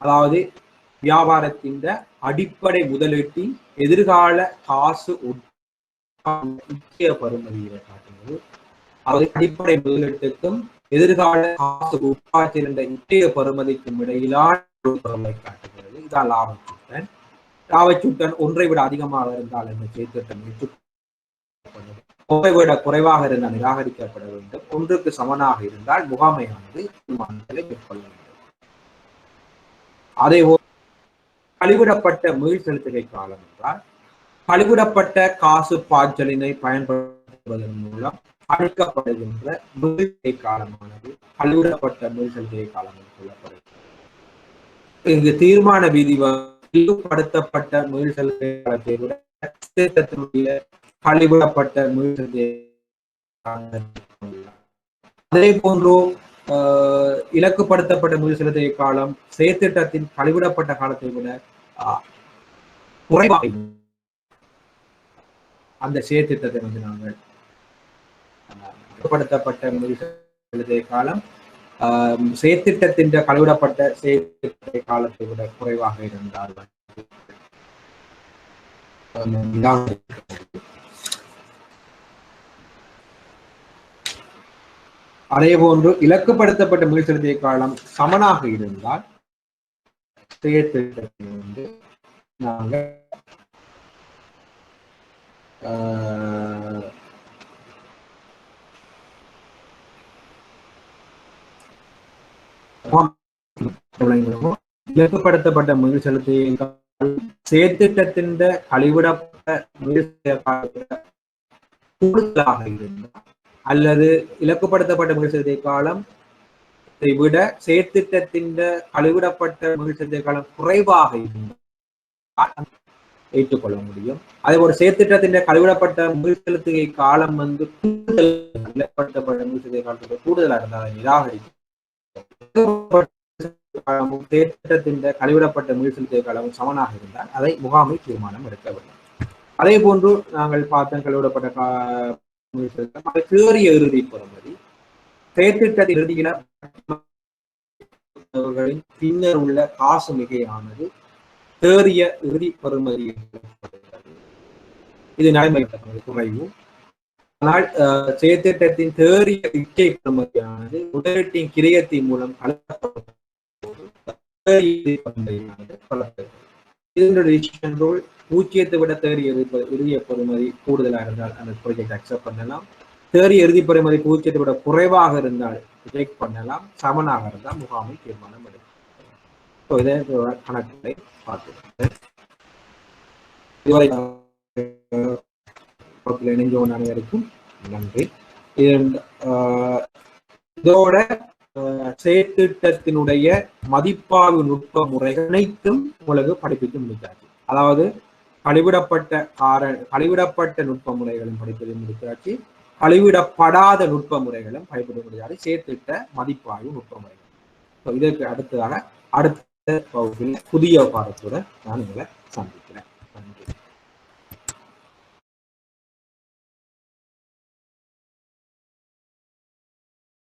[SPEAKER 1] அதாவது வியாபாரத்தின் அடிப்படை முதலீட்டின் எதிர்கால காசு முக்கிய பருமதியை காட்டுவது, அதாவது அடிப்படை முதலீட்டுக்கும் எதிர்கால காசு உற்பத்தி என்ற இன்றைய பருமதிக்கும் இடையிலான பொருளை காட்டுகிறது. இதான் லாபச்சுட்டன். லாபச்சுட்டன் ஒன்றை விட அதிகமாக இருந்தால் என்ன செய்திட்டம் ஒன்றை விட குறைவாக இருந்தால் நிராகரிக்கப்பட வேண்டும். ஒன்றுக்கு சமனாக இருந்தால் முகாமையானது தீர்மானங்களை மேற்கொள்ள வேண்டும். அதே போல் கழிவிடப்பட்ட மீள் செலுத்துகை காலம் என்றால் கழிவிடப்பட்ட காசு பாய்ச்சலினை பயன்படுத்துவதன் மூலம் அளிக்கப்படுகின்ற மீள்செலுத்துகை காலமானது கழிவிடப்பட்ட மீள் செலுத்துகை காலம் என்று சொல்லப்படுகிறது. இங்கு தீர்மான விதி கழிவுபடுத்தப்பட்ட மீள் செலுத்துகை காலத்தை விட கழிவிடப்பட்ட மீள் செலுத்துகை. அதே போன்று இலக்குப்படுத்தப்பட்ட மீள் செலுத்துகை காலம் செயற்திட்டத்தின் கழிவிடப்பட்ட காலத்தை விட குறைவாக அந்த செயற்திட்டத்தை நாங்கள் இலக்குப்படுத்தப்பட்ட மீள் செலுத்துகை காலம் செயற்திட்டத்தின் கழிவிடப்பட்ட செயற்திட்ட காலத்தை விட குறைவாக இருந்தால் அதே போன்று இலக்குப்படுத்தப்பட்ட மீள் செலுத்திய காலம் சமனாக இருந்தால் செயற்திட்டத்தை நாங்கள் இலக்குப்படுத்தப்பட்ட மீள் செலுத்திய செயற்திட்டத்தின் கழிவிடப்பட்ட மீள் கூடுதலாக இருந்தால் அல்லது இலக்குப்படுத்தப்பட்ட மீள் செலுத்திய காலம் விட செயற்திட்டத்தின் கழிவிடப்பட்ட மீள் செலுத்திய காலம் குறைவாக இருந்தால் ஏற்றுக்கொள்ள முடியும். அதே போல செயற்திட்டத்தின் கழிவிடப்பட்ட மீள் செலுத்துகை காலம் கூடுதல் இலக்குப்படுத்தப்பட்ட மீள் செலுத்திய காலத்துக்கு கூடுதலாக இருந்தால் நிராகரிக்கும். செயற்திட்டத்தின் கழிவிடப்பட்ட மீள் செலுத்திய காலம் சமனாக இருந்தால் அதை முகாமை தீர்மானம் எடுக்க வேண்டும். அதே போன்று நாங்கள் பார்த்த கழிவிடப்பட்ட தேறிய இறுதி பெறுமதி செயற்திட்டத்தின் இறுதியில பின்னர் உள்ள காசு மிகையானது தேறிய இறுதி பெறுமதி. இது நடைமுறை குறைவு. ஆனால் செயற்திட்டத்தின் தேறிய இச்சை பெறுமதியானது முதலீட்டின் கிரயத்தின் மூலம் பூஜ்ஜியத்தை விட தேறிய இறுதிய பெறுமதி கூடுதலாக இருந்தால் அந்த ப்ராஜெக்ட் அக்செப்ட் பண்ணலாம். தேறிய இறுதி பெறுமதி பூஜ்ஜியத்தை விட குறைவாக இருந்தால் ரிஜெக்ட் பண்ணலாம். சமனாக இருந்தால் முகாமை தீர்மானம் எடுக்கும். இதை கணக்குகளை பார்த்துக்கிறேன். இதுவரை இணைஞ்சவன் அனைவருக்கும் நன்றி. இதோட செயற்திட்டத்தினுடைய மதிப்பாய்வு நுட்ப முறைகள் அனைத்தும் உங்களுக்கு படிப்பிக்க முடிச்சாச்சு. அதாவது கழிவிடப்பட்ட நுட்ப முறைகளும் படிப்பது முடிச்சாச்சு, கழிவிடப்படாத நுட்ப முறைகளும் படிப்பது முடியாது, செயற்திட்ட மதிப்பாய்வு நுட்ப முறைகள். இதற்கு அடுத்ததாக அடுத்த வகுப்பில் புதிய பாடத்துடன் நான் உங்களை சந்திக்கிறேன்.